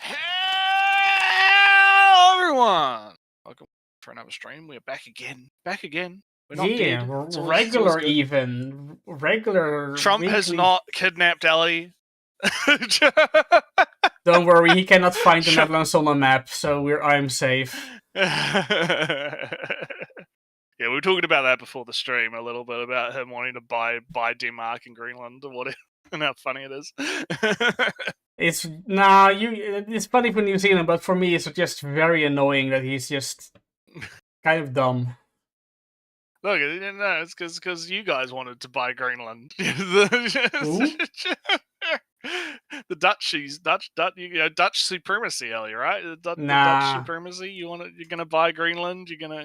Hello, everyone. Welcome for another stream. We're back again. Back again. We're not Yeah, dead. It's always regular good. even. Regular Trump has weekly. not kidnapped Ellie. Don't worry, he cannot find the Sure. Netherlands on a map, so I'm safe. Yeah, we were talking about that before the stream a little bit about him wanting to buy Denmark and Greenland and what and how funny it is. It's It's funny for New Zealand, but for me, it's just very annoying that he's just kind of dumb. Look, no, it's because you guys wanted to buy Greenland. Who? The Dutch supremacy, Ellie, right? The Dutch Nah, supremacy. You're gonna buy Greenland. You're gonna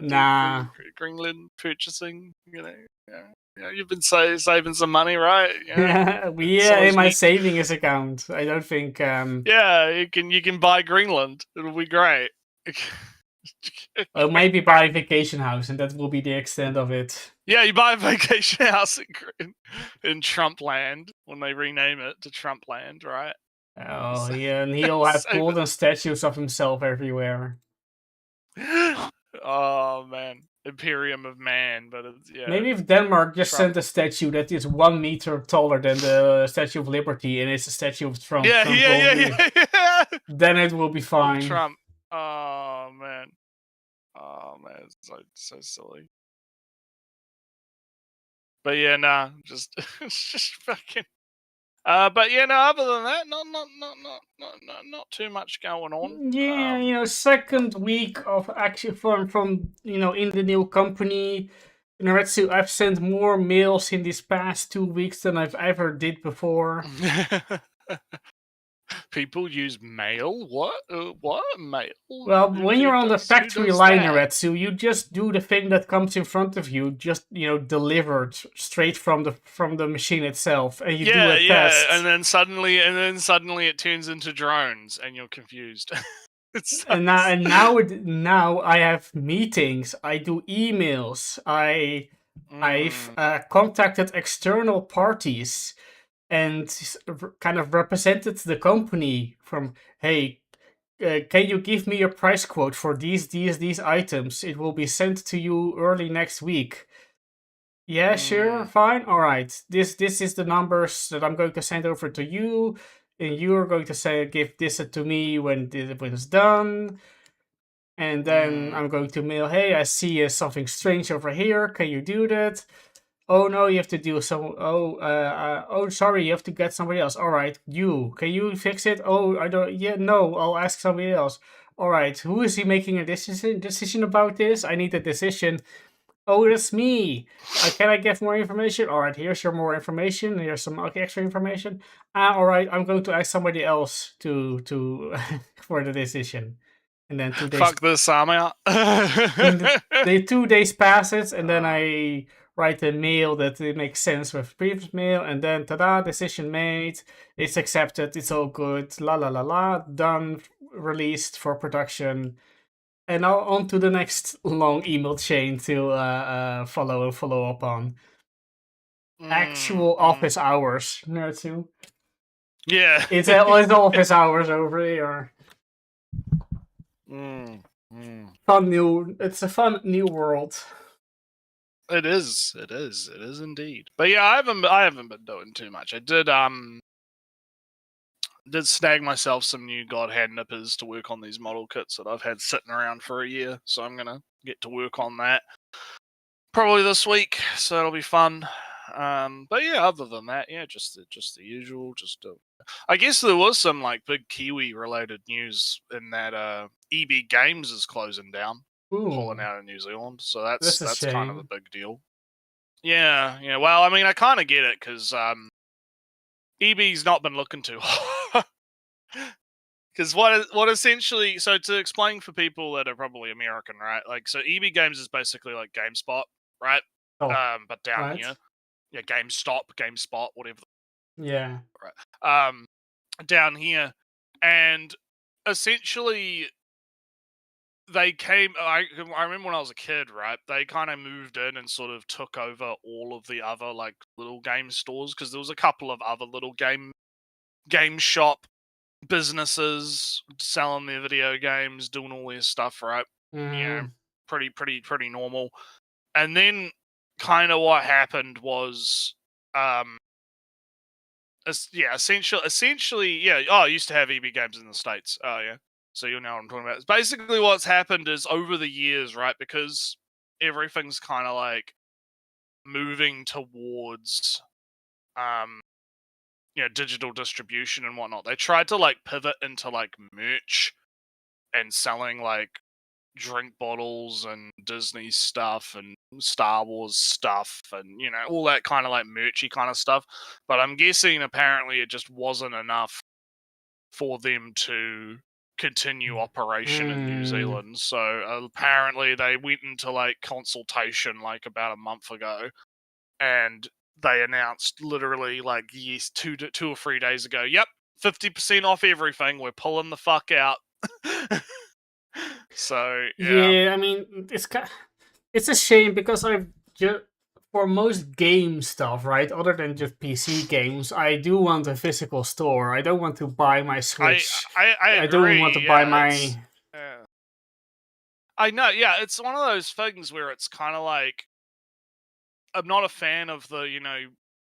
nah. do Greenland purchasing. You've been saving some money, right? Yeah, in my savings account. I don't think. Yeah, you can buy Greenland. It'll be great. Or maybe buy a vacation house, and that will be the extent of it. Yeah, you buy a vacation house in Trump Land when they rename it to Trump Land, right? Oh, yeah, and he'll have golden statues of himself everywhere. Oh man, Imperium of Man, but yeah. Maybe if Denmark just sent a statue that is 1 meter taller than the Statue of Liberty, and it's a statue of Trump. Yeah. Then it will be fine. Trump. Oh man, it's so silly. But yeah, nah, just fucking. But yeah, no. Other than that, not too much going on. Yeah, second week of actually from in the new company. Naretsu, I've sent more mails in these past 2 weeks than I've ever did before. People use mail? What? What? Mail? Well, when you're on the factory line, Naretsu, you just do the thing that comes in front of you, just delivered straight from the machine itself, and you do a test. And then suddenly it turns into drones, and you're confused. And now I have meetings. I do emails. I've contacted external parties and kind of represented the company from, hey, can you give me a price quote for these items? It will be sent to you early next week. Yeah, sure, fine, all right. This is the numbers that I'm going to send over to you, and you're going to give this to me when it's done. And then I'm going to mail, hey, I see something strange over here. Can you do that? Oh no, you have to do some. Oh, sorry, you have to get somebody else. All right, can you fix it? Oh, I don't. Yeah, no, I'll ask somebody else. All right, who is he making a decision about this? I need a decision. Oh, that's me. Can I get more information? All right, here's your more information. Here's some extra information. All right, I'm going to ask somebody else to for the decision. And then 2 days. Fuck this, I'm out. 2 days passes, and then I write a mail that it makes sense with previous mail, and then ta-da, decision made. It's accepted. It's all good. La la la la. Done. Released for production. And now on to the next long email chain to follow up on. Actual office hours, Naretsu. Yeah. It's office hours over here. It's a fun new world. It is indeed. But yeah, I haven't been doing too much. I did snag myself some new God Hand Nippers to work on these model kits that I've had sitting around for a year, so I'm gonna get to work on that probably this week, so it'll be fun. But yeah, other than that, yeah, just the usual. I guess there was some like big Kiwi related news in that EB Games is closing down, pulling out of New Zealand, so that's kind of a big deal. Yeah. Well, I mean, I kind of get it because EB's not been looking too hard. Because what essentially, so to explain for people that are probably American, right? Like, so EB Games is basically like GameSpot, right? But down here, yeah, GameSpot, whatever. Yeah. Right. Down here, and essentially, they came. I remember when I was a kid, right? They kind of moved in and sort of took over all of the other like little game stores because there was a couple of other little game game shop businesses selling their video games, doing all their stuff, right? Pretty normal. And then kind of what happened was, essentially, yeah. Oh, I used to have EB Games in the States. Oh, yeah. So you'll know what I'm talking about. Basically, what's happened is over the years, right? Because everything's kind of like moving towards, digital distribution and whatnot. They tried to like pivot into like merch and selling like drink bottles and Disney stuff and Star Wars stuff and all that kind of like merchy kind of stuff. But I'm guessing apparently it just wasn't enough for them to continue operation in New Zealand. So apparently they went into like consultation like about a month ago, and they announced literally like two or 3 days ago, yep, 50% off everything, we're pulling the fuck out. So yeah, I mean, it's a shame because for most game stuff, right, other than just PC games, I do want a physical store. I don't want to buy my Switch. I I agree. don't want to buy my. I know, yeah, it's one of those things where it's kind of like, I'm not a fan of the,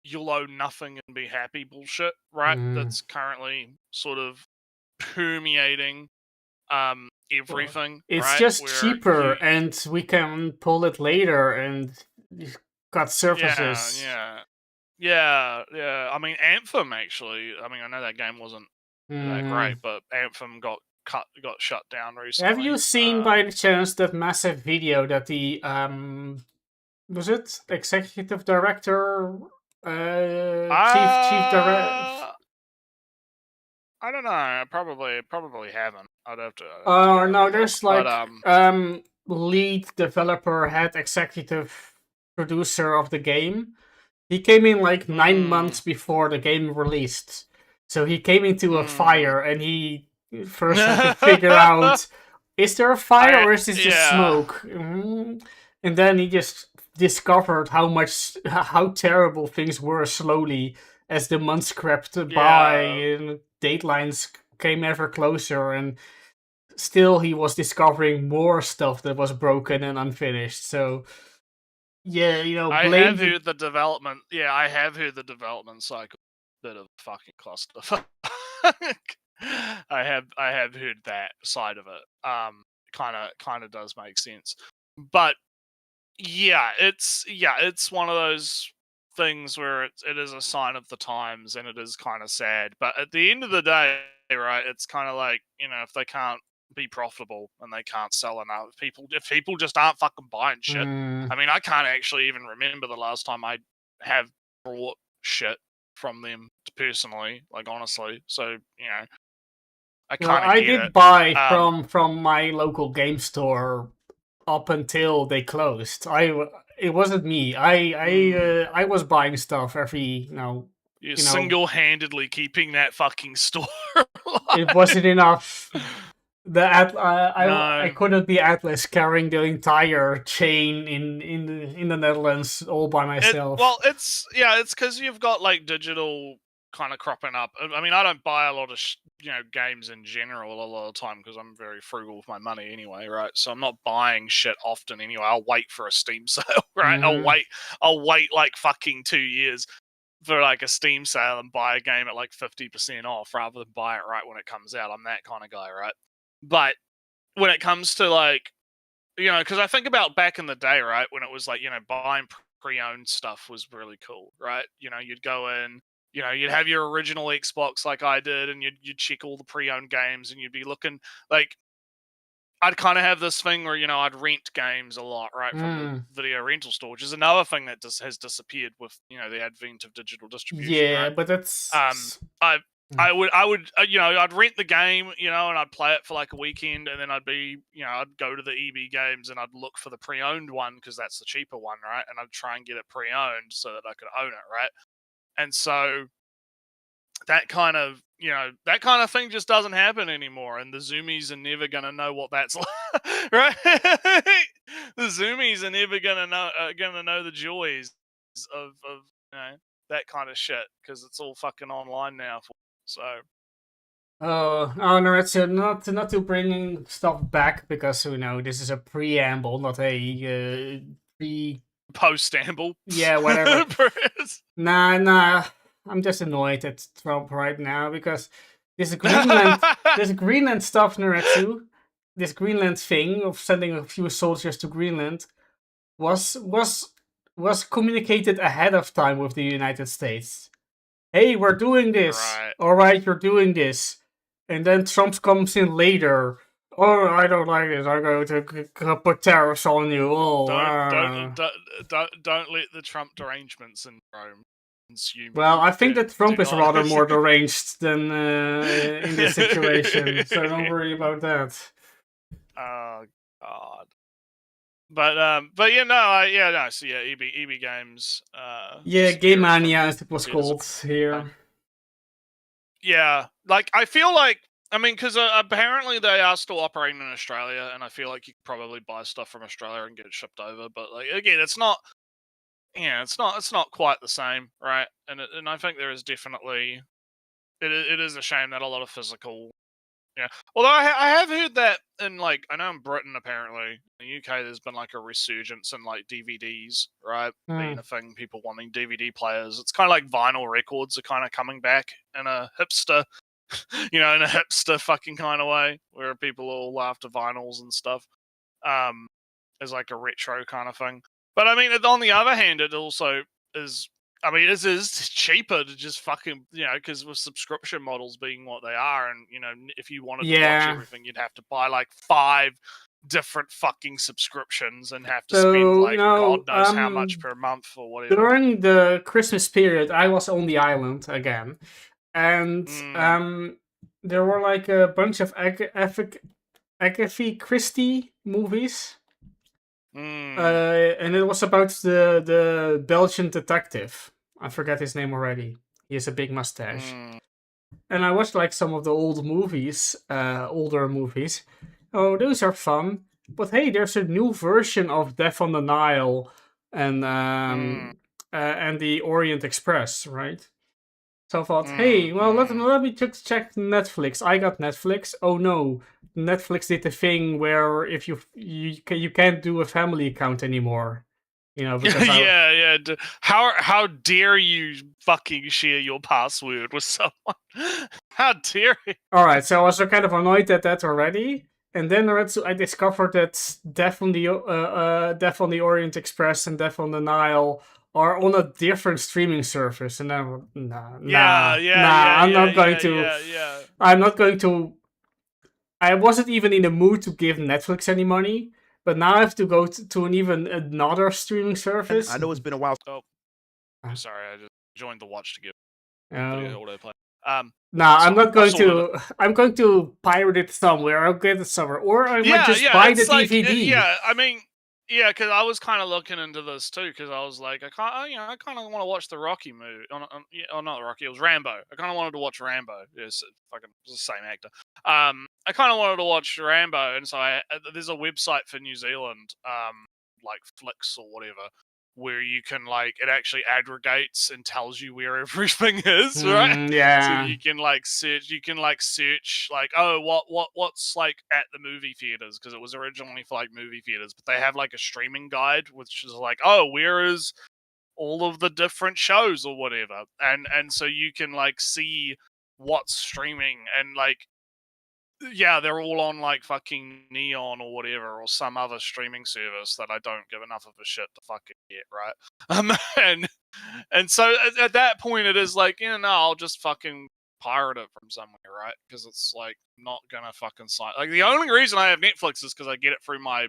you'll own nothing and be happy bullshit, right? That's currently sort of permeating everything. It's right? just Where cheaper, and we can pull it later and cut surfaces. Yeah. I mean, Anthem actually. I mean, I know that game wasn't that great, but Anthem got shut down recently. Have you seen by any chance that massive video that the was it executive director, chief director? I don't know. I probably haven't. I'd have to. No, there's like lead developer, head executive producer of the game. He came in like 9 months before the game released, so he came into a fire, and he first had to figure out, is there a fire or is this just smoke? And then he just discovered how terrible things were slowly as the months crept by and deadlines came ever closer, and still he was discovering more stuff that was broken and unfinished. So yeah, I have heard the development. Yeah, I have heard the development cycle. Bit of fucking cluster. I have heard that side of it. Kind of does make sense. But yeah, it's one of those things where it is a sign of the times, and it is kind of sad. But at the end of the day, right, it's kind of like, if they can't be profitable and they can't sell enough, if people just aren't fucking buying shit. I mean, I can't actually even remember the last time I have bought shit from them personally, like honestly. So I did buy from my local game store up until they closed. It wasn't me. I was buying stuff every You're single-handedly keeping that fucking store alive. It wasn't enough. I couldn't be Atlas carrying the entire chain in the Netherlands all by myself. It's because you've got like digital kind of cropping up. I mean, I don't buy a lot of games in general a lot of the time because I'm very frugal with my money anyway, right? So I'm not buying shit often anyway. I'll wait for a Steam sale, right? I'll wait like fucking 2 years for like a Steam sale and buy a game at like 50% off rather than buy it right when it comes out. I'm that kind of guy, right? But when it comes to like, because I think about back in the day, right, when it was like, buying pre-owned stuff was really cool, right? You'd go in, you'd have your original Xbox like I did, and you'd check all the pre-owned games, and you'd be looking like, I'd kind of have this thing where, I'd rent games a lot, right, from the video rental store, which is another thing that has disappeared with, the advent of digital distribution. Yeah, right? but that's I would, I'd rent the game, and I'd play it for like a weekend, and then I'd go to the EB Games and I'd look for the pre-owned one because that's the cheaper one, right? And I'd try and get it pre-owned so that I could own it, right? And so that kind of thing just doesn't happen anymore, and the Zoomies are never gonna know what that's like, right? The Zoomies are never gonna know the joys of that kind of shit because it's all fucking online now. So No, it's not to bringing stuff back because this is a preamble, not a pre. post-amble. Yeah, whatever. Nah. I'm just annoyed at Trump right now because this Greenland stuff, Naretsu, this Greenland thing of sending a few soldiers to Greenland was communicated ahead of time with the United States. Hey, we're doing this. Right. All right, you're doing this. And then Trump comes in later. Oh, I don't like this. I'm going to put tariffs on you. Oh, don't let the Trump derangement syndrome consume. Well, I think that Trump is not. rather more deranged than in this situation, so don't worry about that. Oh God. But yeah, no. So yeah, EB Games. Yeah, Game Mania, as it was called here. Yeah, like I feel like because apparently they are still operating in Australia, and I feel like you could probably buy stuff from Australia and get it shipped over. But like again, it's not. Yeah, it's not quite the same, right? And I think there is definitely. It is a shame that a lot of physical. Yeah. Although I have heard that in like I know in Britain apparently in the UK there's been like a resurgence in like DVDs, right? Being a thing, people wanting DVD players. It's kind of like vinyl records are kind of coming back in a hipster, in a hipster fucking kind of way, where people all after vinyls and stuff, as like a retro kind of thing. But I mean, on the other hand, it also is. I mean, it is cheaper to just fucking, because with subscription models being what they are, and if you wanted to watch everything, you'd have to buy like 5 different fucking subscriptions and have to spend like God knows how much per month or whatever. During the Christmas period, I was on the island again, and there were like a bunch of Agatha Christie movies. And it was about the Belgian detective. I forget his name already. He has a big mustache. And I watched like some of the older movies. Oh, those are fun. But hey, there's a new version of Death on the Nile and the Orient Express, right? So I thought, hey, well, let me just check Netflix. I got Netflix. Oh no, Netflix did the thing where if you can't do a family account anymore. Because yeah. How dare you fucking share your password with someone? How dare you? All right, so I was kind of annoyed at that already, and then I discovered that Death on the Orient Express and Death on the Nile are on a different streaming service, and then I'm not going to. I wasn't even in the mood to give Netflix any money, but now I have to go to another streaming service. I know it's been a while. Oh, I'm sorry, I just joined the watch to give video autoplay. I'm not going to. I'm going to pirate it somewhere. I'll get it somewhere, or I might just buy the DVD. Because I was kind of looking into this too, because I was like, I kind of want to watch the Rocky movie. Not Rocky, it was Rambo. I kind of wanted to watch Rambo. It's the same actor. I kind of wanted to watch Rambo, and so there's a website for New Zealand, like Flix or whatever, where you can it actually aggregates and tells you where everything is, right? Yeah. So you can search what's like at the movie theaters, because it was originally for like movie theaters, but they have like a streaming guide which is like, where is all of the different shows or whatever, and so you can see what's streaming, and they're all on like fucking Neon or whatever, or some other streaming service that I don't give enough of a shit to fucking get, right? And so at that point it is like, I'll just fucking pirate it from somewhere, right? Because it's like not gonna fucking sign. Like the only reason I have Netflix is because I get it through my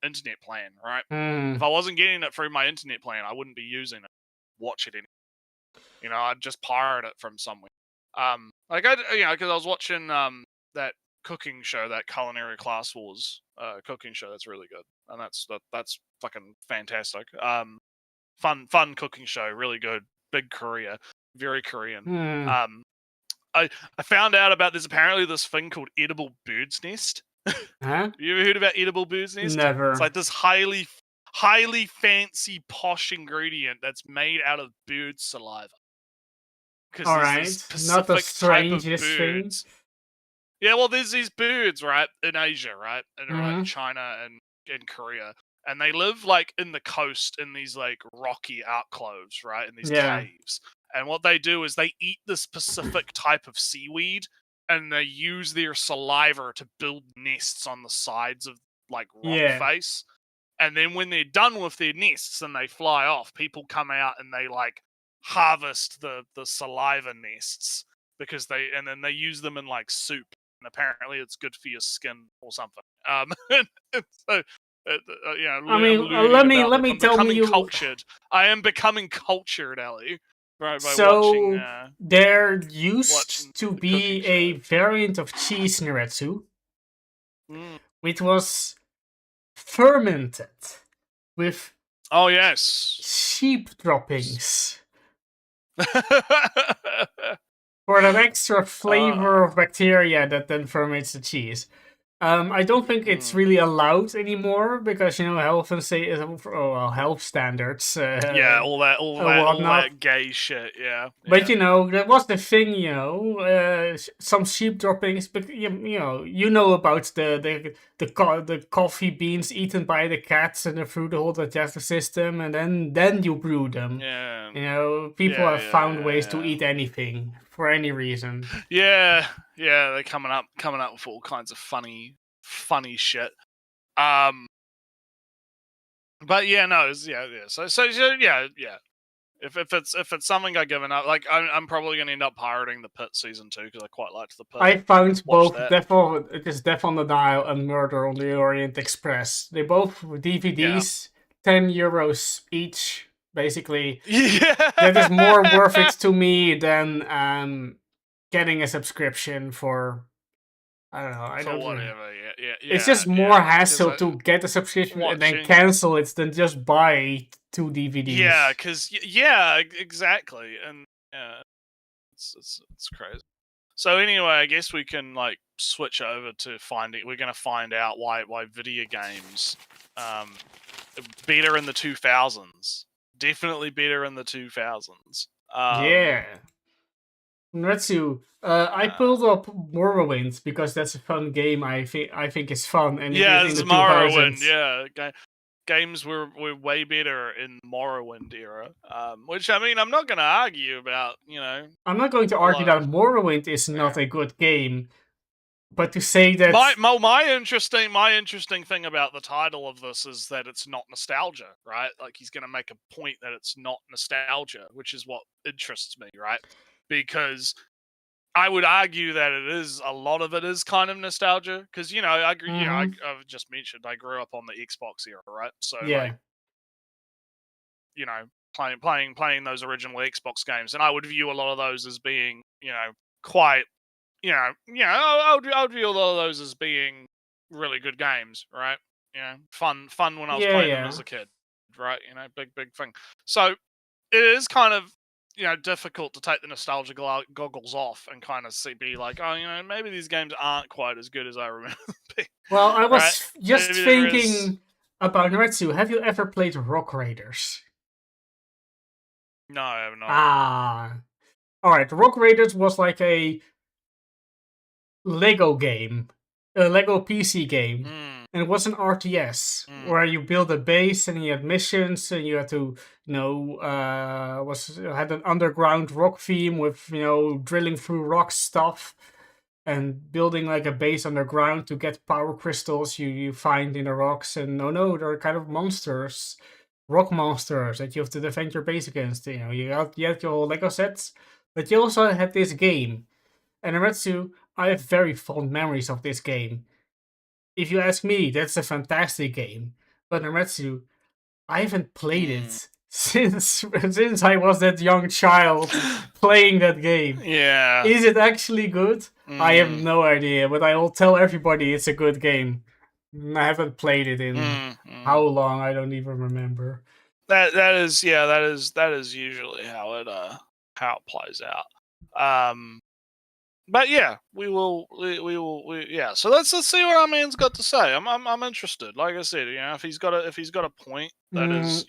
internet plan, right? If I wasn't getting it through my internet plan, I wouldn't be using it, watch it anymore. I'd just pirate it from somewhere. Because I was watching that cooking show, that Culinary Class Wars cooking show. That's really good, and that's fucking fantastic. Fun cooking show, really good. Big Korea, very Korean. I found out about apparently this thing called edible bird's nest. Huh? You ever heard about edible bird's nest? Never. It's like this highly fancy posh ingredient that's made out of bird saliva. because All there's this right, not the specific type of strangest thing. birds. Yeah, well, there's these birds, right, in Asia, right, and Mm-hmm. China and in Korea, and they live like in the coast in these like rocky outcrops, right, in these Yeah. caves. And what they do is they eat this specific type of seaweed, and they use their saliva to build nests on the sides of like rock Yeah. face. And then when they're done with their nests and they fly off, people come out and they like harvest the saliva nests because and then they use them in like soup, and apparently it's good for your skin or something. So you know, I I'm mean, learning about let me I'm tell becoming you. cultured. I am becoming cultured, Ellie, right, by So there watching used to the cooking be a show. variant of cheese Neretsu, Mm. which was fermented with Oh yes. sheep droppings for that extra flavor of bacteria that then ferments the cheese. I don't think it's really allowed anymore because health and health standards. Yeah, all Whatnot. that gay shit. Yeah, But yeah. that was the thing. Some sheep droppings. But you know about the coffee beans eaten by the cats and through the whole digestive system, and then you brew them. Yeah. People have found ways to Yeah. eat anything for any reason. Yeah, they're coming up with all kinds of funny shit. But yeah, no, yeah. So yeah. If it's something I given up, like I'm probably gonna end up pirating the Pit season 2 because I quite liked the Pit. I found both that. Death on the Nile and Murder on the Orient Express. They both were DVDs, €10 each, basically. Yeah. That is more worth it to me than getting a subscription for. I don't know. I don't know. Whatever. Yeah. It's just more hassle to get a subscription and then watching- cancel it than just buy 2 DVDs. Yeah, because exactly, and yeah, it's crazy. So anyway, I guess we can like switch over to finding. We're gonna find out why video games better in the 2000s. Definitely better in the 2000s. Yeah. Natsu, I pulled up Morrowind because that's a fun game. I think it's fun, and yeah, it is it's in the Morrowind. 2000s. Yeah, games were way better in Morrowind era. Which I mean, I'm not going to argue about. I'm not going to argue that Morrowind is not a good game, but to say that my interesting thing about the title of this is that it's not nostalgia, right? Like he's going to make a point that it's not nostalgia, which is what interests me, right? Because I would argue that a lot of it is kind of nostalgia because I agree. I've just mentioned I grew up on the Xbox era, right? So yeah, playing those original Xbox games, and I would view a lot of those as being quite I would view a lot of those as being really good games, right? Fun when I was playing them as a kid, right? Big thing. So it is kind of difficult to take the nostalgia goggles off and kind of be like, oh, maybe these games aren't quite as good as I remember them being. Well, I was just Maybe thinking about Naretsu. Have you ever played Rock Raiders? No, I have not. Alright, Rock Raiders was like a Lego game, a Lego PC game. And it was an RTS where you build a base and you had missions and you had to, had an underground rock theme with, drilling through rock stuff and building like a base underground to get power crystals you find in the rocks. And they're kind of monsters, rock monsters that you have to defend your base against. You had your Lego sets, but you also had this game. And Naretsu, I have very fond memories of this game. If you ask me, that's a fantastic game. But Naretsu, I haven't played it since I was that young child playing that game. Yeah. Is it actually good? I have no idea, but I will tell everybody it's a good game. I haven't played it in how long, I don't even remember. That is usually how it plays out. But yeah, we will. Yeah. So let's see what our man's got to say. I'm interested. Like I said, if he's got a point that is,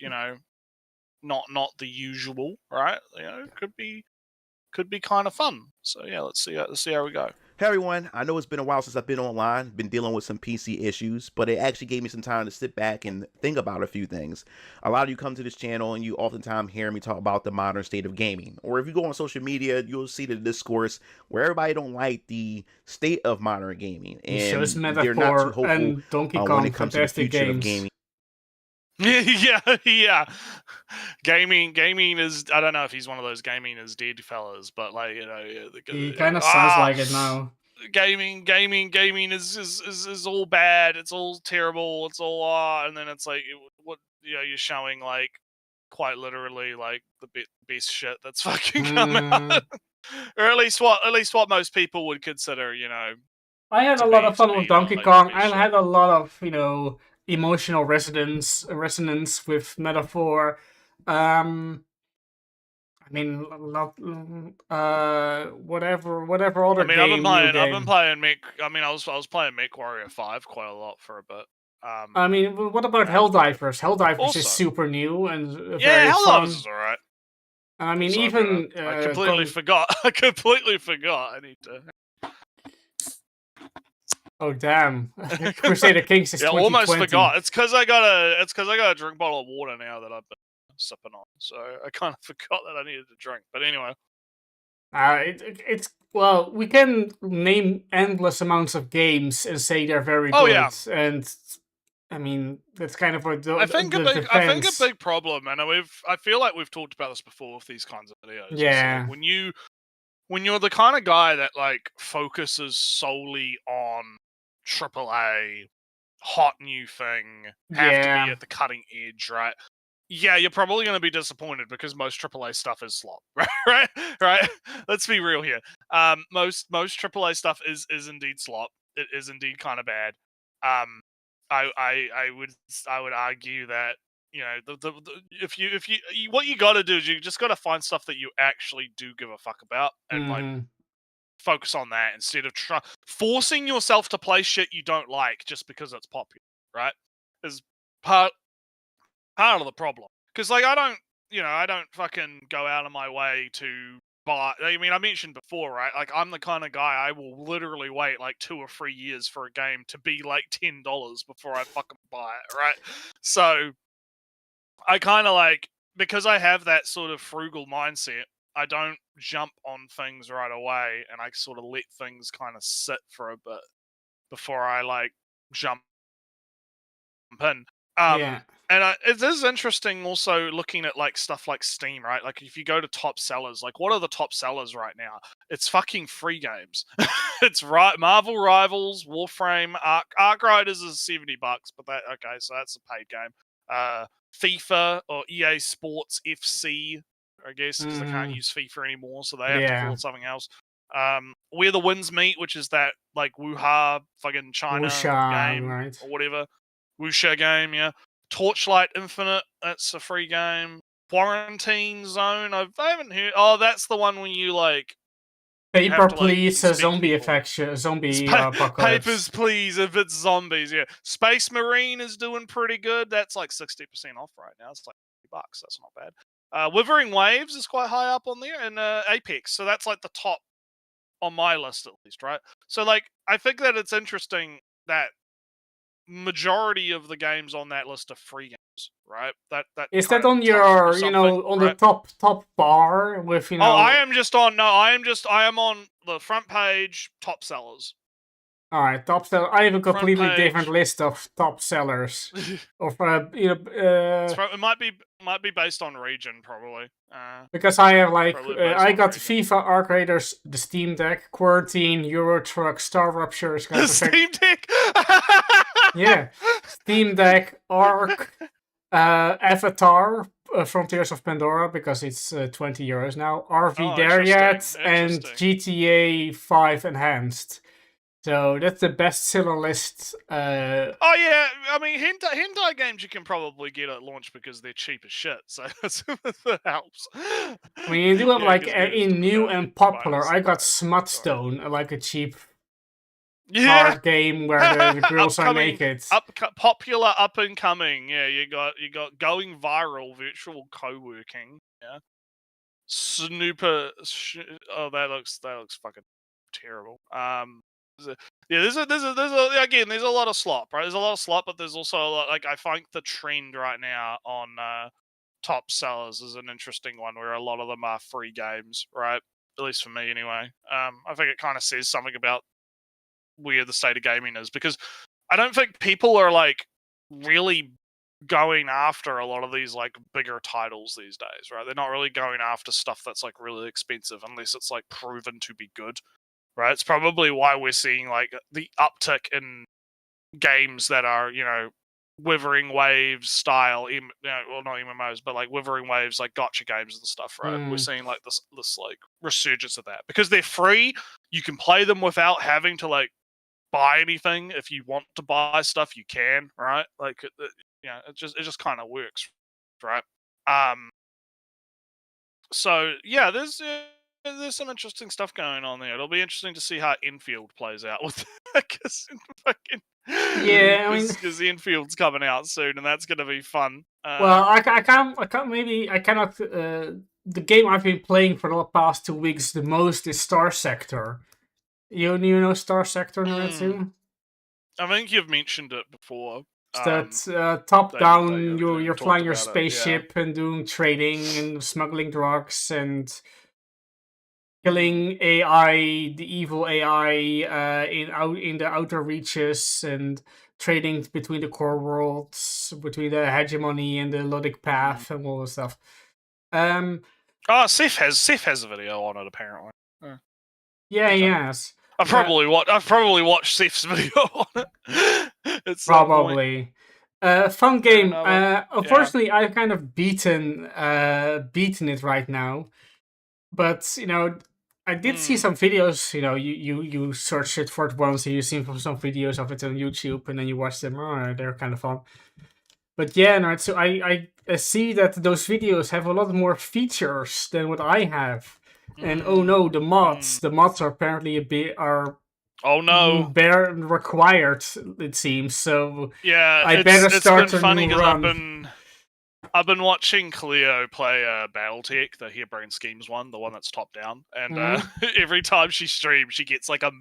not the usual, right? It could be could be kind of fun. So yeah, let's see how we go. Hey everyone, I know it's been a while since I've been online, been dealing with some PC issues, but it actually gave me some time to sit back and think about a few things. A lot of you come to this channel and you oftentimes hear me talk about the modern state of gaming. Or if you go on social media, you'll see the discourse where everybody don't like the state of modern gaming. And they're not too hopeful and Donkey Kong, when it comes to the future games. of gaming. yeah. Gaming is. I don't know if he's one of those gaming is dead fellas, but like he kind of sounds like it now. Gaming is all bad. It's all terrible. It's all and then it's like what you're showing like quite literally like the best shit that's fucking come out, or at least what most people would consider. I had a lot of fun with Donkey Kong. I had a lot of emotional resonance with Metaphor. I mean, whatever other game. I've been playing Mech. I mean, I was playing Mech Warrior 5 quite a lot for a bit. I mean, what about Helldivers? Helldivers also is super new and very Helldivers fun. is alright. I mean, even I completely forgot. I need to. Oh damn! Crusader Kings is 2020. Almost forgot. It's because I got a drink bottle of water now that I've been sipping on, so I kind of forgot that I needed to drink. But anyway, well, we can name endless amounts of games and say they're very good. Oh yeah, and I mean that's kind of what I think a big problem, and I feel like we've talked about this before with these kinds of videos. Yeah, like when you're the kind of guy that like focuses solely on AAA, hot new thing, have to be at the cutting edge, right? Yeah, you're probably going to be disappointed because most AAA stuff is slop, right? Let's be real here. Most AAA stuff is indeed slop. It is indeed kind of bad. I would argue that if you what you got to do is you just got to find stuff that you actually do give a fuck about and like focus on that instead of forcing yourself to play shit you don't like just because it's popular, right? Is part of the problem. Because like I don't fucking go out of my way to buy. I mean, I mentioned before, right? Like I'm the kind of guy I will literally wait like 2 or 3 years for a game to be like $10 before I fucking buy it, right? So I kind of like, because I have that sort of frugal mindset, I don't jump on things right away, and I sort of let things kind of sit for a bit before I like jump in. And it is interesting also looking at like stuff like Steam, right? Like if you go to top sellers, like what are the top sellers right now? It's fucking free games. It's Marvel Rivals, Warframe, Arc Riders is $70, but so that's a paid game. FIFA or EA Sports FC, I guess, because they can't use FIFA anymore, so they have to call it something else. Where the Winds Meet, which is that like Wuha fucking China game, right? Or whatever. Wuxia game, yeah. Torchlight Infinite, that's a free game. Quarantine Zone, I haven't heard. Oh, that's the one when you like. Paper Please, zombie apocalypse. Papers Please, if it's zombies, yeah. Space Marine is doing pretty good. That's like 60% off right now. It's like $50. That's not bad. Withering Waves is quite high up on there, and Apex. So that's like the top on my list at least, right? So like, I think that it's interesting that majority of the games on that list are free games, right? That is that on your on the top bar with I am on the front page top sellers. All right, top sellers. I have a completely different list of top sellers. Of it might be based on region probably. Because I have like I got FIFA, Arc Raiders, the Steam Deck, Quarantine, Euro Truck, Star Rupture. The Steam Deck. Yeah, Steam Deck, Arc, Avatar, Frontiers of Pandora, because it's €20 now. RV There Yet, and GTA 5 Enhanced. So that's the bestseller list. Oh yeah, I mean hentai games you can probably get at launch because they're cheap as shit. So that helps. I mean, you do have like in new and popular. I got Smutstone, like a cheap card game where the girls are naked. Popular, up and coming. Yeah, you got going viral virtual co-working. Yeah. Snooper. Oh, that looks fucking terrible. There's a lot of slop, right? There's a lot of slop, but there's also a lot. Like, I think the trend right now on top sellers is an interesting one, where a lot of them are free games, right? At least for me, anyway. I think it kind of says something about where the state of gaming is, because I don't think people are like really going after a lot of these like bigger titles these days, right? They're not really going after stuff that's like really expensive unless it's like proven to be good, right? It's probably why we're seeing like the uptick in games that are, you know, Withering Waves style, well, not MMOs, but like Withering Waves, like gotcha games and stuff, right? We're seeing like this like resurgence of that because they're free. You can play them without having to like buy anything. If you want to buy stuff, you can, right? Like, it just kind of works, right? So yeah, there's some interesting stuff going on there. It'll be interesting to see how Enfield plays out with because fucking Yeah, I mean, because Enfield's coming out soon, and that's gonna be fun. well, I cannot. The game I've been playing for the past 2 weeks the most is Star Sector. You know Star Sector, Naruto? I think you've mentioned it before. It's that top down, you're talked flying your about it, yeah. spaceship and doing trading and smuggling drugs and killing AI, the evil AI in the outer reaches, and trading between the core worlds, between the hegemony and the Ludic path and all this stuff. Oh, Seth has a video on it apparently. Yeah, yes. I've probably watched Seth's video on it. It's Probably. Fun game. no, Unfortunately, I've kind of beaten it right now. But you know, I did see some videos. You know, you search it for it once, and you see some videos of it on YouTube, and then you watch them. Oh, they're kind of fun. But yeah, no. So I see that those videos have a lot more features than what I have. And oh no, the mods are apparently oh no, bare required, it seems. So yeah, I better start it's been a funny new because run. I've been watching Cleo play BattleTech, the Harebrained Schemes one, the one that's top down, and every time she streams, she gets like a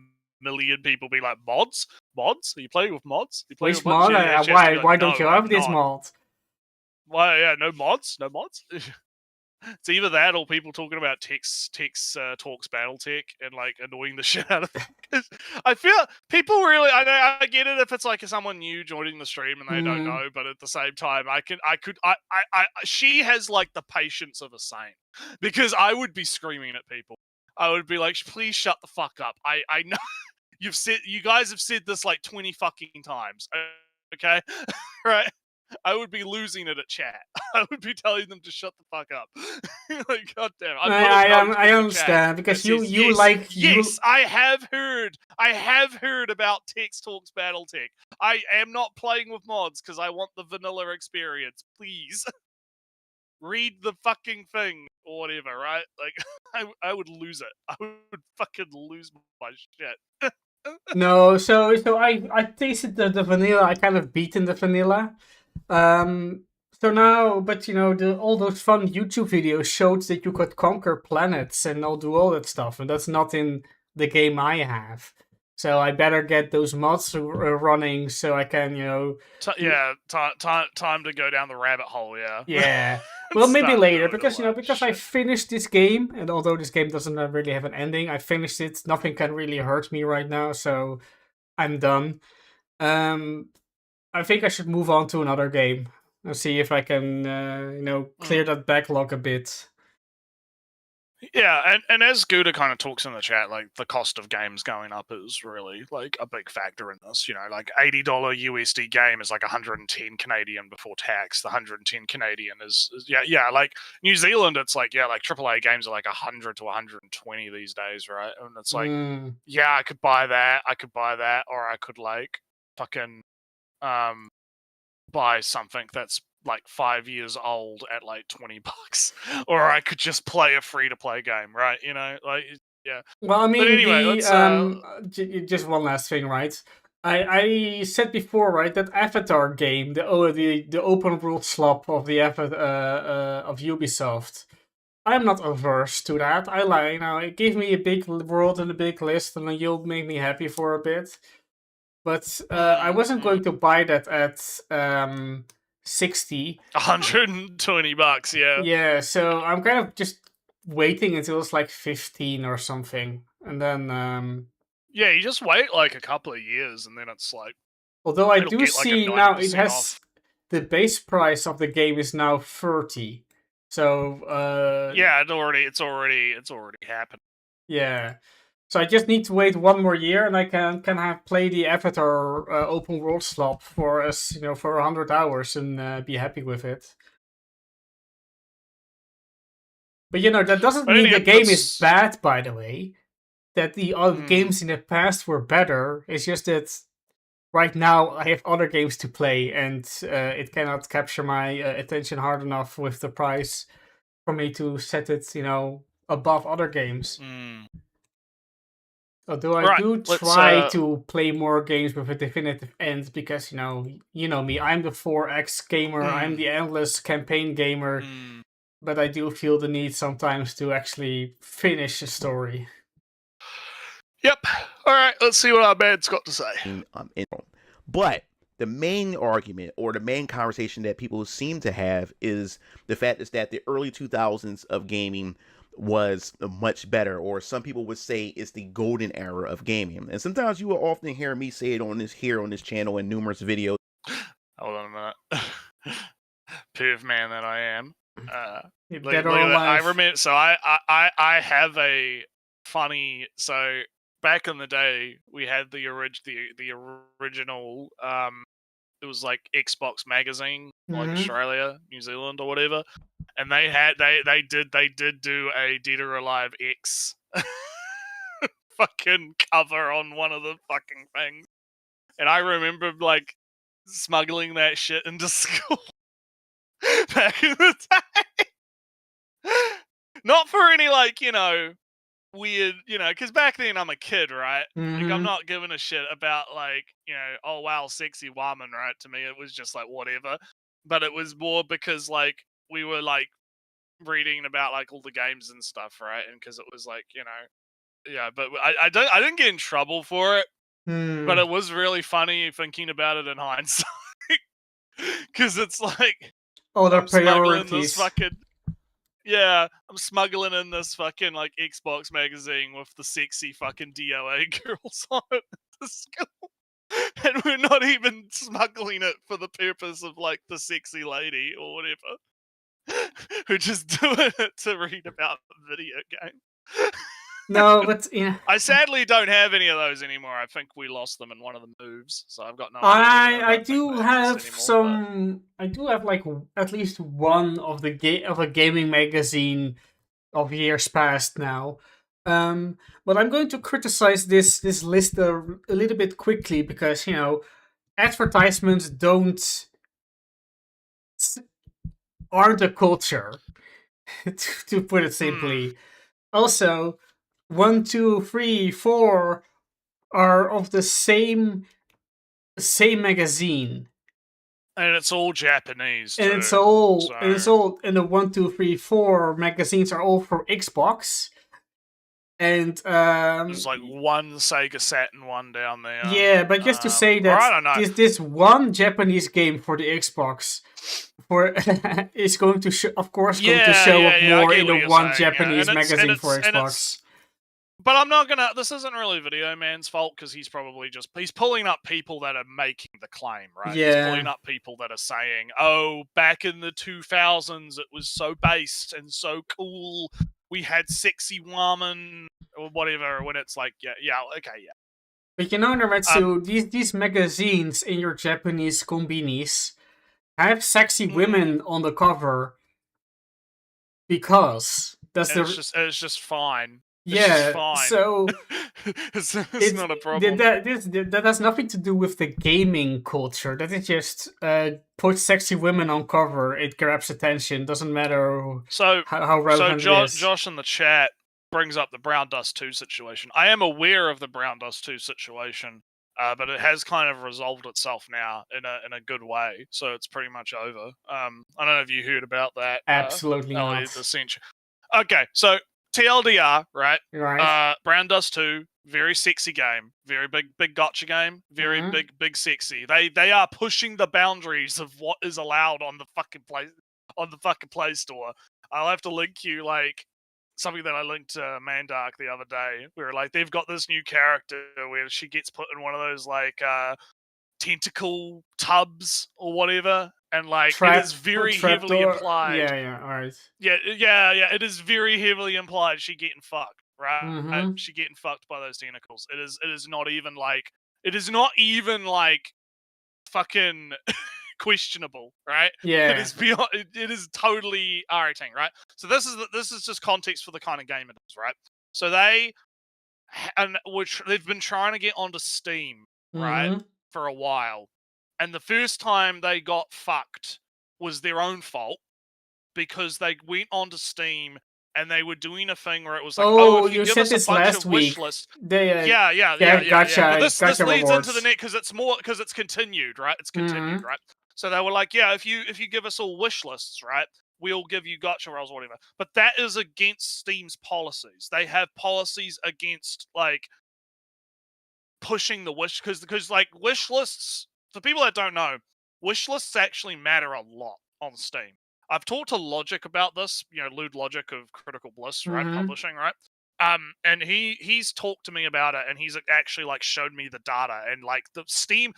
million people be like, mods? Are you playing with mods? Which mod? Why don't you have this mod? Why? Yeah, no mods. It's either that or people talking about Tex Talks BattleTech and like annoying the shit out of it. I feel people really. I get it if it's like someone new joining the stream and they don't know, but at the same time, she has like the patience of a saint, because I would be screaming at people. I would be like, please shut the fuck up. I know you guys have said this like 20 fucking times. Okay, right? I would be losing it at chat. I would be telling them to shut the fuck up. Like, goddamn. I understand because you like. Yes, I have heard about Tex Talks BattleTech. I am not playing with mods because I want the vanilla experience. Please read the fucking thing or whatever, right? Like, I would lose it. I would fucking lose my shit. No, so I tasted the vanilla. I kind of beaten the vanilla. So now, but you know, all those fun YouTube videos showed that you could conquer planets and I'll do all that stuff, and that's not in the game I have. So I better get those mods running so I can, you know. Time to go down the rabbit hole. Yeah. Yeah. Well, maybe later because I finished this game, and although this game doesn't really have an ending, I finished it. Nothing can really hurt me right now, so I'm done. I think I should move on to another game and see if I can, clear that backlog a bit. Yeah, and as Gouda kind of talks in the chat, like the cost of games going up is really like a big factor in this. You know, like $80 USD game is like 110 Canadian before tax. The 110 Canadian is like New Zealand. It's like like AAA games are like 100 to 120 these days, right? And it's like I could buy that, or I could like fucking buy something that's like 5 years old at like $20, or I could just play a free-to-play game, right? You know, like, yeah. Well, I mean, but anyway, just one last thing, right? I said before, right, that Avatar game, the open world slop of the of Ubisoft. I'm not averse to that. I like, give me a big world and a big list, and then you'll make me happy for a bit. But I wasn't going to buy that at 60. $120, yeah. Yeah, so I'm kind of just waiting until it's like 15 or something, and then Yeah, you just wait like a couple of years, and then it's like. although I It'll do get, like, a see now it 90% has off. the base price of the game is now 30. So Yeah, it's already happened. yeah. So I just need to wait one more year, and I can have play the Avatar open world slop for us, for 100 hours, and be happy with it. But that doesn't But mean anyway, the game is let's- bad. By the way, that the other Hmm. games in the past were better. It's just that right now I have other games to play, and it cannot capture my attention hard enough with the price for me to set it, above other games. Hmm. Although I Right, do let's, try to play more games with a definitive end, because you know me, I'm the 4X gamer, I'm the endless campaign gamer, Hmm. but I do feel the need sometimes to actually finish a story. Yep. All right, let's see what our man's got to say. But the main argument or the main conversation that people seem to have is the fact is that the early 2000s of gaming was much better, or some people would say it's the golden era of gaming. And sometimes you will often hear me say it on this channel in numerous videos. Hold on a minute. Perv man that I am. If Look Dead at or that. I Alive. remember. So I have a funny. So back in the day, we had the original. It was like Xbox magazine, like Mhm. Australia, New Zealand, or whatever, and they did do a Dead or Alive X fucking cover on one of the fucking things, and I remember like smuggling that shit into school back in the day. Not for any like weird, because back then I'm a kid, right? Like I'm Mhm. not giving a shit about like oh wow, sexy woman, right? To me, it was just like whatever. But it was more because like we were like reading about like all the games and stuff, right? And because it was like yeah. But I didn't get in trouble for it, but Hmm. it was really funny thinking about it in hindsight, because it's like Other I'm smuggling this priorities. fucking. Yeah, I'm smuggling in this fucking like Xbox magazine with the sexy fucking DOA girls on it to school. And we're not even smuggling it for the purpose of like the sexy lady or whatever. We're just doing it to read about the video game. No, but I sadly don't have any of those anymore. I think we lost them in one of the moves, so I've got no idea. I don't think do they have exist anymore, some. I do have like at least one of the of a gaming magazine of years past now. But I'm going to criticize this list a little bit quickly, because advertisements aren't a culture, to put it simply. Also, 1, 2, 3, 4 are of the same magazine. And it's all Japanese too. And it's all and the 1, 2, 3, 4 magazines are all for Xbox. And there's like one Sega Saturn one down there. Yeah, but just to say or I don't that know. this one Japanese game for the Xbox is going to show up more in the one saying, Japanese magazine for Xbox. But I'm not gonna. This isn't really Video Man's fault, because he's probably he's pulling up people that are making the claim, right? Yeah. He's pulling up people that are saying, "Oh, back in the 2000s, it was so based and so cool. We had sexy woman or whatever." When it's like, yeah, okay, yeah. But Naretsu, these magazines in your Japanese konbinis have sexy women on the cover, because it's just fine. Yeah, fine. so it's not a problem. That has nothing to do with the gaming culture. That is just put sexy women on cover. It grabs attention. Doesn't matter how relevant it is. Josh in the chat brings up the Brown Dust 2 situation. I am aware of the Brown Dust 2 situation, but it has kind of resolved itself now in a good way. So it's pretty much over. I don't know if you heard about that. Absolutely Elliot, not. the Okay, so TLDR, right? Right. Brown Dust 2, very sexy game, very big gotcha game, very Mhm. big sexy. They are pushing the boundaries of what is allowed on the fucking Play Store. I'll have to link you like something that I linked to Mandark the other day, where like they've got this new character where she gets put in one of those like tentacle tubs or whatever, and like it is very heavily Trapdoor. implied. Yeah. All right. Yeah. It is very heavily implied she getting fucked, right? Mhm. She getting fucked by those tentacles. It is not even like fucking questionable, right? It Yeah. is beyond. It is totally irritating, right? So this is just context for the kind of game it is, right? So they've been trying to get onto Steam, right, Mhm. for a while, and the first time they got fucked was their own fault because they went onto Steam and they were doing a thing where it was like, oh, Oh, if you you give said us a this bunch last of wish week. lists, They yeah. But this gotcha leads into the rewards. net because it's more because it's continued, right? It's continued, Mhm. right? So they were like, yeah, if you give us all wish lists, right, we'll give you gotcha rolls or whatever. But that is against Steam's policies. They have policies against like pushing the wish because like wish lists for people that don't know, wish lists actually matter a lot on Steam. I've talked to Logic about this, Lude Logic of Critical Bliss, right, Mhm. publishing, right? And he's talked to me about it, and he's actually like showed me the data and like the Steam.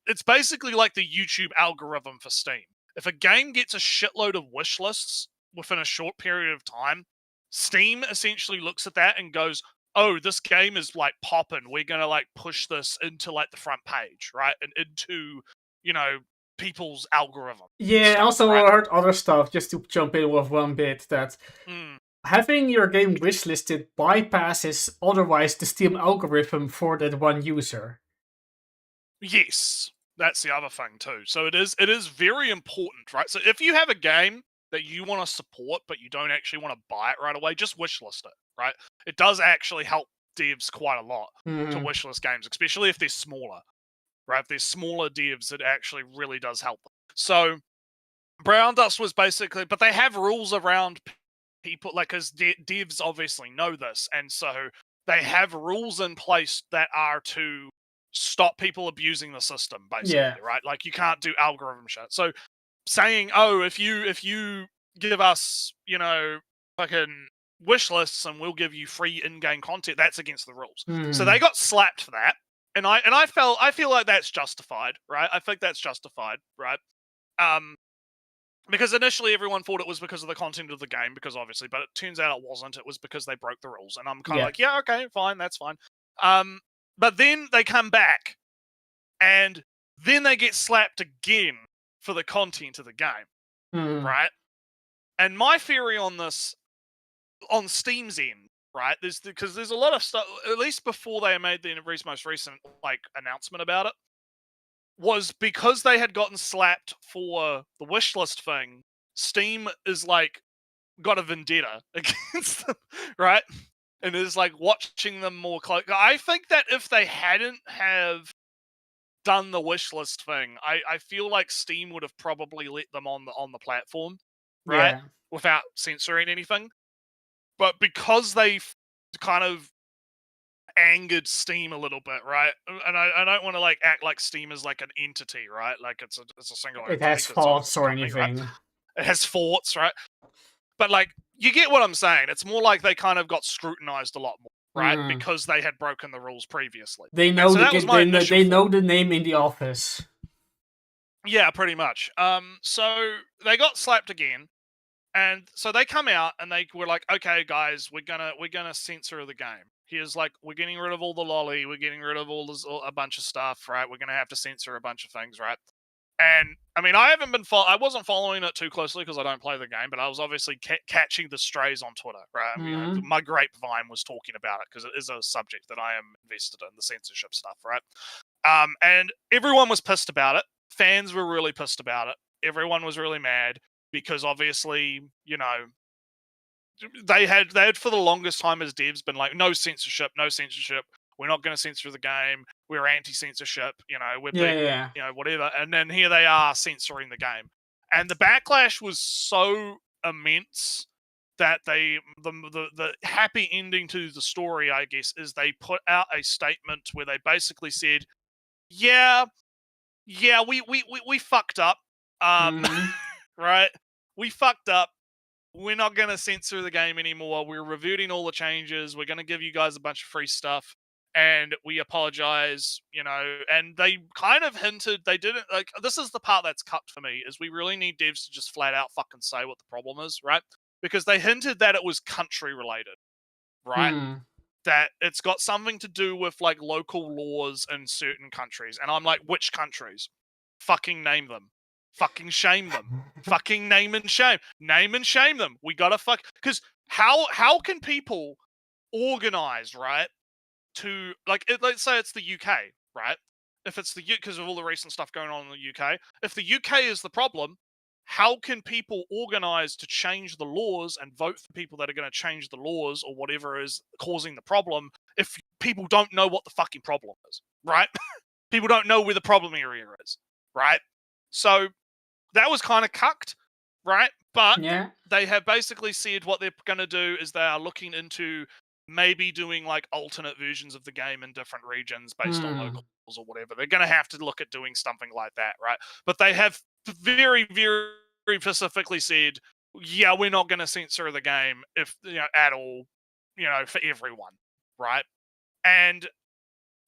It's basically like the YouTube algorithm for Steam. If a game gets a shitload of wish lists within a short period of time, Steam essentially looks at that and goes, oh, this game is like popping. We're gonna like push this into like the front page, right? And into, you know, people's algorithm Yeah, I stuff, also right? heard other stuff, just to jump in with one bit, that Mm, having your game wishlisted bypasses otherwise the Steam algorithm for that one user. yes. That's the other thing too. So it is very important, right? So if you have a game that you want to support but you don't actually want to buy it right away, just wishlist it, right? It does actually help devs quite a lot to Mhm. wishlist games, especially if they're smaller, right? If they're smaller devs, it actually really does help them. So Brown Dust was basically, but they have rules around people, like, because devs obviously know this, and so they have rules in place that are to stop people abusing the system, basically, Yeah. right? Like, you can't do algorithm shit. So saying, oh, if you give us, fucking wish lists and we'll give you free in-game content, that's against the rules. So they Mhm. got slapped for that, and I feel like that's justified, right? I think that's justified, right? Um, because initially everyone thought it was because of the content of the game, because obviously, but it turns out it wasn't. It was because they broke the rules, and I'm kind of Yeah. like, yeah, okay, fine, that's fine. But then they come back, and then they get slapped again for the content of the game, Mhm. right? And my theory on this, on Steam's end, right, because there's a lot of stuff. At least before they made the most recent like announcement about it, was because they had gotten slapped for the wishlist thing. Steam is like got a vendetta against them, right? And is like watching them more close. I think that if they hadn't have done the wish list thing, I feel like Steam would have probably let them on the platform, right? Yeah. Without censoring anything. But because they kind of angered Steam a little bit, right? And I don't want to like act like Steam is like an entity, right? Like it's a single It entity has because obviously faults it's a or company, right? anything. It has thoughts, right? But like, you get what I'm saying. It's more like they kind of got scrutinized a lot more, right? Mhm. Because they had broken the rules previously. They And know so that was my initial they know thought. the name in the office. Yeah, pretty much. So they got slapped again, and so they come out and they were like, "Okay, guys, we're gonna censor the game. Here's like, we're getting rid of all the lolly, we're getting rid of a bunch of stuff, right? We're gonna have to censor a bunch of things, right?" And I mean, I wasn't following it too closely because I don't play the game, but I was obviously catching the strays on Twitter, right? Mhm. My grapevine was talking about it because it is a subject that I am invested in, the censorship stuff, right? And everyone was pissed about it. Fans were really pissed about it. Everyone was really mad because obviously, they had for the longest time as devs been like, no censorship, no censorship. We're not going to censor the game. We're anti-censorship. We're Yeah, big, yeah. whatever. And then here they are censoring the game, and the backlash was so immense that the happy ending to the story, I guess, is they put out a statement where they basically said, yeah, we fucked up. Right? We fucked up. We're not going to censor the game anymore. We're reviewing all the changes. We're going to give you guys a bunch of free stuff. And we apologize, and they kind of hinted, they didn't, this is the part that's cut for me, is we really need devs to just flat out fucking say what the problem is, right? Because they hinted that it was country related, right? That it's got something to do with, local laws in certain countries. And I'm like, which countries? Fucking name them. Fucking shame them. Fucking name and shame. Name and shame them. We gotta because how can people organize, right? To let's say it's the UK, right? If it's because of all the recent stuff going on in the UK, if the UK is the problem, how can people organize to change the laws and vote for people that are going to change the laws or whatever is causing the problem if people don't know what the fucking problem is, right? People don't know where the problem area is, right? So that was kind of cucked, right? But they have basically said what they're going to do is they are looking into maybe doing alternate versions of the game in different regions based on locals or whatever. They're going to have to look at doing something like that, right? But they have very, very specifically said, yeah, we're not going to censor the game if at all, for everyone, right? And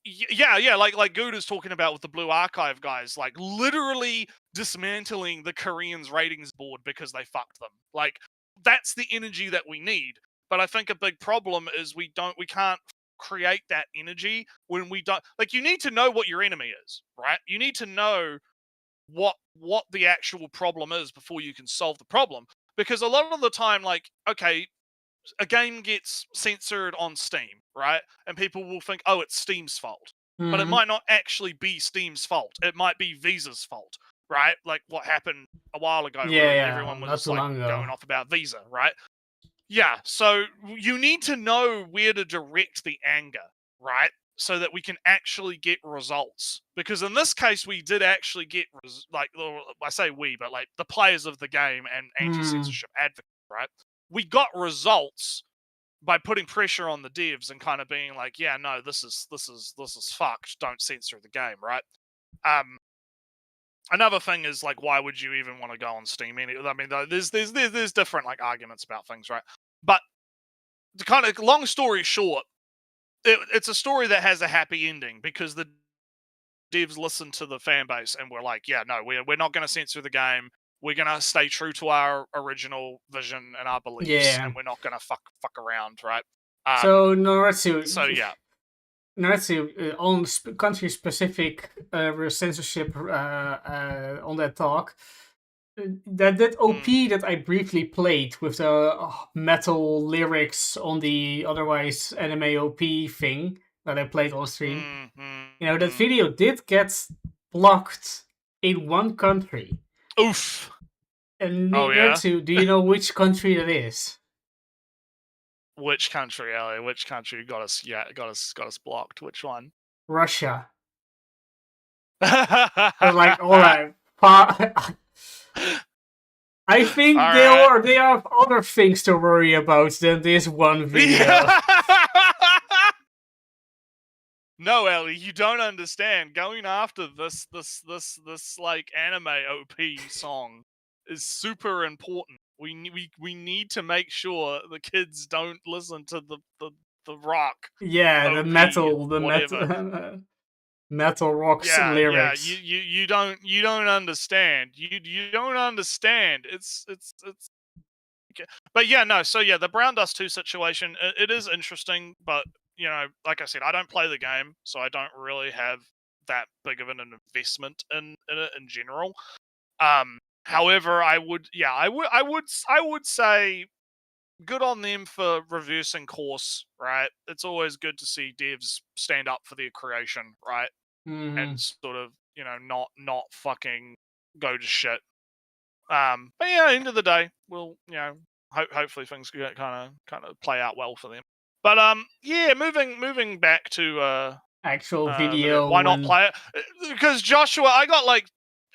yeah, like Good is talking about with the Blue Archive guys, literally dismantling the Koreans ratings board because they fucked them. That's the energy that we need. But I think a big problem is we can't create that energy when we don't. You need to know what your enemy is, right? You need to know what the actual problem is before you can solve the problem. Because a lot of the time, okay, a game gets censored on Steam, right? And people will think, oh, it's Steam's fault. But it might not actually be Steam's fault. It might be Visa's fault, right? Like what happened a while ago where everyone was going off about Visa, right? Yeah, so you need to know where to direct the anger, right? So that we can actually get results. Because in this case, we did actually get, I say we, but the players of the game and anti-censorship advocates, right? We got results by putting pressure on the devs and kind of being like, yeah, no, this is fucked. Don't censor the game, right? Another thing is why would you even want to go on Steam? I mean, there's different arguments about things, right? But to kind of long story short, it's a story that has a happy ending because the devs listened to the fan base and were like, yeah, no, we're not going to censor the game. We're going to stay true to our original vision and our beliefs, and we're not going to fuck around, right? So Noretsu. So yeah. Noretsu, on country-specific censorship on that talk, that OP that I briefly played with the metal lyrics on the otherwise anime OP thing that I played on stream, that video did get blocked in one country. Oof. And Noretsu, do you know which country that is? Which country, Ellie? Which country got us blocked? Which one? Russia. All right. I think they have other things to worry about than this one video. No, Ellie, you don't understand. Going after this anime OP song is super important. We need to make sure the kids don't listen to the rock. Yeah, OP, metal rocks lyrics. Yeah, you don't understand. You don't understand. It's but yeah, no. So yeah, the Brown Dust 2 situation, it is interesting, but like I said, I don't play the game, so I don't really have that big of an investment in it in general. However, I would say good on them for reversing course, right? It's always good to see devs stand up for their creation, right? And sort of, not fucking go to shit. But yeah, end of the day, we'll, hopefully things kind of play out well for them. But yeah, moving back to actual video. Why not play it? Because Joshua, I got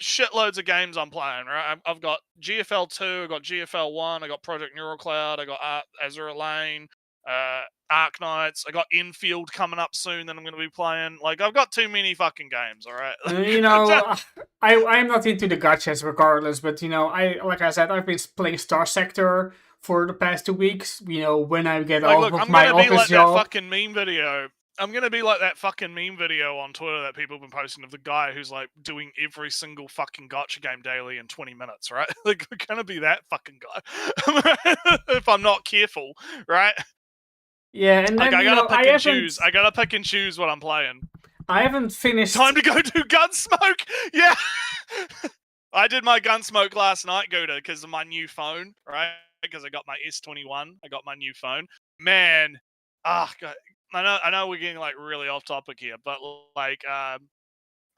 shitloads of games I'm playing. Right, I've got GFL 2, I got GFL 1, I got Project Neural Cloud, I got Azure Lane, Ark Knights, I got Infield coming up soon that I'm going to be playing. Like, I've got too many fucking games. All right. You know, I'm not into the gachas regardless, but you know, like I said, I've been playing Star Sector for the past 2 weeks. You know, when I get Like, off look, of I'm my gonna be office like job. that fucking meme video. I'm gonna be like that fucking meme video on Twitter that people have been posting of the guy who's like doing every single fucking gacha game daily in 20 minutes, right? Like, we're gonna be that fucking guy if I'm not careful, right? Yeah, and Like, then I you gotta know, pick and choose. I gotta pick and choose what I'm playing. I haven't finished. Time to go do Gunsmoke. Yeah. I did my Gunsmoke last night, Gouda, because of my new phone, right? Because I got my S21. I got my new phone. Man, God, I know we're getting like really off topic here, but like, I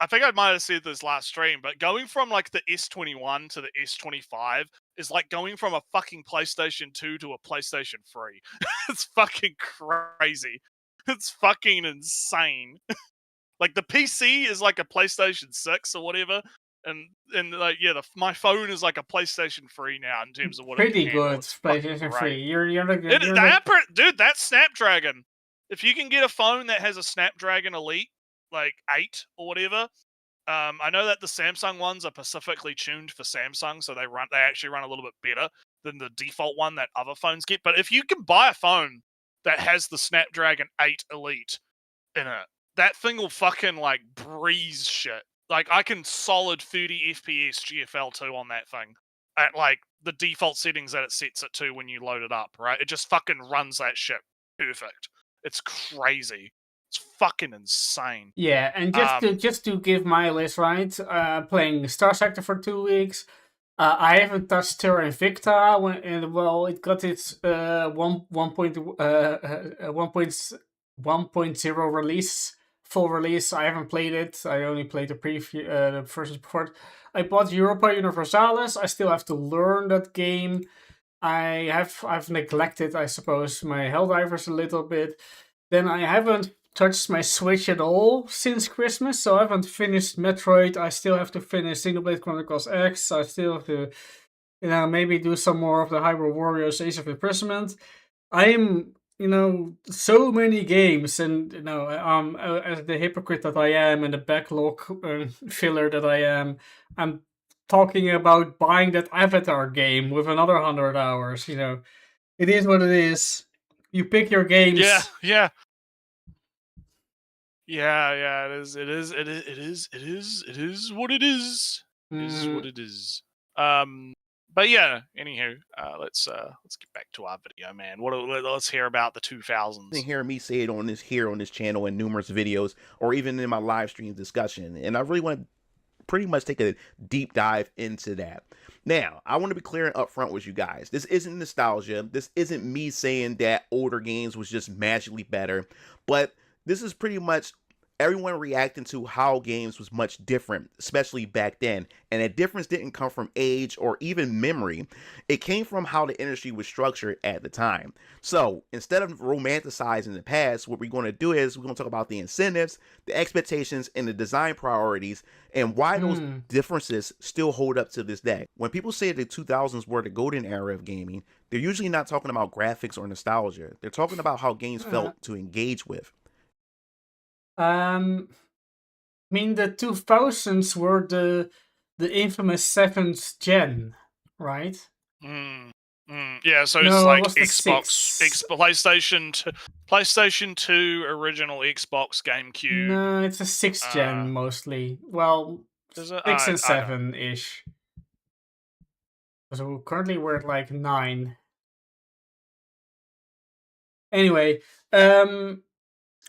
think I might have said this last stream, but going from like the S21 to the S25 is like going from a fucking PlayStation 2 to a PlayStation 3. It's fucking crazy. It's fucking insane. Like, the PC is like a PlayStation 6 or whatever, and like, yeah, my phone is like a PlayStation 3 now in terms of what it can pretty handle. good It's fucking PlayStation great. 3. You're not Dude, that's Snapdragon. If you can get a phone that has a Snapdragon Elite, like 8 or whatever, I know that the Samsung ones are specifically tuned for Samsung, so they actually run a little bit better than the default one that other phones get. But if you can buy a phone that has the Snapdragon 8 Elite in it, that thing will fucking like breeze shit. Like, I can solid 30 FPS GFL 2 on that thing at like the default settings that it sets it to when you load it up, right? It just fucking runs that shit perfect. It's crazy. It's fucking insane. Yeah, and just to give my list right, playing Star Sector for 2 weeks. I haven't touched Terra Invicta well, it got its 1.0 release, full release. I haven't played it. I only played the preview, the versions before it. I bought Europa Universalis. I still have to learn that game. I've neglected, I suppose, my Helldivers a little bit. Then I haven't touched my Switch at all since Christmas, so I haven't finished Metroid. I still have to finish Xenoblade Chronicles X. I still have to, maybe do some more of the Hyrule Warriors Age of Imprisonment. I'm, so many games, and as the hypocrite that I am and the backlog filler that I am, I'm talking about buying that Avatar game with another 100 hours. It is what it is. You pick your games. Yeah. It is what it is. It is what it is. But yeah, anywho, let's get back to our video, man. Let's hear about the 2000s. You hear me say it on this channel in numerous videos, or even in my live stream discussion, and I really want to pretty much take a deep dive into that. Now, I want to be clear and upfront with you guys. This isn't nostalgia. This isn't me saying that older games was just magically better, but this is pretty much everyone reacting to how games was much different, especially back then. And that difference didn't come from age or even memory. It came from how the industry was structured at the time. So instead of romanticizing the past, what we're going to do is we're going to talk about the incentives, the expectations, and the design priorities, and why those differences still hold up to this day. When people say the 2000s were the golden era of gaming, they're usually not talking about graphics or nostalgia. They're talking about how games felt to engage with. I mean, the 2000s were the infamous 7th gen, right? Yeah, so it's like Xbox, PlayStation 2, original Xbox, GameCube. No, it's a 6th gen mostly. Well, 6 and 7-ish. So currently we're at like 9. Anyway,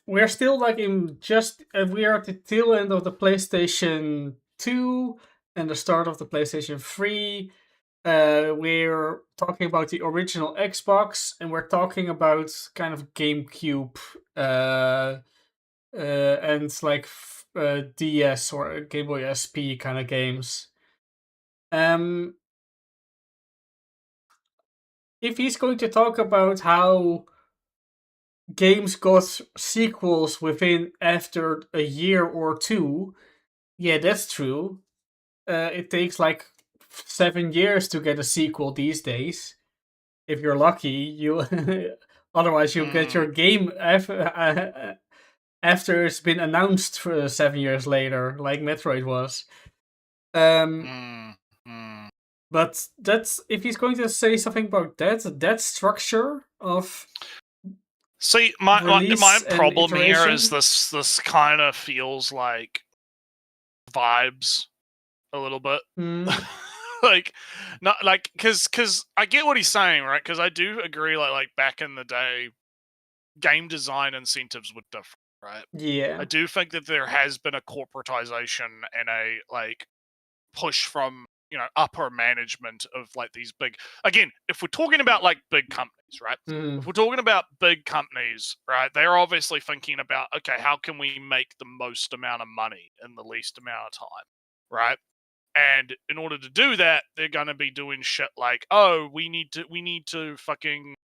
we're still like we are at the tail end of the PlayStation 2 and the start of the PlayStation 3. We're talking about the original Xbox, and we're talking about kind of GameCube and like DS or Game Boy SP kind of games. If he's going to talk about how games got sequels after a year or two, yeah, that's true. it takes like 7 years to get a sequel these days. If you're lucky, you otherwise you'll get your game after it's been announced for 7 years later, like Metroid was. But that's if he's going to say something about that structure of. See, my release and problem here iteration? is this kind of feels like vibes a little bit. Like, not like because I get what he's saying, right? Because I do agree, like back in the day, game design incentives were different, right? Yeah. I do think that there has been a corporatization and a like push from upper management of like these big. Again, if we're talking about like big companies, right? If we're talking about big companies, right, they're obviously thinking about, okay, how can we make the most amount of money in the least amount of time, right? And in order to do that, they're going to be doing shit like, oh, we need to fucking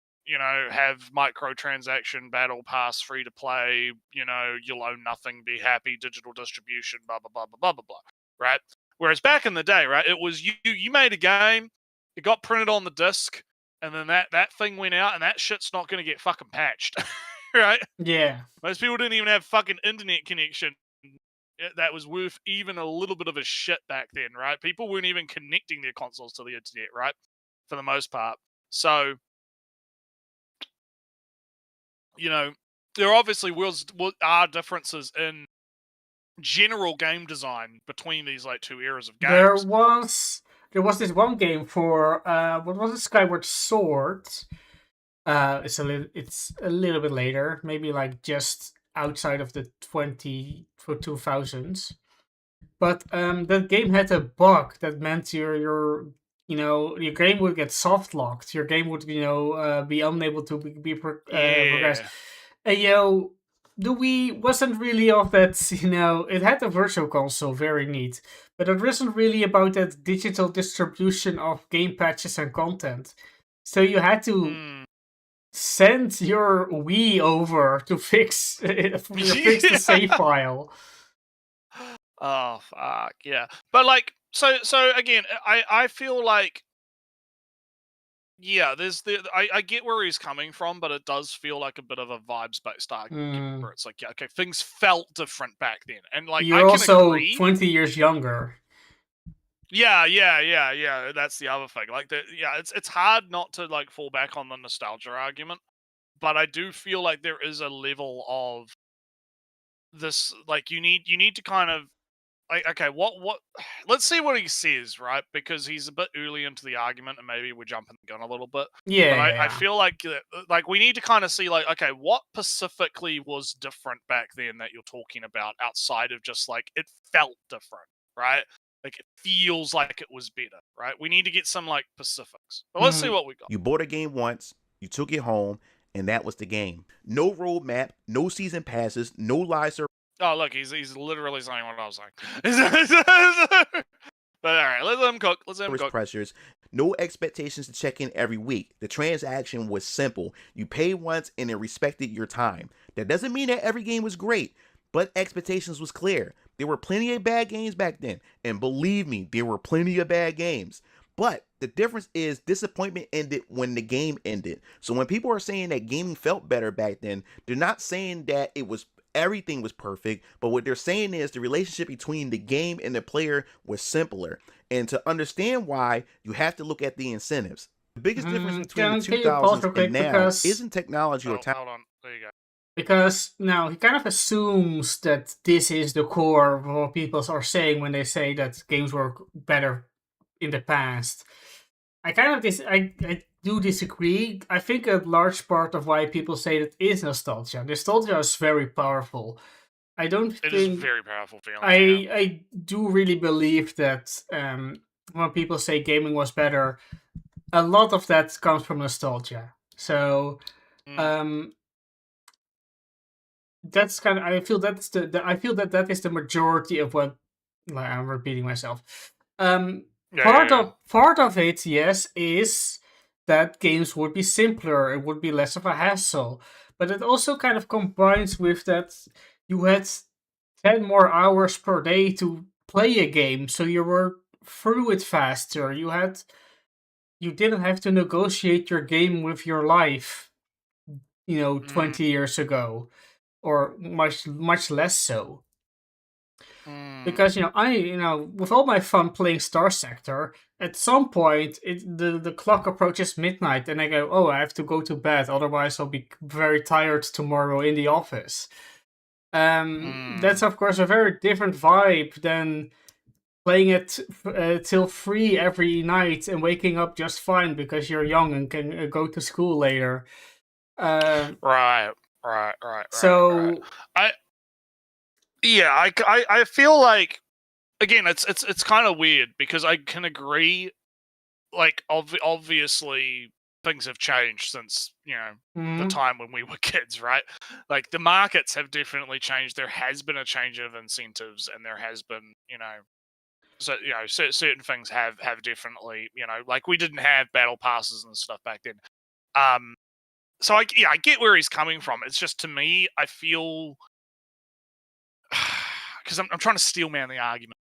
have microtransaction battle pass free to play, you'll own nothing, be happy, digital distribution, blah blah blah blah blah blah blah, right? Whereas back in the day, right, it was you made a game, it got printed on the disc, and then that thing went out, and that shit's not going to get fucking patched, right? Yeah. Most people didn't even have fucking internet connection that was worth even a little bit of a shit back then, right? People weren't even connecting their consoles to the internet, right? For the most part. So, there obviously are differences in general game design between these like two eras of games. There was this one game for what was it, Skyward Sword. It's a little bit later, maybe like just outside of the 2000s. But that game had a bug that meant your game would get soft locked. Your game would be unable to be progressed. And the Wii wasn't really of that. It had a virtual console, very neat, but it wasn't really about that digital distribution of game patches and content. So you had to send your Wii over to fix the save file. Oh fuck yeah! But like, so again, I feel like, yeah, I get where he's coming from, but it does feel like a bit of a vibes based argument where it's like, yeah, okay, things felt different back then, and like you're I can also agree. 20 years younger. Yeah. That's the other thing. Like, it's hard not to like fall back on the nostalgia argument, but I do feel like there is a level of this, like you need to kind of like, okay, what? Let's see what he says, right? Because he's a bit early into the argument, and maybe we're jumping the gun a little bit. Yeah, but I feel like we need to kind of see, like, okay, what specifically was different back then that you're talking about outside of just like it felt different, right? Like it feels like it was better, right? We need to get some like specifics. But let's see what we got. You bought a game once, you took it home, and that was the game. No roadmap, no season passes, no live service. Oh, look, he's literally saying what I was saying. But all right, let him cook. Let's let him cook. Pressures, no expectations to check in every week. The transaction was simple. You paid once and it respected your time. That doesn't mean that every game was great, but expectations was clear. There were plenty of bad games back then, and believe me, there were plenty of bad games. But the difference is disappointment ended when the game ended. So when people are saying that gaming felt better back then, they're not saying that everything was perfect, but what they're saying is the relationship between the game and the player was simpler. And to understand why, you have to look at the incentives. The biggest difference between the 2000s and now isn't technology or talent. Hold on, there you go. Because now he kind of assumes that this is the core of what people are saying when they say that games were better in the past. I do disagree. I think a large part of why people say that is nostalgia. Nostalgia is very powerful. It is a very powerful feeling. I do really believe that when people say gaming was better, a lot of that comes from nostalgia. So that's kind of I feel that is the majority of what. Like, I'm repeating myself. Part of it, yes, is that games would be simpler. It would be less of a hassle. But it also kind of combines with that you had 10 more hours per day to play a game. So you were through it faster. You didn't have to negotiate your game with your life, 20 years ago, or much less so. Because with all my fun playing Star Sector, at some point the clock approaches midnight, and I go, oh, I have to go to bed, otherwise I'll be very tired tomorrow in the office. That's of course a very different vibe than playing it till 3 every night and waking up just fine because you're young and can go to school later. Right. So I feel like, again, it's kind of weird because I can agree. Like, obviously, things have changed since the time when we were kids, right? Like, the markets have definitely changed. There has been a change of incentives, and there has been, certain things have definitely, like, we didn't have battle passes and stuff back then. So I get where he's coming from. It's just, to me, I feel, because I'm trying to steel man the argument,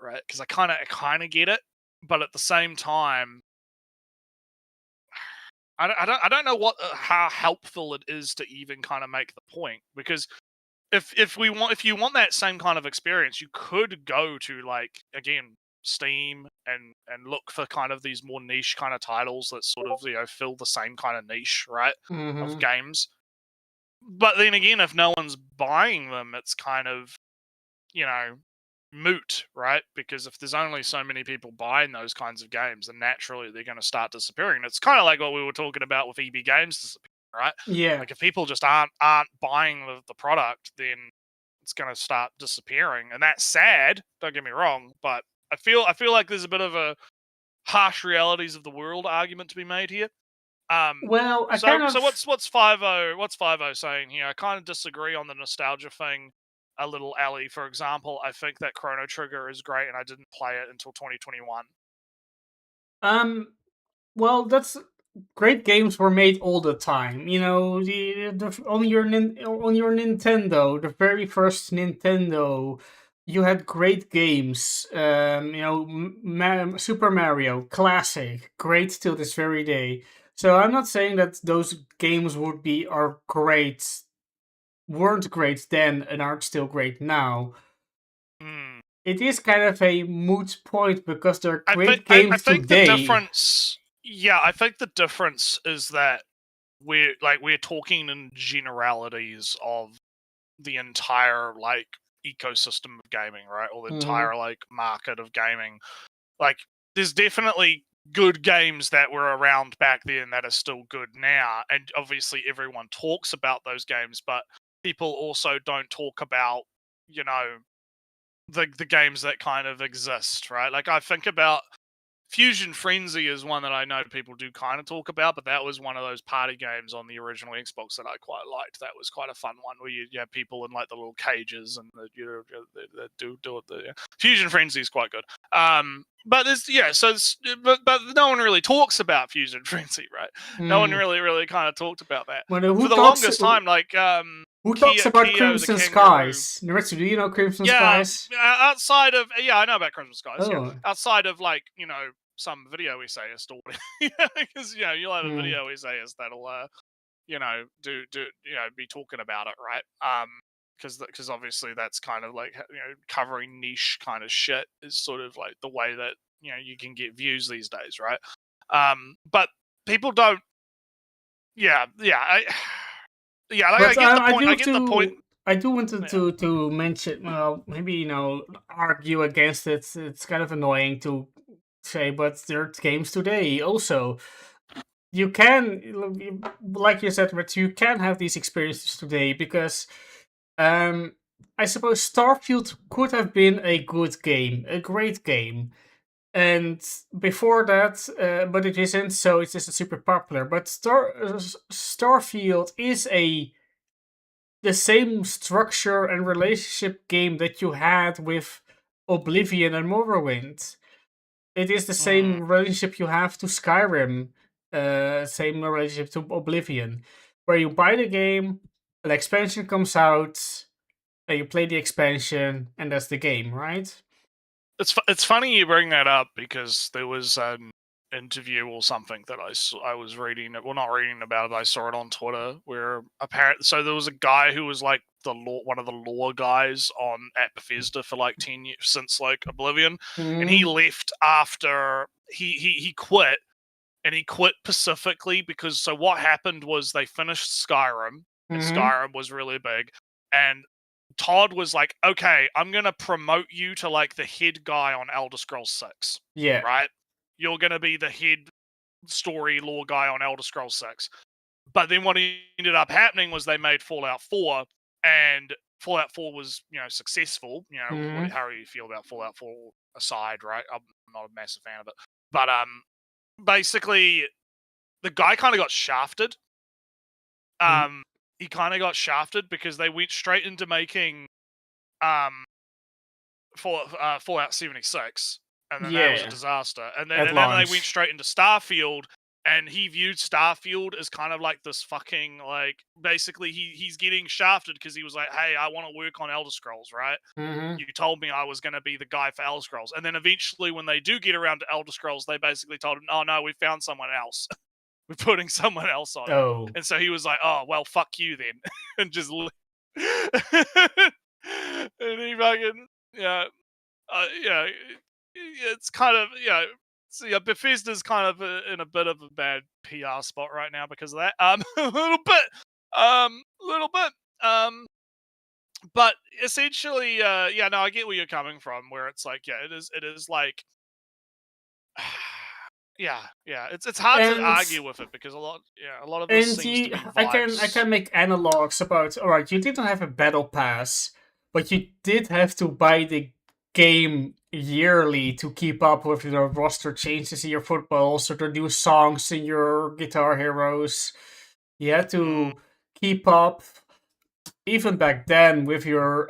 right? Because I kind of get it, but at the same time, I don't know how helpful it is to even kind of make the point, because if you want that same kind of experience, you could go to, like, again, Steam and look for kind of these more niche kind of titles that sort of fill the same kind of niche, right, of games. But then again, if no one's buying them, it's kind of moot, right? Because if there's only so many people buying those kinds of games, then naturally they're going to start disappearing. It's kind of like what we were talking about with EB Games disappearing, right? Yeah. Like, if people just aren't buying the product, then it's going to start disappearing, and that's sad. Don't get me wrong, but I feel like there's a bit of a harsh realities of the world argument to be made here. Well, so what's 5-0 saying here? I kind of disagree on the nostalgia thing a little, Ellie. For example, I think that Chrono Trigger is great, and I didn't play it until 2021. Well, that's great. Games were made all the time. On your Nintendo, the very first Nintendo, you had great games. Super Mario, classic, great till this very day. So I'm not saying that those games weren't great then and aren't still great now. It is kind of a moot point because they're great games I think today. The difference, I think the difference is that we're talking in generalities of the entire, like, ecosystem of gaming, right? Or the entire, like, market of gaming. Like, there's definitely good games that were around back then that are still good now, and obviously everyone talks about those games, but people also don't talk about the games that kind of exist, right? Like, I think about Fusion Frenzy is one that I know people do kind of talk about, but that was one of those party games on the original Xbox that I quite liked. That was quite a fun one where you have people in, like, the little cages and Fusion Frenzy is quite good. But but no one really talks about Fusion Frenzy, right? No one really kind of talked about that for the longest time. Like, who talks about Crimson Skies? Naritsu, do you know Crimson Skies? Outside of I know about Crimson Skies. Oh. Yeah. Outside of, like, some video essayist, or because you'll have a video essayist that'll be talking about it, right? Because obviously that's kind of like covering niche kind of shit is sort of like the way that you can get views these days, right? But people don't. I get the point. I get the point. I do want to mention, maybe argue against it. It's kind of annoying to say, but there are games today also. You can, like you said, Rich, you can have these experiences today because I suppose Starfield could have been a good game, a great game. And before that, but it isn't, so it's just super popular. But Starfield is the same structure and relationship game that you had with Oblivion and Morrowind. It is the same relationship you have to Skyrim, same relationship to Oblivion, where you buy the game, an expansion comes out, and you play the expansion, and that's the game, right? It's funny you bring that up because there was an interview or something that I was reading. Well, not reading about it. I saw it on Twitter where so there was a guy who was like one of the lore guys at Bethesda for like 10 years since like Oblivion, and he left after he quit, and he quit specifically because so what happened was they finished Skyrim, and Skyrim was really big, and Todd was like, okay, I'm going to promote you to like the head guy on Elder Scrolls 6. Yeah. Right? You're going to be the head story lore guy on Elder Scrolls 6. But then what ended up happening was they made Fallout 4, and Fallout 4 was, successful. How you feel about Fallout 4 aside, right? I'm not a massive fan of it. But basically, the guy kind of got shafted. He kind of got shafted because they went straight into making Fallout 76, and then that was a disaster. And then they went straight into Starfield, and he viewed Starfield as kind of like this fucking, like, basically he's getting shafted because he was like, hey, I want to work on Elder Scrolls, right? You told me I was going to be the guy for Elder Scrolls. And then eventually when they do get around to Elder Scrolls, they basically told him, oh no, we found someone else. We're putting someone else on it. And so he was like, oh, well, fuck you then. And just... and he fucking... it's kind of... So Bethesda's kind of in a bit of a bad PR spot right now because of that. A little bit. But essentially, I get where you're coming from, where it's like, it is like... Yeah, it's hard to argue with it because a lot of this seems to be vibes. I can make analogs about. All right, you didn't have a battle pass, but you did have to buy the game yearly to keep up with the roster changes in your football, also the new songs in your Guitar Heroes. You had to keep up. Even back then, with your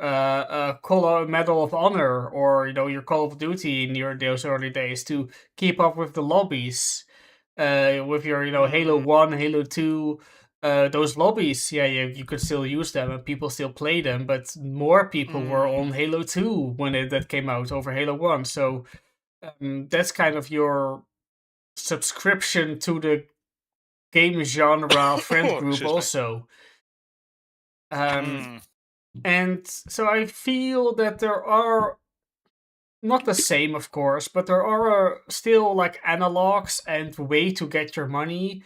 Medal of Honor or your Call of Duty in those early days, to keep up with the lobbies, with your Halo 1, Halo 2, those lobbies, you could still use them and people still play them, but more people were on Halo 2 when that came out over Halo 1. So that's kind of your subscription to the game genre friend group also. And so I feel that there are, not the same of course, but there are still like analogs and way to get your money.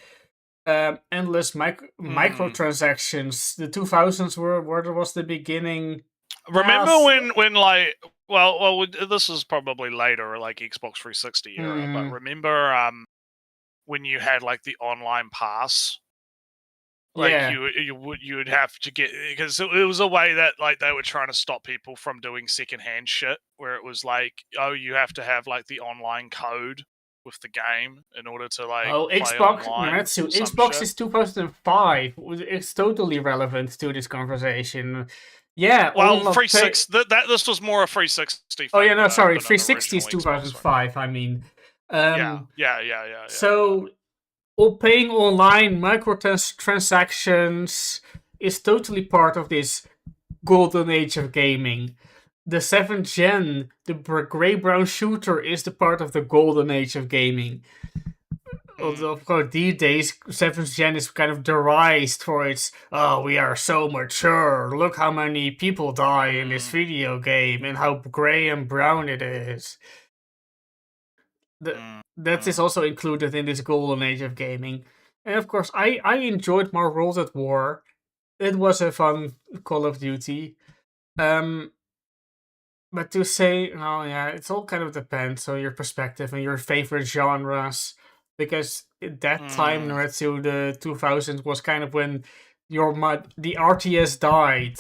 Endless microtransactions. The 2000s where there was the beginning. Remember when like, well, this is probably later, like Xbox 360 era, but remember when you had like the online pass? Like you would have to get, because it was a way that like they were trying to stop people from doing secondhand shit, where it was like, oh, you have to have like the online code with the game in order to like play Xbox online. Xbox is 2005. It's totally relevant to this conversation. Yeah. Well, 360. This was more a 360. Oh yeah, no, sorry. 360 is 2005. I mean. Yeah. So. Paying online microtransactions is totally part of this golden age of gaming. The 7th gen, the grey-brown shooter, is the part of the golden age of gaming. Although, of course, these days, 7th gen is kind of derised for its, oh, we are so mature, look how many people die in this video game, and how grey and brown it is. That is also included in this golden age of gaming. And of course, I enjoyed more World at War. It was a fun Call of Duty. But to say, it's all kind of depends on your perspective and your favorite genres. Because at that time, Naretsu, the 2000s, was kind of when the RTS died.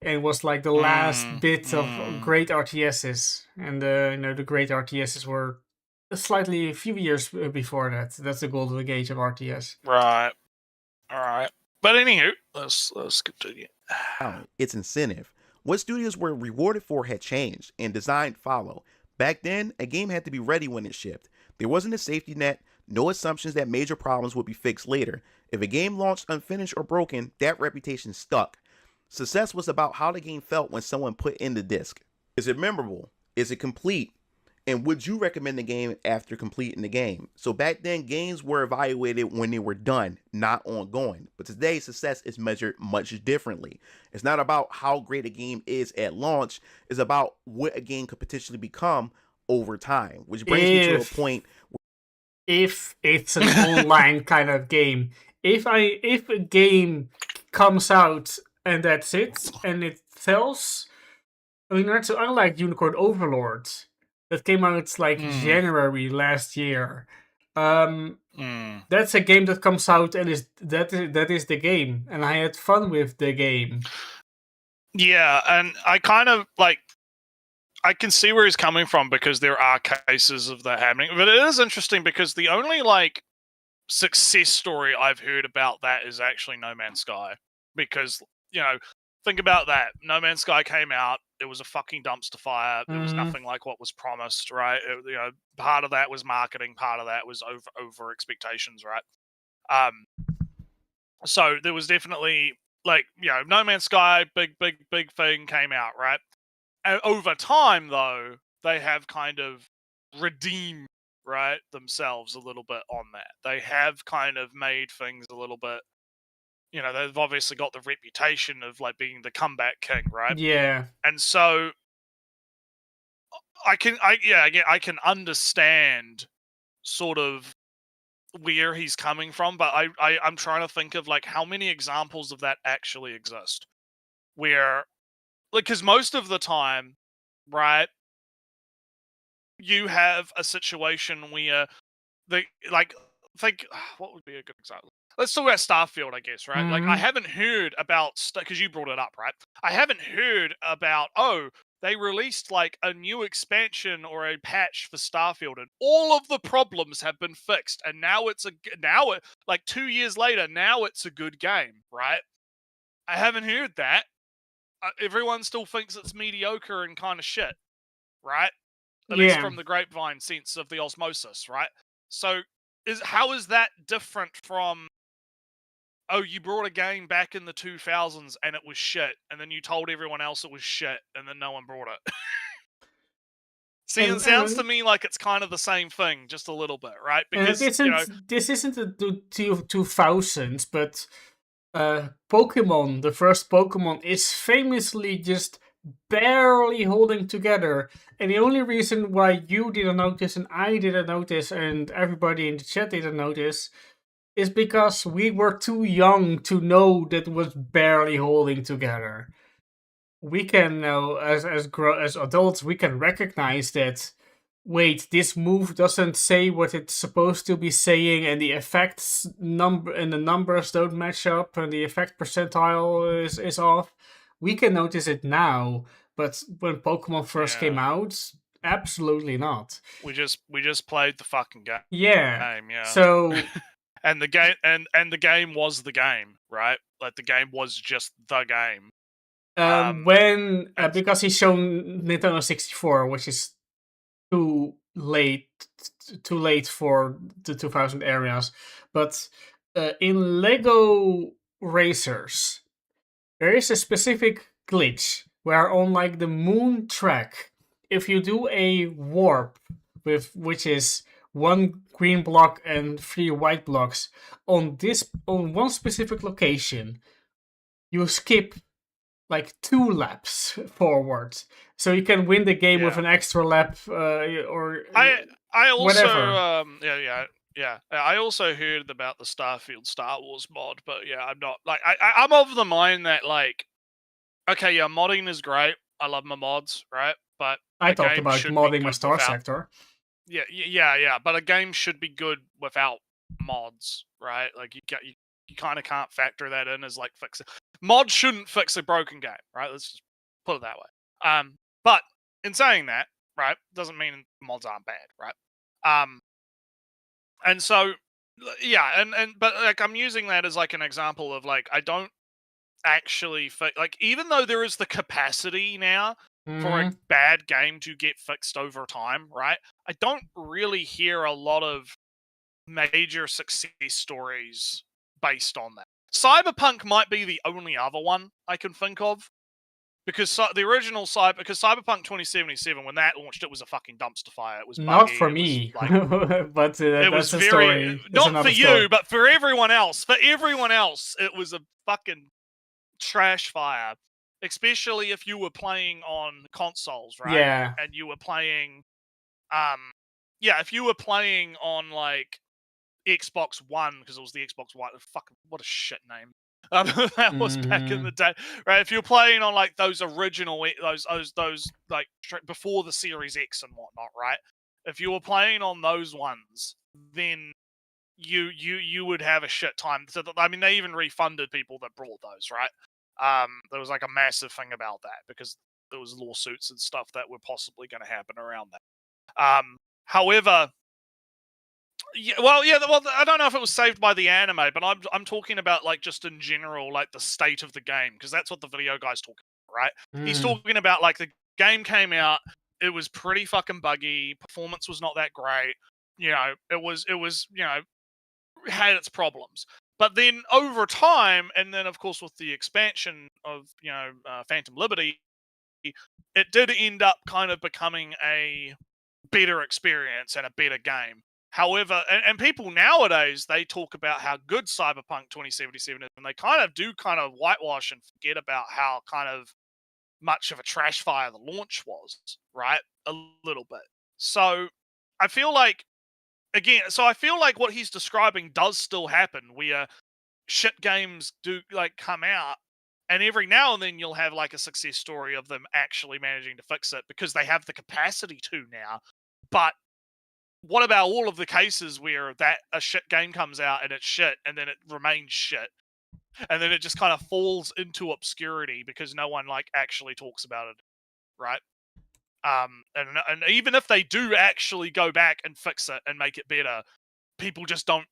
And was like the last bit of great RTSs. And the great RTSs were slightly a few years before that. That's the golden age of RTS. Right. All right. But anywho, let's continue. Its incentive. What studios were rewarded for had changed, and design followed. Back then, a game had to be ready when it shipped. There wasn't a safety net, no assumptions that major problems would be fixed later. If a game launched unfinished or broken, that reputation stuck. Success was about how the game felt when someone put in the disc. Is it memorable? Is it complete? And would you recommend the game after completing the game? So back then, games were evaluated when they were done, not ongoing. But today, success is measured much differently. It's not about how great a game is at launch, it's about what a game could potentially become over time. Which brings me to a point. If it's an online kind of game, if a game comes out and that's it, and it sells, I mean, that's unlike Unicorn Overlord that came out like January last year. That's a game that comes out and that is the game, and I had fun with the game. Yeah, and I kind of like, I can see where he's coming from because there are cases of that happening. But it is interesting because the only like success story I've heard about that is actually No Man's Sky. Because, you know, think about that. No Man's Sky came out. It was a fucking dumpster fire. It was nothing like what was promised, right? You know, part of that was marketing. Part of that was over expectations, right? So there was definitely like, you know, No Man's Sky, big thing came out, right? And over time, though, they have kind of redeemed, right, themselves a little bit on that. They have kind of made things a little bit, you know, they've obviously got the reputation of like being the comeback king, right? Yeah. And so I can understand sort of where he's coming from, but I'm trying to think of like how many examples of that actually exist. Where, like, because most of the time, right, you have a situation where they like think what would be a good example. Let's talk about Starfield, I guess, right? Like, I haven't heard about because you brought it up, right? I haven't heard about they released like a new expansion or a patch for Starfield, and all of the problems have been fixed, and now like 2 years later, now it's a good game, right? I haven't heard that. Everyone still thinks it's mediocre and kind of shit, right? At least from the grapevine sense of the osmosis, right? So, how is that different from, oh, you brought a game back in the 2000s and it was shit, and then you told everyone else it was shit, and then no one brought it? See, it sounds to me like it's kind of the same thing, just a little bit, right? Because this isn't the 2000s, but Pokemon, the first Pokemon, is famously just barely holding together. And the only reason why you didn't notice and I didn't notice and everybody in the chat didn't notice is because we were too young to know that it was barely holding together. We can now, as adults, we can recognize that, wait, this move doesn't say what it's supposed to be saying, and the effects number and the numbers don't match up, and the effect percentile is off. We can notice it now, but when Pokemon first came out, absolutely not. We just played the fucking game. Yeah. Yeah. So and the game and the game was the game, right? Like, the game was just the game. Because he's shown Nintendo 64, which is too late for the 2000 areas, but in Lego Racers, there is a specific glitch where on like the moon track, if you do a warp which is 1 green block and 3 white blocks on one specific location, you skip like 2 laps forward, so you can win the game with an extra lap, or I also whatever. I also heard about the Starfield Star Wars mod, but yeah, I'm not like I'm of the mind that, like, okay, yeah, modding is great. I love my mods, right? But I talked about modding my Star Sector. Yeah, but a game should be good without mods, right? Like, you kind of can't factor that in as like fixing. Mods shouldn't fix a broken game, right? Let's just put it that way. But in saying that, right, doesn't mean mods aren't bad, right? And so, yeah, but like, I'm using that as like an example of like, I don't actually like, even though there is the capacity now for a bad game to get fixed over time, right? I don't really hear a lot of major success stories based on that. Cyberpunk might be the only other one I can think of, because the original because Cyberpunk 2077, when that launched, it was a fucking dumpster fire. It was Not buggy. for It was, me, like, but it was that's a very story. It's not for another you, story. but for everyone else. For everyone else, it was a fucking trash fire. Especially if you were playing on consoles, right? Yeah. And you were playing, if you were playing on like Xbox One, because it was the Xbox One. Fucking what a shit name. That was back in the day, right? If you're playing on like those original, those like before the Series X and whatnot, right? If you were playing on those ones, then you would have a shit time. So I mean, they even refunded people that brought those, right? There was like a massive thing about that because there was lawsuits and stuff that were possibly going to happen around that. However, well, I don't know if it was saved by the anime, but I'm talking about like just in general, like the state of the game, because that's what the video guy's talking about, right? He's talking about like the game came out, it was pretty fucking buggy, performance was not that great, it was had its problems. But then over time, and then of course with the expansion of Phantom Liberty, it did end up kind of becoming a better experience and a better game. However, and people nowadays, they talk about how good Cyberpunk 2077 is, and they kind of whitewash and forget about how kind of much of a trash fire the launch was, right? A little bit. So I feel like what he's describing does still happen, where shit games do like come out, and every now and then you'll have like a success story of them actually managing to fix it because they have the capacity to now. But what about all of the cases where a shit game comes out and it's shit, and then it remains shit, and then it just kind of falls into obscurity because no one like actually talks about it, right? And even if they do actually go back and fix it and make it better, people just don't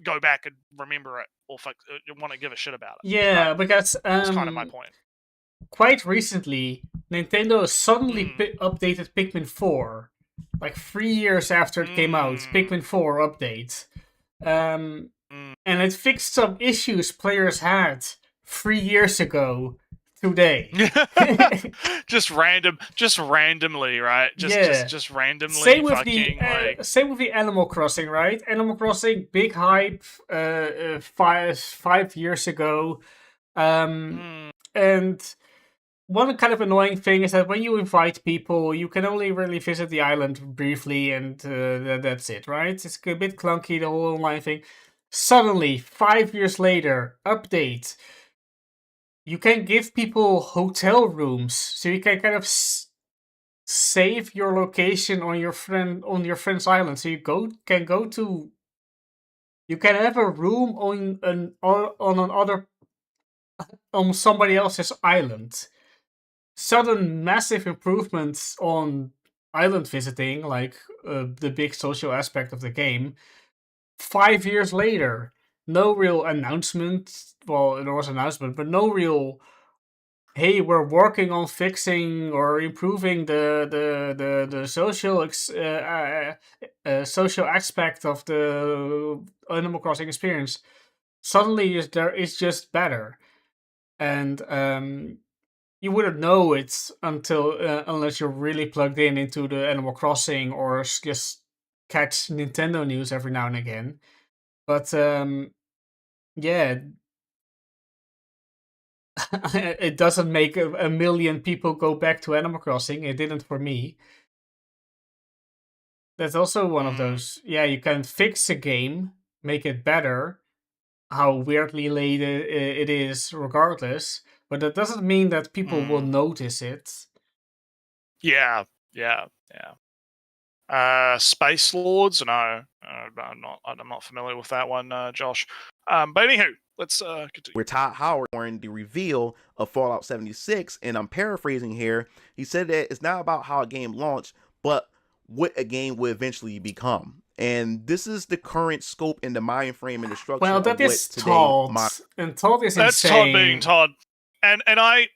go back and remember it or want to give a shit about it. Yeah, right? because That's kind of my point. Quite recently, Nintendo suddenly updated Pikmin 4, like 3 years after it came out. Pikmin 4 update, and it fixed some issues players had 3 years ago today. just randomly, right? Just randomly. Same with same with the Animal Crossing, right? Animal Crossing, big hype, 5 years ago, and one kind of annoying thing is that when you invite people, you can only really visit the island briefly, and that's it, right? It's a bit clunky, the whole online thing. Suddenly, 5 years later, update. You can give people hotel rooms, so you can kind of save your location on your friend's island. So you you can have a room on somebody else's island. Sudden massive improvements on island visiting, like the big social aspect of the game. 5 years later, no real announcement. Well, there was an announcement, but no real. Hey, we're working on fixing or improving the social social aspect of the Animal Crossing experience. Suddenly, it's just better, and you wouldn't know it unless you're really plugged into the Animal Crossing or just catch Nintendo news every now and again. But yeah, it doesn't make a million people go back to Animal Crossing. It didn't for me. That's also one of those. Yeah, you can fix a game, make it better, how weirdly late it is, regardless. But that doesn't mean that people will notice it. Yeah. Space Lords? No, I'm not familiar with that one, Josh. But anywho, let's continue. Where Todd Howard during the reveal of Fallout 76, and I'm paraphrasing here, he said that it's not about how a game launched, but what a game will eventually become. And this is the current scope and the mind frame and the structure. Well, that is Todd, and Todd is That's insane. Todd being Todd, and I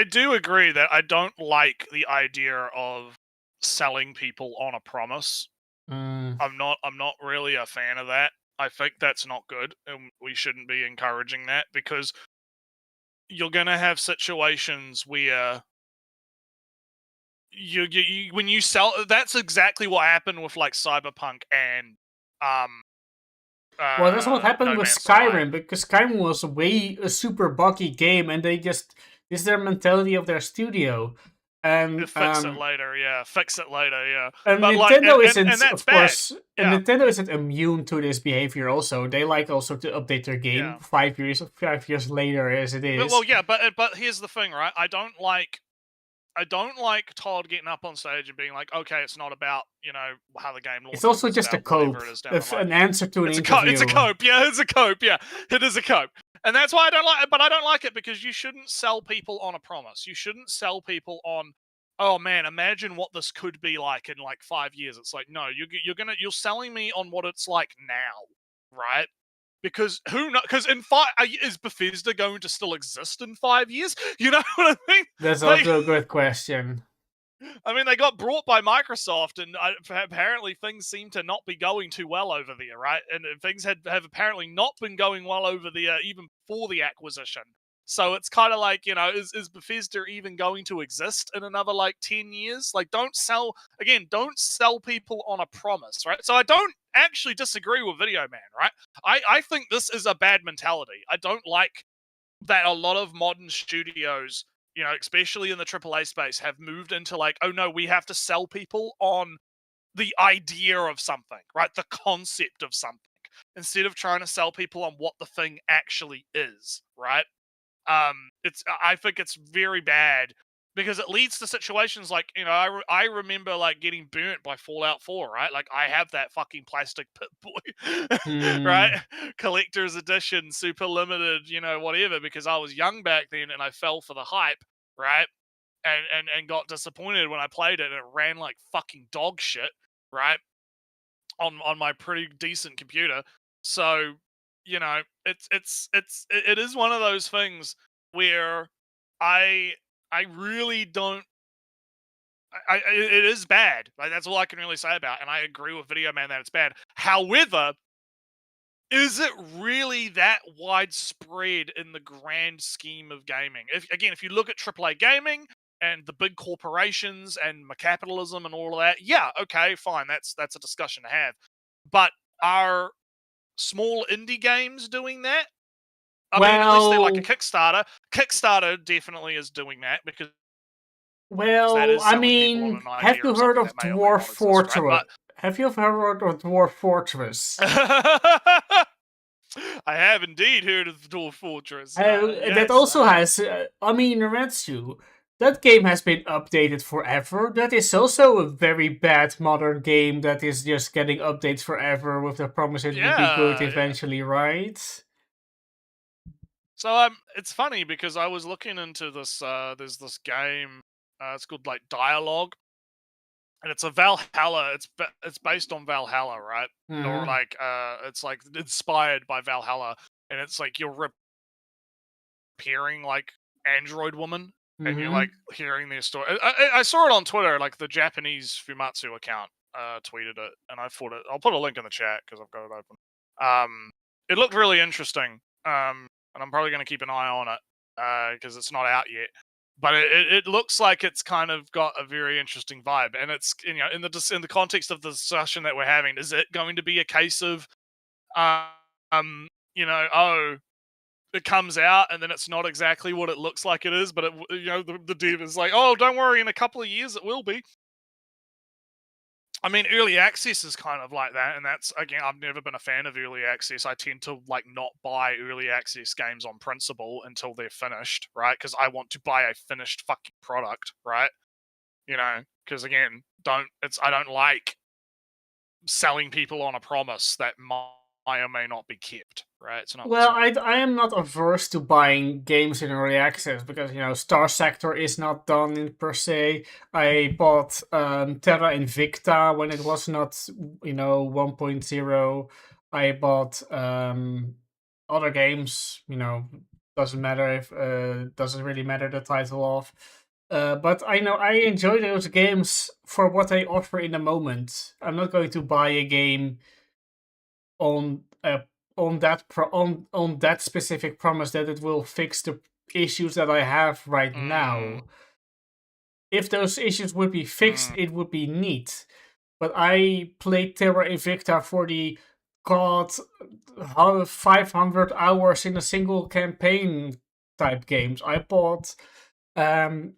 do agree that I don't like the idea of selling people on a promise. I'm not really a fan of that. I think that's not good, and we shouldn't be encouraging that, because you're gonna have situations where you when you sell. That's exactly what happened with like Cyberpunk and Well, that's what happened No with Man's Sky. Skyrim, because Skyrim was a super buggy game, and they just this is their mentality of their studio, and Fix it later, yeah. Fix it later, yeah. and But like, Nintendo and isn't, that's of bad. course, and Yeah. Nintendo isn't immune to this behavior. Also, they like also to update their game Yeah. 5 years later, as it is. Well, yeah, but here's the thing, right? I don't like Todd getting up on stage and being like, okay, it's not about, how the game launches. It's also just a about whatever cope, it is down the line. an answer to an It's interview. It's a cope, yeah, it's a cope, yeah. It is a cope. And that's why I don't like it, but I don't like it because you shouldn't sell people on a promise. You shouldn't sell people on, oh man, imagine what this could be like in like 5 years. It's like, no, you're selling me on what it's like now, right? Because who knows? Because is Bethesda going to still exist in 5 years? You know what I mean? That's Like, also a good question. I mean, they got brought by Microsoft, and apparently things seem to not be going too well over there, right? And things have apparently not been going well over there even before the acquisition. So it's kind of like, is Bethesda even going to exist in another like 10 years? Like, don't sell people on a promise, right? So I don't actually disagree with Video Man, right? I think this is a bad mentality. I don't like that a lot of modern studios, especially in the AAA space, have moved into like, oh no, we have to sell people on the idea of something, right? The concept of something, instead of trying to sell people on what the thing actually is, right? I think it's very bad because it leads to situations like, I remember like getting burnt by Fallout 4, right? Like I have that fucking plastic Pip-Boy, right? Collector's edition, super limited, whatever, because I was young back then and I fell for the hype, right? And got disappointed when I played it and it ran like fucking dog shit, right? On my pretty decent computer. So, it is one of those things where I really don't. It is bad. Like, that's all I can really say about it. And I agree with Video Man that it's bad. However, is it really that widespread in the grand scheme of gaming? If you look at AAA gaming and the big corporations and capitalism and all of that, yeah, okay, fine, that's a discussion to have. But are small indie games doing that? I mean, at least they're like a Kickstarter. Kickstarter definitely is doing that because that is I selling people on mean, an idea have you of heard something of that may or may not Dwarf exist, Fortress? right? Have you ever heard of Dwarf Fortress? I have indeed heard of Dwarf Fortress. That Yes, also has, I mean, Retsu. That game has been updated forever. That is also a very bad modern game that is just getting updates forever with the promise it will be good yeah. eventually, right? So it's funny because I was looking into this. There's this game. It's called like Dialogue, and it's a Valhalla. It's based on Valhalla, right? Or like it's like inspired by Valhalla, and it's like you're repairing like Android Woman, and you're like hearing their story. I saw it on Twitter, like the Japanese Fumatsu account tweeted it, and I thought I'll put a link in the chat because I've got it open. It looked really interesting. And I'm probably going to keep an eye on it because it's not out yet. But it looks like it's kind of got a very interesting vibe, and it's in the context of the discussion that we're having, is it going to be a case of, it comes out and then it's not exactly what it looks like it is, but the dev is like, oh, don't worry, in a couple of years it will be. I mean, early access is kind of like that, and that's, again, I've never been a fan of early access. I tend to like not buy early access games on principle until they're finished, right? Because I want to buy a finished fucking product, right? Because again, I don't like selling people on a promise that may or may not be kept, right? It's not. Well, I am not averse to buying games in early access because Star Sector is not done in per se. I bought Terra Invicta when it was not 1.0. I bought other games. Doesn't matter if doesn't really matter the title of. But I know I enjoy those games for what they offer in the moment. I'm not going to buy a game on that specific promise that it will fix issues that I have right Mm. now. If those issues would be fixed, it would be neat. But I played Terra Invicta for the 500 hours in a single campaign type games. I bought a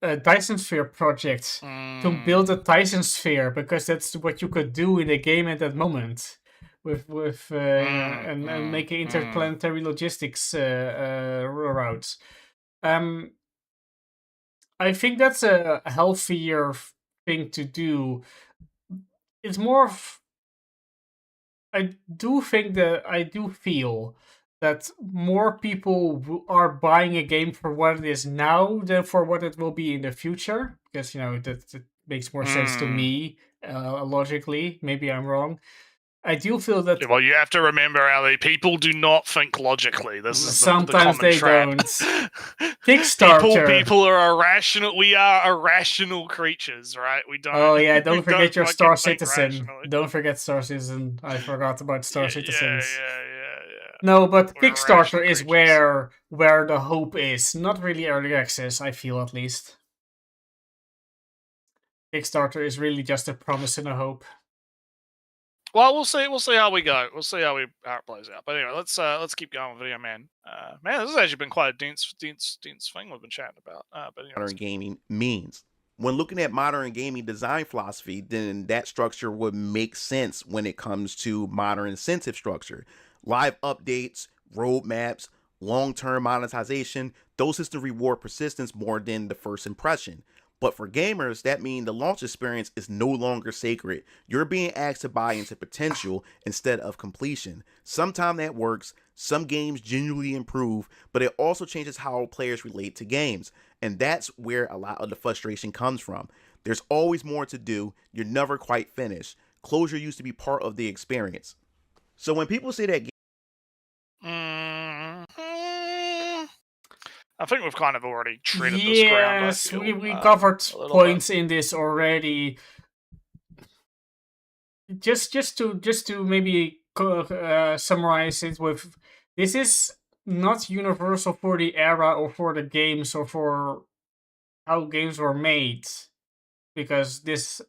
Dyson Sphere project to build a Dyson Sphere because that's what you could do in a game at that moment with and making interplanetary logistics routes. I think that's a healthier thing to do. It's more of I do feel that more people are buying a game for what it is now than for what it will be in the future, because that makes more sense to me logically. Maybe I'm wrong. I do feel that Well, you have to remember, Ali, people do not think logically. This is the sometimes common they trap. don't. Kickstarter. People are irrational. We are irrational creatures, right? We don't. Oh yeah, don't forget your fucking Star think Citizen. rationally. Don't forget Star Citizen. I forgot about Star Citizens. Yeah. No, but We're Kickstarter irrational is creatures. where the hope is. Not really early access, I feel, at least. Kickstarter is really just a promise and a hope. Well, we'll see. We'll see how we go. We'll see how it plays out. But anyway, let's keep going with Video Man. Man, this has actually been quite a dense thing we've been chatting about. But anyway, Modern gaming means. When looking at modern gaming design philosophy, then that structure would make sense when it comes to modern incentive structure. Live updates, roadmaps, long-term monetization, those systems reward persistence more than the first impression. But for gamers, that means the launch experience is no longer sacred. You're being asked to buy into potential instead of completion. Sometimes that works. Some games genuinely improve, but it also changes how players relate to games. And that's where a lot of the frustration comes from. There's always more to do. You're never quite finished. Closure used to be part of the experience. So when people say that I think we've kind of already treated this ground. Yes, we covered points in this already. Just to maybe summarize it with, this is not universal for the era or for the games or for how games were made, because this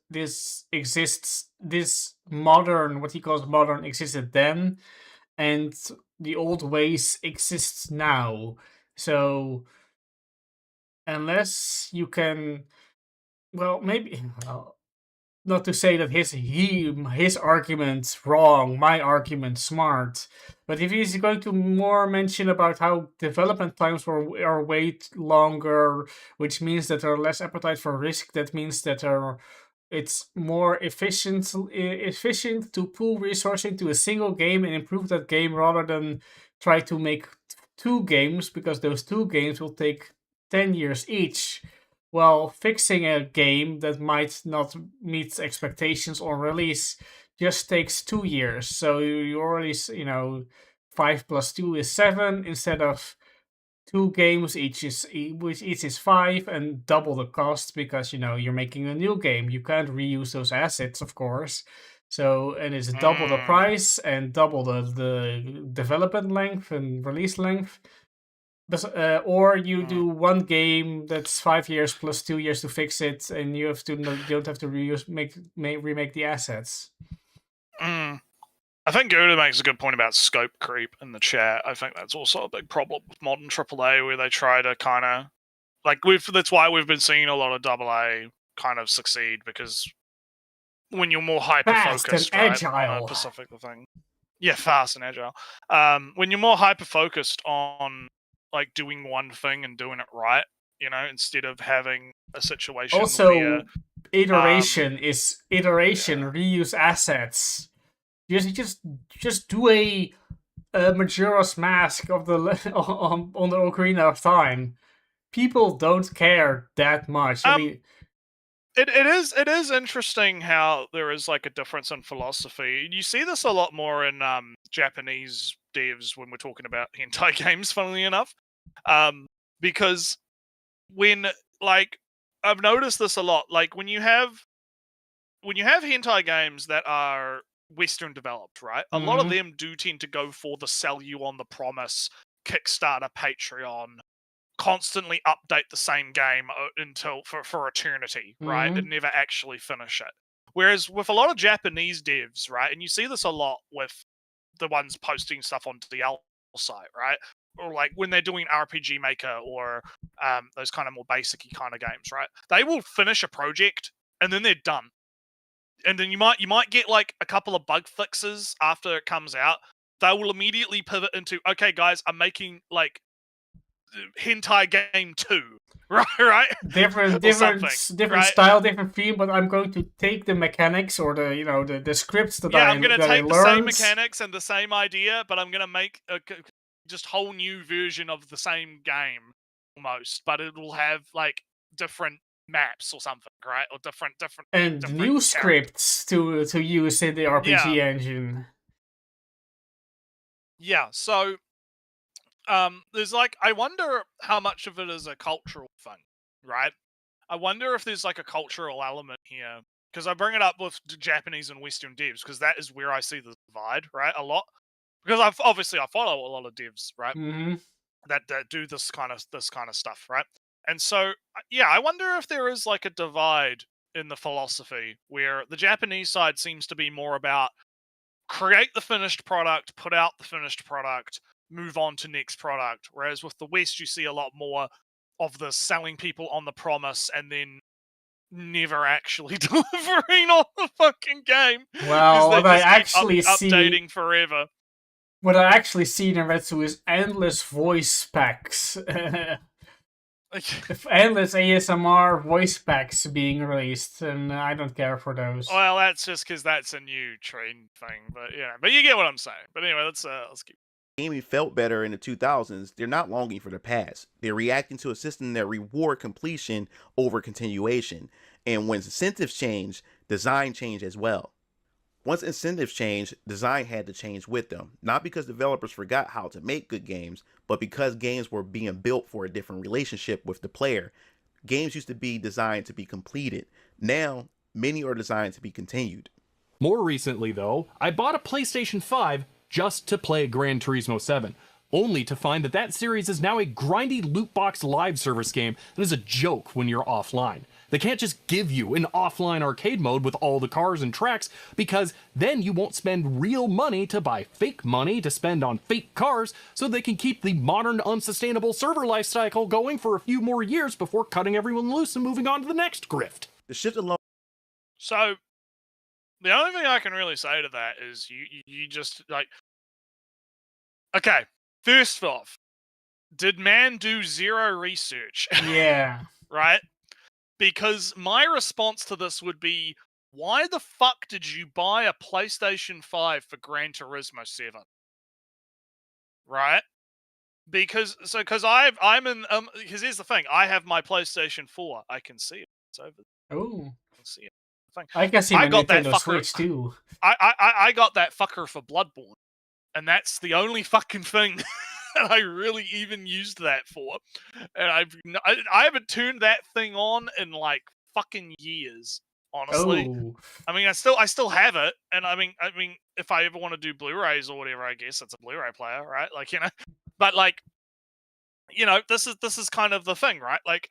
exists, this modern, what he calls modern, existed then, and the old ways exists now. So unless you can, well, maybe not to say that his argument's wrong, my argument smart, but if he's going to more mention about how development times are way longer, which means that there are less appetite for risk, that means that it's more efficient to pool resources into a single game and improve that game rather than try to make 2 games, because those 2 games will take 10 years each. Well, fixing a game that might not meet expectations on release just takes 2 years. So you already, 5 plus 2 is 7 instead of 2 games each is 5, and double the cost, because you're making a new game. You can't reuse those assets, of course. So, and it's double the price and double the development length and release length. Or you do one game that's 5 years plus 2 years to fix it, and you don't have to remake the assets. I think Gouda makes a good point about scope creep in the chat. I think that's also a big problem with modern AAA, where they try to kind of that's why we've been seeing a lot of AA kind of succeed, because when you're more hyper focused, right, on a specific thing. Yeah, fast and agile. When you're more hyper focused on doing one thing and doing it right, instead of having a situation also where iteration, reuse assets. Just do a Majora's Mask of the on the Ocarina of Time. People don't care that much. I mean, it is interesting how there is a difference in philosophy. You see this a lot more in Japanese devs when we're talking about hentai games, funnily enough. Because when I've noticed this a lot, when you have hentai games that are Western developed, right? A lot of them do tend to go for the sell you on the promise, Kickstarter, Patreon constantly update the same game until for eternity, right? Mhm. And never actually finish it. Whereas with a lot of Japanese devs, right, and you see this a lot with the ones posting stuff on the L site, right? Or like when they're doing RPG Maker or those kind of more basic kind of games, right? They will finish a project and then they're done. And then you might get like a couple of bug fixes after it comes out. They will immediately pivot into, okay, guys, I'm making like hentai game 2, right? Different Or something, different right? style, different theme, but I'm going to take the mechanics or the scripts that Yeah, I'm gonna I take the same learned. mechanics and the same idea, but I'm gonna make a just whole new version of the same game almost, but it will have like different maps or something, right? Or different And new characters. scripts to use in the Yeah, RPG engine. yeah. So there's like, I wonder how much of it is a cultural thing, right? I wonder if there's like a cultural element here, because I bring it up with Japanese and Western devs because that is where I see the divide, right? A lot, because I follow a lot of devs, right? Hmm. That do this kind of stuff, right? And so yeah, I wonder if there is like a divide in the philosophy where the Japanese side seems to be more about create the finished product, put out the finished product, move on to next product. Whereas with the West, you see a lot more of the selling people on the promise and then never actually delivering on the fucking game because Well, they what I just keep actually see, updating forever. what I actually see in Rensu is endless voice packs. Endless ASMR voice packs being released, and I don't care for those. Well, that's just because that's a new trend thing, but yeah, but you get what I'm saying. But anyway, let's keep. Gaming felt better in the 2000s, they're not longing for the past. They're reacting to a system that reward completion over continuation. And when incentives change, design change as well. Once incentives changed, design had to change with them. Not because developers forgot how to make good games, but because games were being built for a different relationship with the player. Games used to be designed to be completed. Now, many are designed to be continued. More recently, though, I bought a PlayStation 5 just to play Gran Turismo 7, only to find that that series is now a grindy loot box live service game that is a joke when you're offline. They can't just give you an offline arcade mode with all the cars and tracks, because then you won't spend real money to buy fake money to spend on fake cars so they can keep the modern unsustainable server life cycle going for a few more years before cutting everyone loose and moving on to the next grift. The shift alone. So the only thing I can really say to that is you just like, okay, first off, did man do zero research? Yeah. Right? Because my response to this would be, why the fuck did you buy a PlayStation 5 for Gran Turismo 7? Right? Because I'm in because here's the thing, I have my PlayStation 4. I can see it. It's over there. Oh. I can see it. Thing. I can see I my got that Nintendo fucker. Switch too. I got that fucker for Bloodborne. And that's the only fucking thing that I really even used that for. And I haven't turned that thing on in like fucking years, honestly. Oh. I mean, I still have it, and I mean, if I ever want to do Blu-rays or whatever, I guess it's a Blu-ray player, right? Like, you know, but like, you know, this is kind of the thing, right? Like,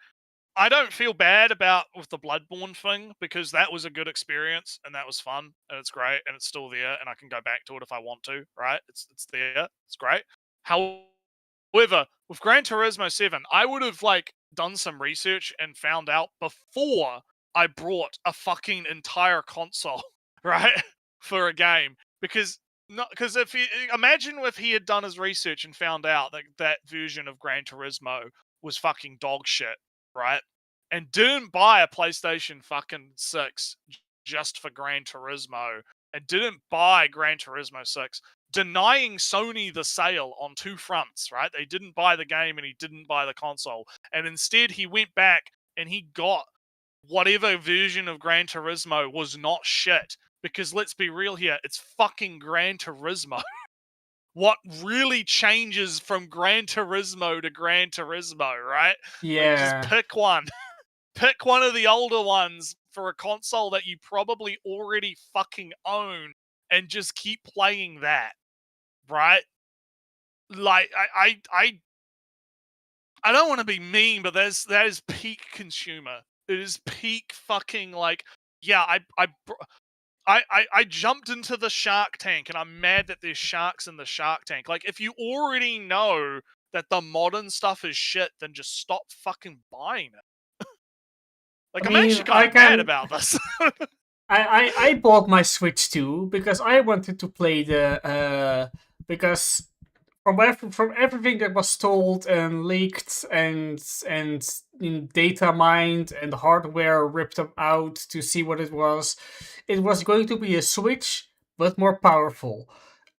I don't feel bad about with the Bloodborne thing because that was a good experience and that was fun and it's great and it's still there and I can go back to it if I want to, right? It's there, it's great. However, with Gran Turismo 7, I would have like done some research and found out before I brought a fucking entire console, right, for a game because if he imagine if he had done his research and found out that that version of Gran Turismo was fucking dog shit, right? And didn't buy a PlayStation fucking 6 just for Gran Turismo and didn't buy Gran Turismo 6, denying Sony the sale on two fronts, right? They didn't buy the game and he didn't buy the console. And instead he went back and he got whatever version of Gran Turismo was not shit. Because let's be real here, it's fucking Gran Turismo. What really changes from Gran Turismo to Gran Turismo, right? Yeah. Like, just pick one. Pick one of the older ones for a console that you probably already fucking own and just keep playing that, right? Like, I I don't want to be mean, but that is peak consumer. It is peak fucking like, yeah, I jumped into the Shark Tank and I'm mad that there's sharks in the Shark Tank. Like, if you already know that the modern stuff is shit, then just stop fucking buying it. Like, I I'm mean, actually kind of mad about this. I bought my Switch 2 because I wanted to play because from everything that was told and leaked and data mined and hardware ripped up out to see what it was going to be a Switch but more powerful.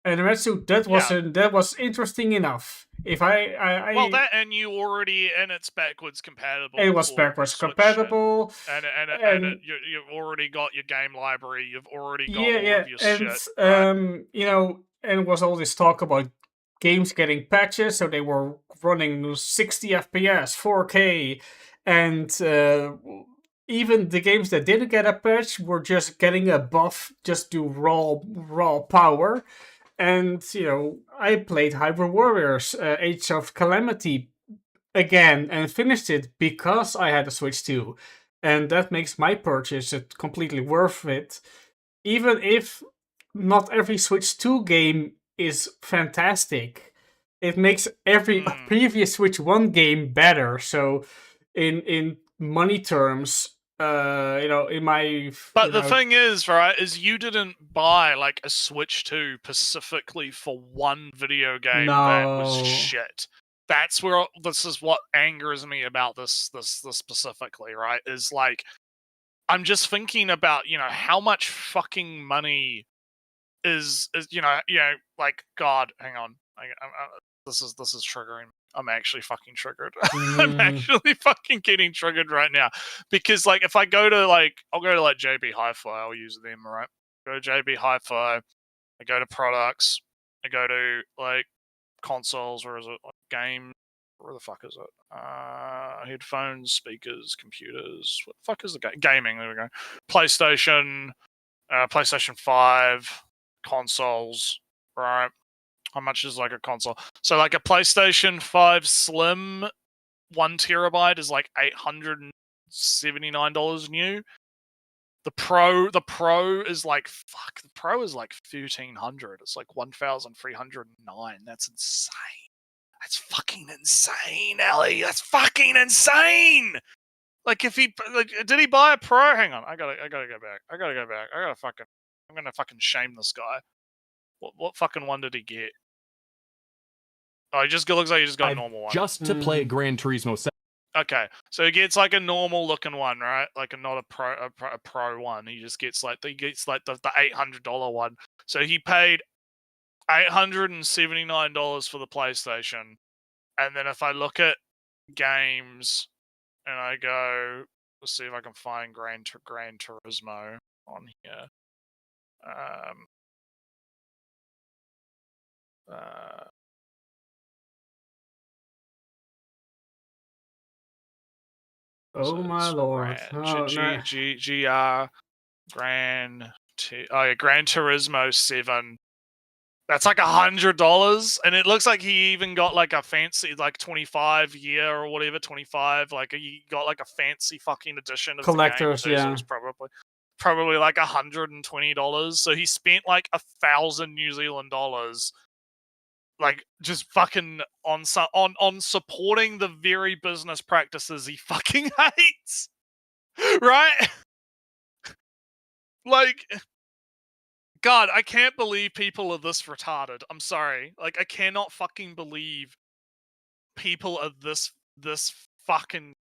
And that was interesting enough. If well, that and you already and it's backwards compatible. it was for backwards Switch compatible, shit. and You've already got your game library. You've already got yeah, all of your and shit. Right? you know, and was all this talk about games getting patches, so they were running 60 FPS, 4K, and even the games that didn't get a patch were just getting a buff just to raw power. And I played Hybrid Warriors, Age of Calamity again and finished it because I had a Switch 2, and that makes my purchase completely worth it. Even if not every Switch 2 game is fantastic, it makes every previous Switch 1 game better. So, in money terms, in my. But the thing is, right, is you didn't buy like a Switch 2 specifically for one video game that was shit. That's where this is what angers me about this specifically, right? Is like, I'm just thinking about, how much fucking money is like, God, hang on. This is triggering. I'm actually fucking triggered. I'm actually fucking getting triggered right now. Because like, if I go to like, I'll go to like JB Hi-Fi, I'll use them, right? Go to JB Hi-Fi, I go to products, I go to like consoles, or is it like games? Where the fuck is it? Headphones, speakers, computers. What the fuck is the gaming? There we go. PlayStation, PlayStation 5, consoles, right? How much is like a console? So like a PlayStation 5 Slim 1 terabyte is like $879 new. The Pro is like the Pro is like $1,300. It's like $1,309. That's insane. That's fucking insane, Ellie. That's fucking insane. Like, if he did he buy a Pro? Hang on, I gotta go back. I'm gonna fucking shame this guy. What fucking one did he get? Oh, he just looks like he just got a normal one. Just to play Gran Turismo 7. Okay, so he gets like a normal looking one, right? Like not a pro one. He just gets like the $800 one. So he paid $879 for the PlayStation, and then if I look at games and I go, let's see if I can find Gran Turismo on here. Oh my lord! Gran Turismo 7. That's like $100, and it looks like he even got like a fancy like 25 year or whatever 25. Like he got like a fancy fucking edition of collectors, the game too, yeah. so it's probably like $120. So he spent like 1,000 New Zealand dollars, like just fucking on supporting the very business practices he fucking hates, right? Like, God, I can't believe people are this retarded. I'm sorry. Like, I cannot fucking believe people are this fucking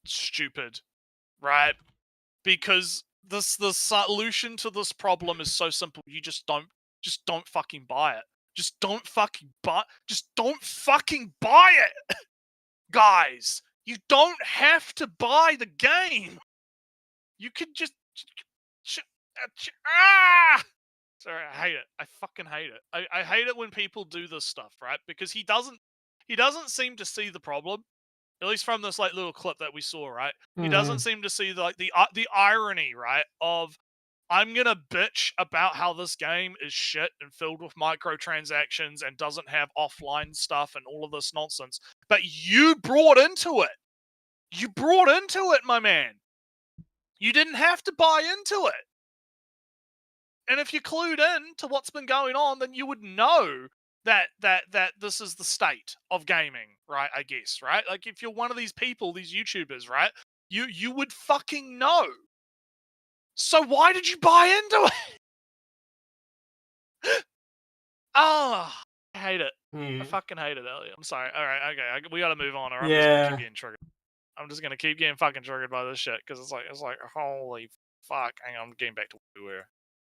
stupid, right? Because the solution to this problem is so simple. You just don't fucking buy it. Just don't fucking buy it. Guys, you don't have to buy the game. You can just Sorry, I hate it. I fucking hate it. I hate it when people do this stuff, right? Because he doesn't seem to see the problem. At least from this like little clip that we saw, right? He doesn't seem to see the irony, right, of I'm gonna bitch about how this game is shit and filled with microtransactions and doesn't have offline stuff and all of this nonsense. But you brought into it. You brought into it, my man. You didn't have to buy into it. And if you're clued in to what's been going on, then you would know that this is the state of gaming, right? I guess, right? Like if you're one of these people, these YouTubers, right? You would fucking know. So why did you buy into it? Oh, I hate it. I fucking hate it, Elliot. I'm sorry. All right, okay, we gotta move on, or I'm just gonna keep getting triggered. I'm just gonna keep getting fucking triggered by this shit because it's like holy fuck. Hang on, I'm getting back to where we were.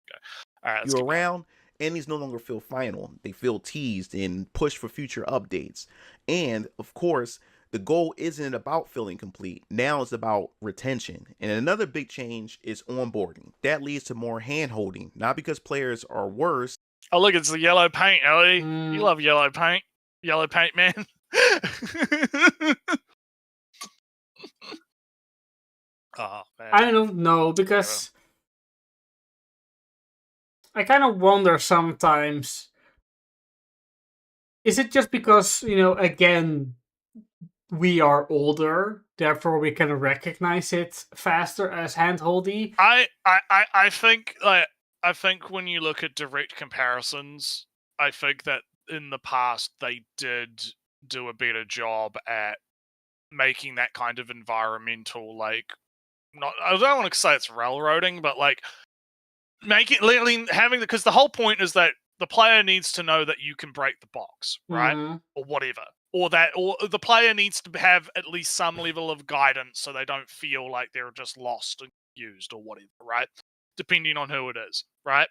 Okay. All right, let's You're keep going. around, and these no longer feel final. They feel teased and pushed for future updates. And of course, the goal isn't about feeling complete. Now it's about retention. And another big change is onboarding. That leads to more hand-holding, not because players are worse. Oh, look, it's the yellow paint, Ellie. You love yellow paint. Yellow paint, man. Oh, man. I don't know, because I kind of wonder sometimes, is it just because, again, we are older, therefore we can recognize it faster as handholdy? I think when you look at direct comparisons, I think that in the past they did do a better job at making that kind of environmental, like, not, I don't want to say it's railroading, but like having because the whole point is that the player needs to know that you can break the box, right? Or whatever. Or the player needs to have at least some level of guidance so they don't feel like they're just lost and used or whatever, right? Depending on who it is, right?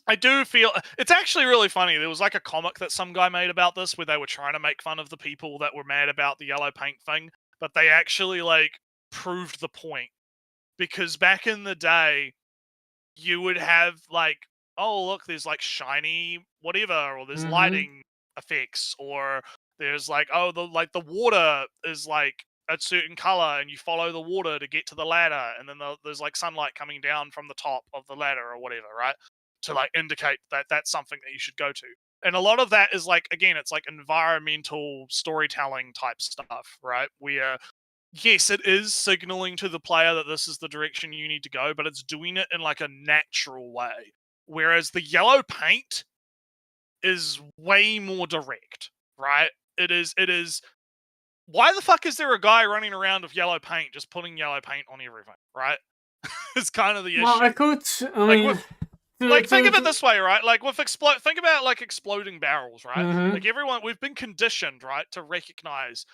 I do feel it's actually really funny. There was like a comic that some guy made about this where they were trying to make fun of the people that were mad about the yellow paint thing, but they actually like proved the point. Because back in the day, you would have like, oh look, there's like shiny whatever, or there's lighting effects, or there's like, oh, the water is like a certain color and you follow the water to get to the ladder, and then there's like sunlight coming down from the top of the ladder or whatever, right? To like indicate that that's something that you should go to. And a lot of that is like, again, it's like environmental storytelling type stuff, right? Where yes, it is signaling to the player that this is the direction you need to go, but it's doing it in like a natural way. Whereas the yellow paint is way more direct, right? It is. Why the fuck is there a guy running around with yellow paint, just putting yellow paint on everything, right? It's kind of the issue. Well, Think of it this way, right? Like think about like exploding barrels, right? Like we've been conditioned, right, to recognize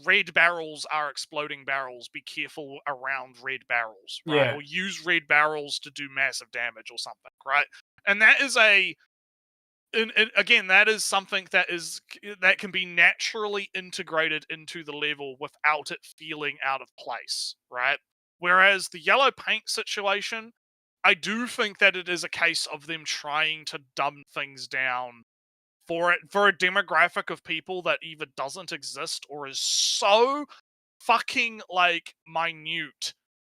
red barrels are exploding barrels. Be careful around red barrels, right? Yeah. Or use red barrels to do massive damage or something, right? And that is again, that is something that can be naturally integrated into the level without it feeling out of place, right? Whereas the yellow paint situation, I do think that it is a case of them trying to dumb things down for a demographic of people that either doesn't exist or is so fucking like minute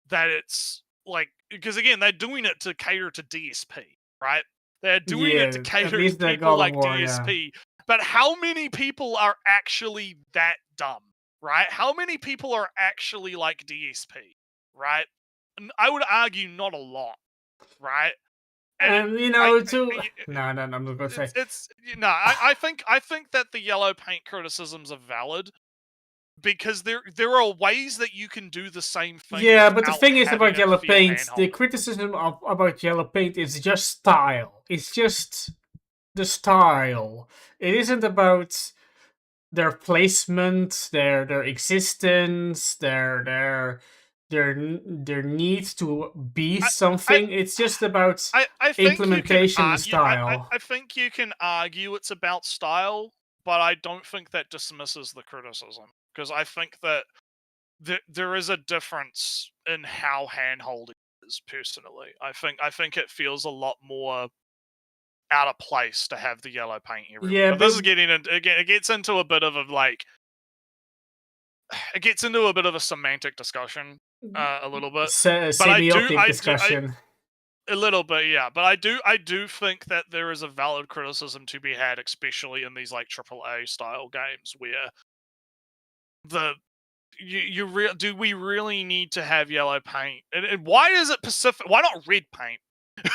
that it's like, because again, they're doing it to cater to DSP, right? They're doing it to cater to people like DSP. Yeah. But how many people are actually that dumb, right? How many people are actually like DSP, right? And I would argue not a lot, right? And I'm not going to say I think that the yellow paint criticisms are valid because there are ways that you can do the same thing. Yeah, but the thing is about yellow paint, the criticism about yellow paint is just style. It's just the style. It isn't about their placement, their existence, their need to be something. It's just about implementation and style. I think you can argue it's about style, but I don't think that dismisses the criticism, because I think that there is a difference in how hand-holding is. Personally, I think it feels a lot more out of place to have the yellow paint everywhere. Yeah, but this is getting into, again, it gets into a bit of a semantic discussion. A little bit, semiotic discussion. A little bit, yeah, but I do think that there is a valid criticism to be had, especially in these like AAA style games where the do we really need to have yellow paint? And why is it Pacific? Why not red paint?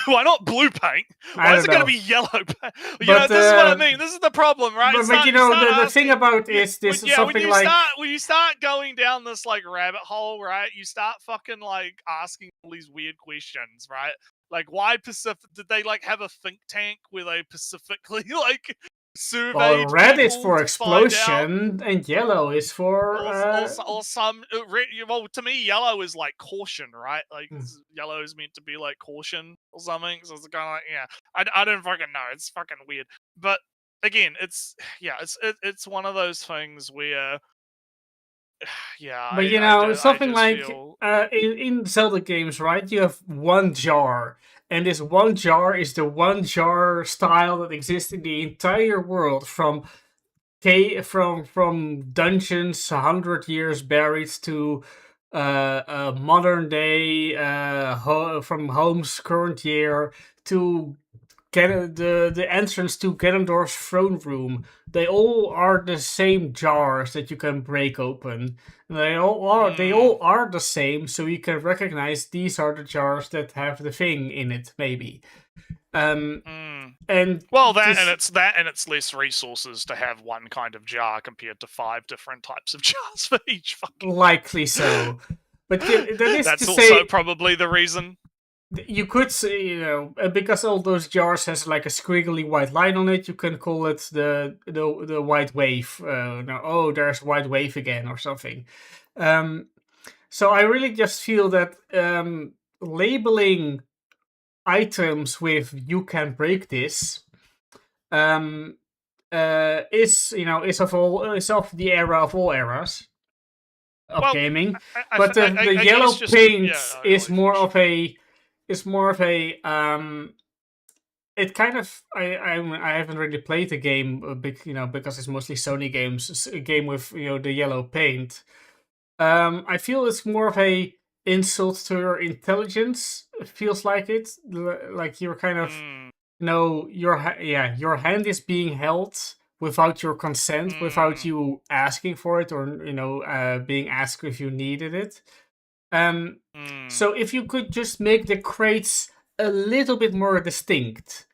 Why not blue paint? I Why is don't it going to know. be yellow paint? You But, know, this is what I mean. This is the problem, right? But you know, the thing about is this is something like when you start going down this like rabbit hole, right? You start fucking like asking all these weird questions, right? Like, why Pacific? Did they like have a think tank where they specifically like surveyed red is people for to find out? explosion and yellow is for Or some well, to me, yellow is like caution, right? Like Hmm. yellow is meant to be like caution or something. So it's kind of like, yeah, I don't fucking know. It's fucking weird. But again, it's one of those things where, yeah, But you I know, just, I something just like feel in Zelda games, right? You have one jar, and this one jar is the one jar style that exists in the entire world, from dungeons 100 years buried to modern day, from home's current year to the entrance to Ganondorf's throne room. They all are the same jars that you can break open. They all are the same, so you can recognize these are the jars that have the thing in it, maybe. And well, this, and it's less resources to have one kind of jar compared to 5 different types of jars for each fucking. likely so. But that is That's to also say, probably the reason. you could say, you know, because all those jars has like a squiggly white line on it, you can call it the white wave. Oh, there's white wave again or something. So I really just feel that labeling items with "you can break this" is of the era of all eras of gaming. But the yellow paint is more of a it kind of I haven't really played the game because it's mostly Sony games. It's a game with the yellow paint. I feel it's more of a insult to your intelligence. It feels like it, like you're kind of your hand is being held without your consent, without you asking for it, or being asked if you needed it. So if you could just make the crates a little bit more distinct,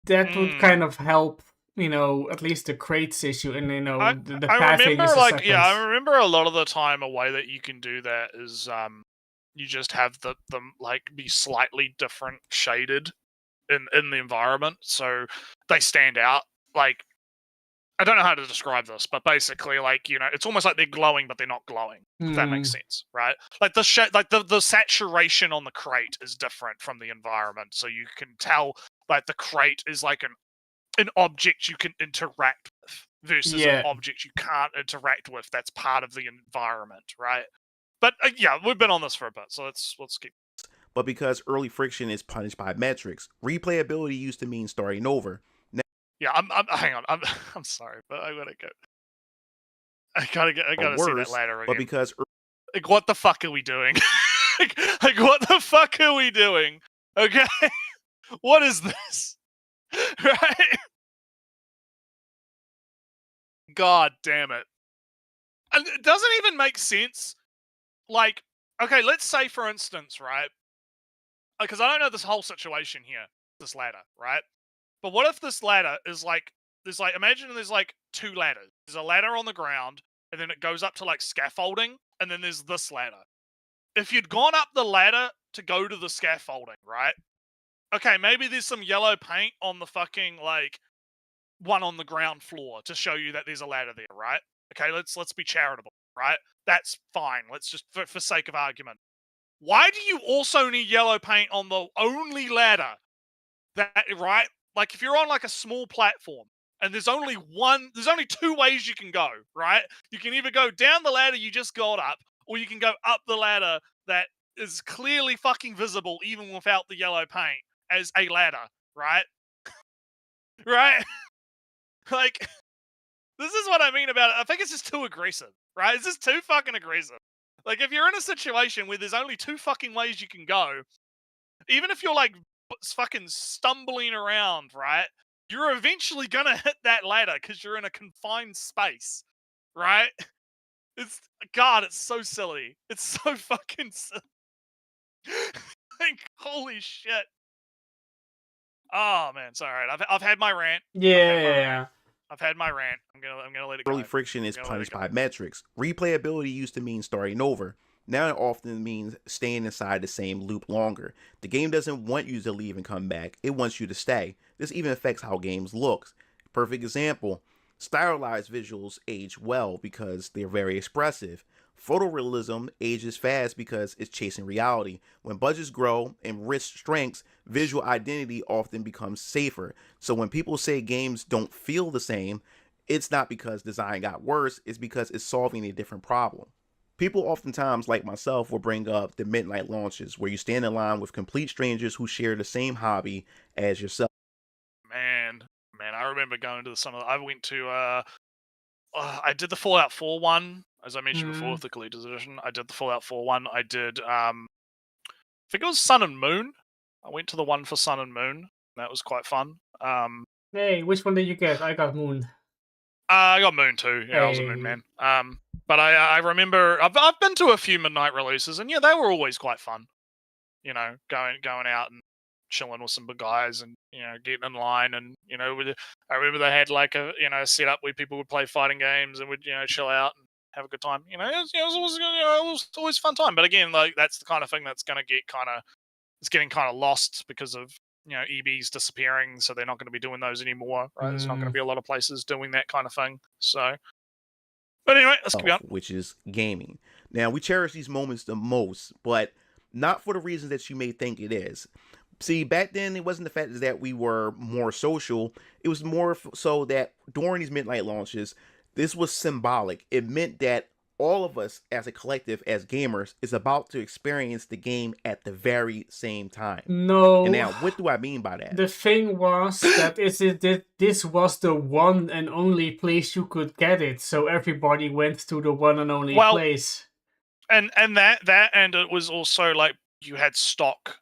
that would kind of help, at least the crates issue, and the pathing is I remember a lot of the time a way that you can do that is you just have them like be slightly different shaded in the environment, so they stand out. Like, I don't know how to describe this, but basically, like, it's almost like they're glowing, but they're not glowing. If that makes sense, right? Like the saturation on the crate is different from the environment, so you can tell like the crate is like an object you can interact with versus an object you can't interact with. That's part of the environment, right? But yeah, we've been on this for a bit, so let's keep. But because early friction is punished by metrics, replayability used to mean starting over. Yeah, hang on. I'm sorry, but I gotta go. I gotta see that ladder again. But because like, what the fuck are we doing? like, what the fuck are we doing? Okay, what is this? Right? God damn it! And it doesn't even make sense. Like, okay, let's say for instance, right? Because I don't know this whole situation here, this ladder, right? But what if this ladder is like, imagine there's like 2 ladders. There's a ladder on the ground, and then it goes up to like scaffolding, and then there's this ladder. If you'd gone up the ladder to go to the scaffolding, right? Okay, maybe there's some yellow paint on the fucking like one on the ground floor to show you that there's a ladder there, right? Okay, let's be charitable, right? That's fine. Let's just for sake of argument. Why do you also need yellow paint on the only ladder that, right? Like, if you're on like a small platform and there's only 2 ways you can go, right? You can either go down the ladder you just got up, or you can go up the ladder that is clearly fucking visible even without the yellow paint as a ladder, right? Right? Like, this is what I mean about it. I think it's just too aggressive, right? It's just too fucking aggressive. Like, if you're in a situation where there's only 2 fucking ways you can go, even if you're like fucking stumbling around, right? You're eventually gonna hit that ladder because you're in a confined space, right? It's it's so silly. It's so fucking silly. Like, holy shit. Oh man, sorry. I've had my rant. Yeah. I've had my rant. I'm gonna let it go. Early friction is I'm gonna let it punished go. by metrics. Replayability used to mean starting over. Now it often means staying inside the same loop longer. The game doesn't want you to leave and come back. It wants you to stay. This even affects how games look. Perfect example. Stylized visuals age well because they're very expressive. Photorealism ages fast because it's chasing reality. When budgets grow and risk strengths, visual identity often becomes safer. So when people say games don't feel the same, it's not because design got worse, it's because it's solving a different problem. People oftentimes, like myself, will bring up the midnight launches where you stand in line with complete strangers who share the same hobby as yourself. Man, I remember going to I went to I did the Fallout 4 one, as I mentioned before with the Collector's Edition. I did the Fallout 4 one. I did I think it was Sun and Moon. I went to the one for Sun and Moon. That was quite fun. Hey, which one did you get? I got Moon. I got Moon too. Yeah, I was a Moon man. But I remember I've been to a few midnight releases, and yeah, they were always quite fun. You know, going out and chilling with some big guys, and getting in line, and I remember they had like a setup where people would play fighting games and would chill out and have a good time. It was always a fun time. But again, like that's the kind of thing that's going to get getting kind of lost because of EBs disappearing, so they're not going to be doing those anymore, right? There's not going to be a lot of places doing that kind of thing. So, but anyway, let's keep going. Which is gaming. Now, we cherish these moments the most, but not for the reasons that you may think it is. See, back then, it wasn't the fact that we were more social. It was more so that during these midnight launches, this was symbolic. It meant that all of us as a collective, as gamers, is about to experience the game at the very same time. No. And now, what do I mean by that? The thing was that this was the one and only place you could get it, so everybody went to the one and only place. And that and it was also like you had stock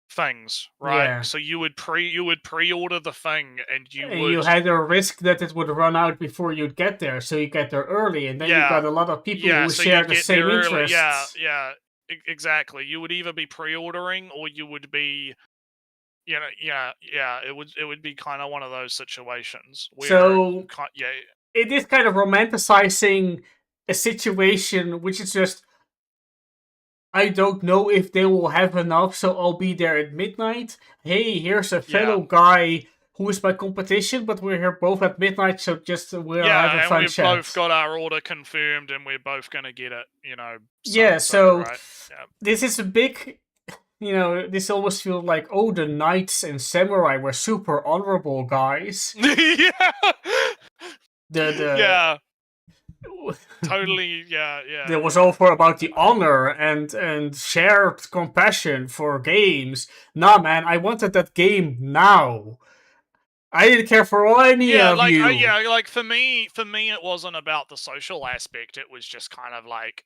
things, right? Yeah. So you would pre-order the thing, and you had a risk that it would run out before you'd get there, so you get there early, and then you got a lot of people who share the same interests. Yeah, exactly. You would either be pre-ordering or you would be, it would be kind of one of those situations. Where it is kind of romanticizing a situation which is just, I don't know if they will have enough, so I'll be there at midnight. Hey, here's a fellow guy who is my competition, but we're here both at midnight, so just we're having a fun chat. Yeah, and we've both got our order confirmed, and we're both going to get it, this is a big, this almost feels like, the knights and samurai were super honorable guys. Yeah. Totally, yeah. It was all about the honor and shared compassion for games. Nah, man, I wanted that game now. I didn't care for any of you. Like for me, it wasn't about the social aspect. It was just kind of like,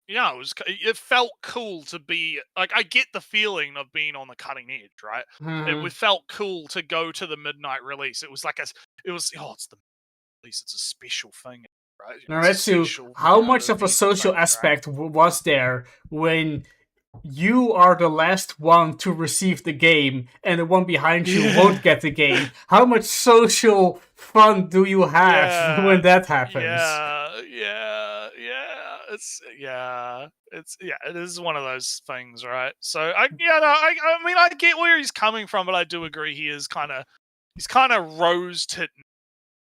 it felt cool to be like. I get the feeling of being on the cutting edge, right? It felt cool to go to the midnight release. It was like it's the release. It's a special thing. Right? Naretsu, how much of a social aspect was there when you are the last one to receive the game and the one behind you won't get the game? How much social fun do you have when that happens? It is one of those things, right? So I mean, I get where he's coming from, but I do agree he's kind of rose tinting.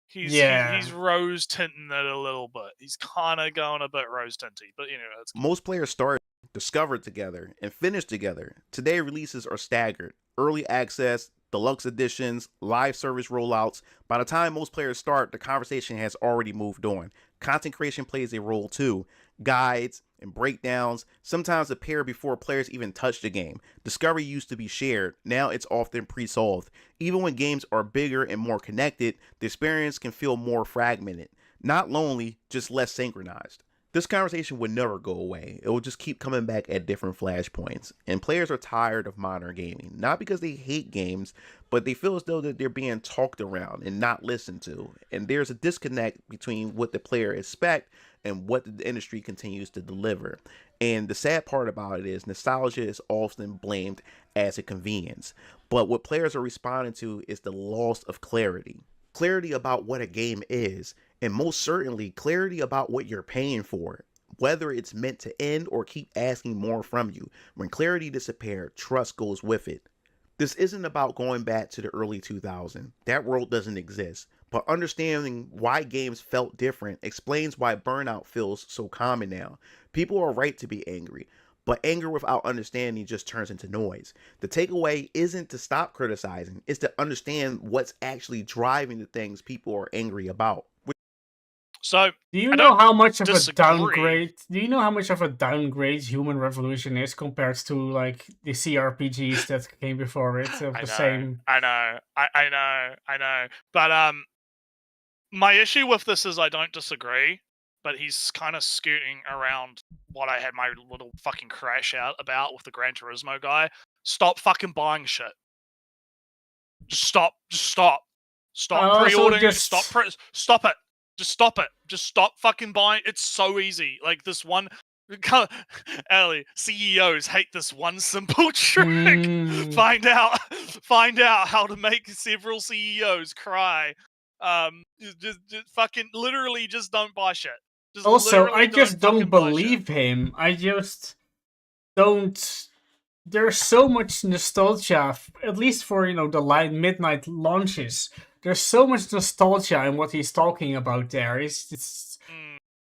He's rose tinting it a little bit. He's kind of going a bit rose tinty, but it's most players start discovered together and finish together. Today releases are staggered. Early access, deluxe editions, live service rollouts. By the time most players start, the conversation has already moved on. Content creation plays a role too. Guides and breakdowns sometimes appear before players even touch the game. Discovery used to be shared. Now it's often pre-solved. Even when games are bigger and more connected, the experience can feel more fragmented. Not lonely, just less synchronized. This conversation would never go away. It will just keep coming back at different flashpoints. And players are tired of modern gaming. Not because they hate games, but they feel as though that they're being talked around and not listened to. And there's a disconnect between what the player expects and what the industry continues to deliver. And the sad part about it is nostalgia is often blamed as a convenience. But what players are responding to is the loss of clarity. Clarity about what a game is, and most certainly clarity about what you're paying for, whether it's meant to end or keep asking more from you. When clarity disappears, trust goes with it. This isn't about going back to the early 2000s. That world doesn't exist. But understanding why games felt different explains why burnout feels so common now. People are right to be angry, but anger without understanding just turns into noise. The takeaway isn't to stop criticizing, it's to understand what's actually driving the things people are angry about. So Do you I know don't how much of disagree. a downgrade? Do you know how much of a downgrade Human Revolution is compared to like the CRPGs that came before it of the same? I know. But my issue with this is I don't disagree, but he's kind of scooting around what I had my little fucking crash out about with the Gran Turismo guy. Stop fucking buying shit. Just stop. Stop pre-ordering. Stop it. Just stop it. Just stop fucking buying. It's so easy. Like this one. Ellie, CEOs hate this one simple trick. Mm. Find out how to make several CEOs cry. Just fucking literally just don't buy shit. Just Also, I just don't fucking buy shit. believe him. I just don't. There's so much nostalgia, at least for the midnight launches. There's so much nostalgia in what he's talking about there. It's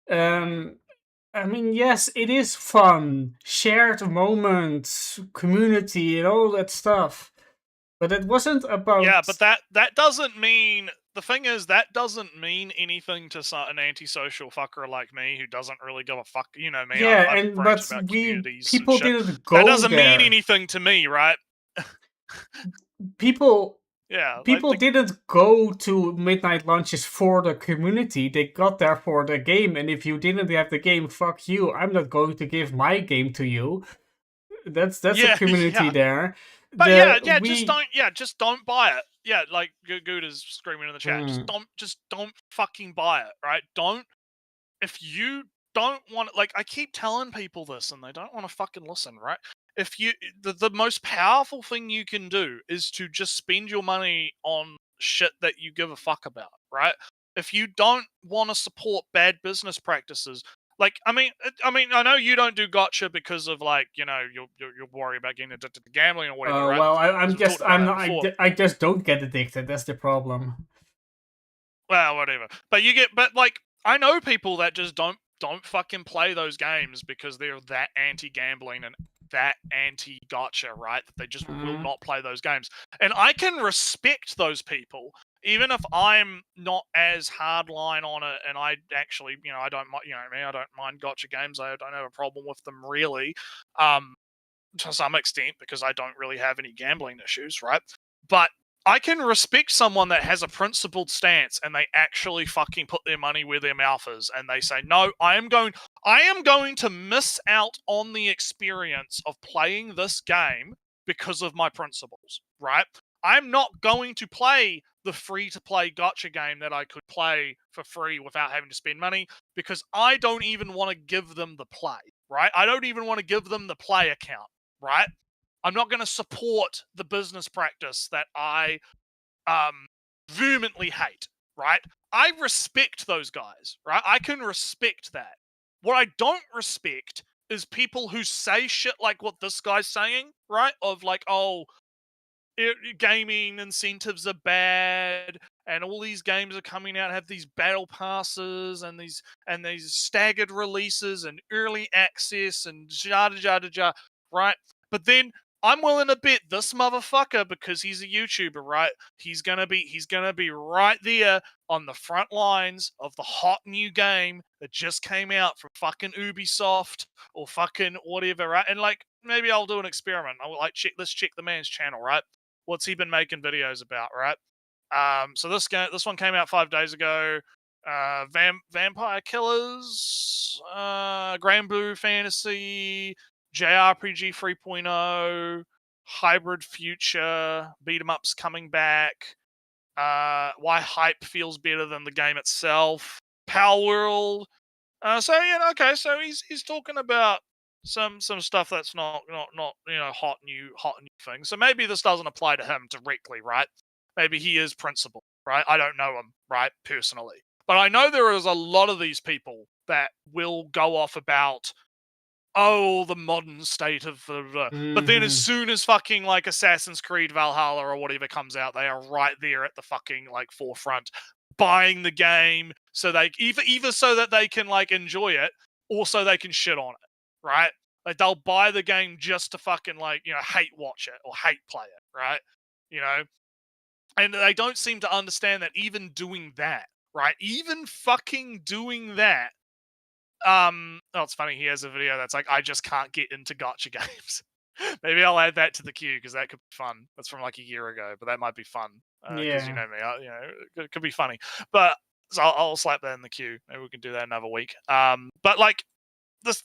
I mean, yes, it is fun, shared moments, community, and all that stuff. But it wasn't about. Yeah, but that doesn't mean. The thing is, that doesn't mean anything to an antisocial fucker like me who doesn't really give a fuck. You know me. Yeah, I'm and bragged but about communities people and shit. didn't go That doesn't there. mean anything to me, right? People Yeah, people didn't go to midnight launches for the community. They got there for the game, and if you didn't have the game, fuck you. I'm not going to give my game to you. That's Yeah, a community yeah. there. But just don't buy it. Yeah, like Gouda's screaming in the chat. Just don't fucking buy it, right? If you don't want, like, I keep telling people this and they don't want to fucking listen, right? If you, the most powerful thing you can do is to just spend your money on shit that you give a fuck about, right? If you don't want to support bad business practices, like, I mean, I know you don't do gotcha because of, like, you're worried about getting addicted to gambling or whatever, right? Well, I just don't get addicted. That's the problem. Well, whatever. But like, I know people that just don't fucking play those games because they're that anti-gambling and that anti-gotcha, right? That they just will not play those games. And I can respect those people, even if I'm not as hardline on it, and I actually, I don't, I don't mind gotcha games. I don't have a problem with them really, to some extent, because I don't really have any gambling issues, right? But I can respect someone that has a principled stance and they actually fucking put their money where their mouth is and they say, no, I am going to miss out on the experience of playing this game because of my principles, right? I'm not going to play the free-to-play gotcha game that I could play for free without having to spend money because I don't even want to give them the play, right? I don't even want to give them the play account, right? I'm not going to support the business practice that I vehemently hate, right? I respect those guys, right? I can respect that. What I don't respect is people who say shit like what this guy's saying, right? Of like, oh, gaming incentives are bad, and all these games are coming out have these battle passes and these staggered releases and early access and jada, right? But then I'm willing to bet this motherfucker, because he's a YouTuber, right? He's gonna be right there on the front lines of the hot new game that just came out from fucking Ubisoft or fucking whatever, right? And like, maybe I'll do an experiment. Let's check the man's channel, right? What's he been making videos about, right? So this one came out 5 days ago. Vampire Killers, Grand Blue Fantasy, JRPG 3.0, Hybrid Future, beat 'em ups coming back. Why Hype feels better than the game itself. Power World. So okay. So he's talking about some stuff that's not hot new things. So maybe this doesn't apply to him directly, right? Maybe he is principled, right? I don't know him, right, personally, but I know there is a lot of these people that will go off about the modern state of but then as soon as fucking like Assassin's Creed Valhalla or whatever comes out, they are right there at the fucking like forefront buying the game so they either so that they can like enjoy it or so they can shit on it, right? Like they'll buy the game just to fucking like, hate watch it or hate play it, right? And they don't seem to understand that even doing that, right? Even fucking doing that. It's funny. He has a video that's like, I just can't get into gacha games. Maybe I'll add that to the queue because that could be fun. That's from like a year ago, but that might be fun because you know me, it could be funny. But so I'll slap that in the queue. Maybe we can do that another week. But like this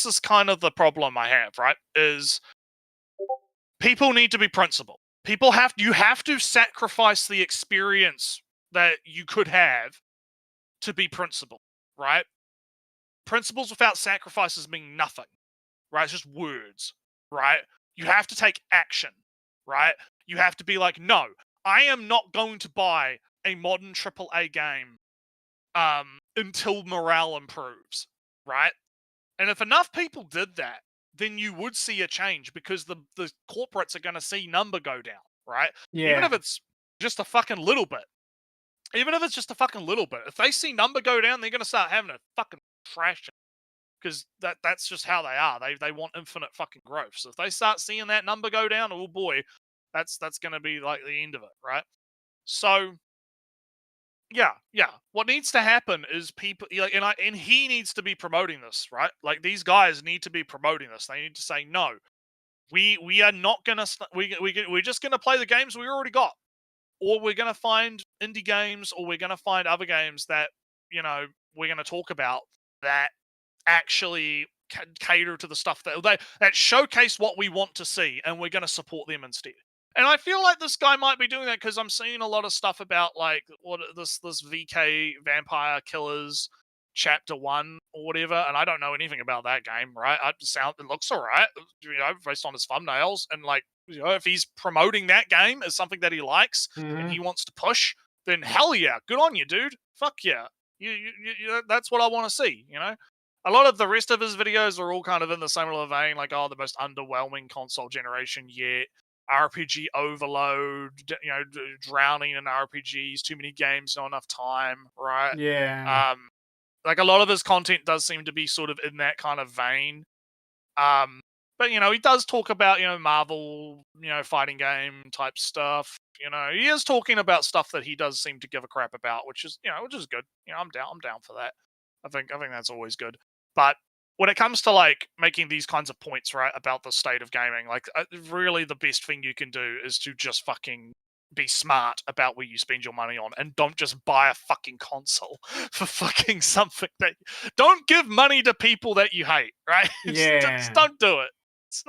is kind of the problem I have. Right? Is people need to be principled. You have to sacrifice the experience that you could have to be principled. Right? Principles without sacrifices mean nothing, right? It's just words, right? You have to take action, right? You have to be like, no, I am not going to buy a modern AAA game until morale improves, right? And if enough people did that, then you would see a change because the corporates are going to see number go down, right? Yeah. Even if it's just a fucking little bit. If they see number go down, they're going to start having a fucking trash it because that's just how they are. They want infinite fucking growth. So if they start seeing that number go down, oh boy, that's going to be like the end of it, right? So yeah. What needs to happen is people and he needs to be promoting this, right? Like these guys need to be promoting this. They need to say no. We are not gonna we're just gonna play the games we already got, or we're gonna find indie games, or we're gonna find other games that we're gonna talk about that actually cater to the stuff that showcase what we want to see, and we're going to support them instead. And I feel like this guy might be doing that because I'm seeing a lot of stuff about like what this VK Vampire Killers Chapter 1 or whatever, and I don't know anything about that game, right? It looks alright, based on his thumbnails, and like if he's promoting that game as something that he likes and he wants to push, then hell yeah, good on you, dude. Fuck yeah, you that's what I want to see, A lot of the rest of his videos are all kind of in the similar vein, like, the most underwhelming console generation yet, RPG overload, drowning in RPGs, too many games, not enough time, right? Yeah. Like a lot of his content does seem to be sort of in that kind of vein. But he does talk about, Marvel, fighting game type stuff. He is talking about stuff that he does seem to give a crap about, which is good. I'm down for that. I think that's always good. But when it comes to like making these kinds of points, right, about the state of gaming, like really the best thing you can do is to just fucking be smart about where you spend your money on, and don't just buy a fucking console for fucking something that don't give money to people that you hate, right? Yeah. Just don't do it. It's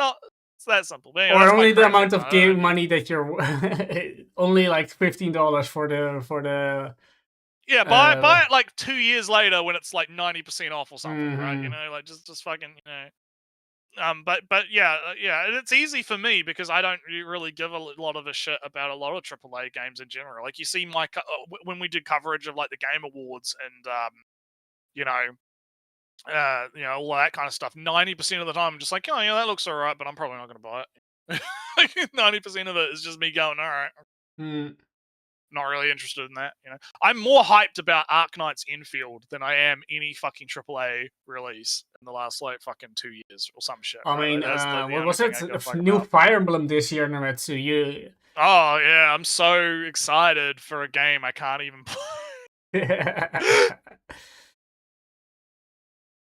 that simple. But, or only the amount of game money that you're only like $15 for the yeah, buy it like 2 years later when it's like 90% off or something, right? Like just fucking, but yeah, and it's easy for me because I don't really give a lot of a shit about a lot of AAA games in general. Like you see when we did coverage of like the Game Awards and all that kind of stuff. 90% of the time, I'm just like, that looks alright, but I'm probably not going to buy it. 90% of it is just me going, all right. Not really interested in that. I'm more hyped about Arknight's Enfield than I am any fucking AAA release in the last like fucking 2 years or some shit. I mean, what was it? New about. Fire Emblem this year, Nametsu. Oh yeah, I'm so excited for a game I can't even play.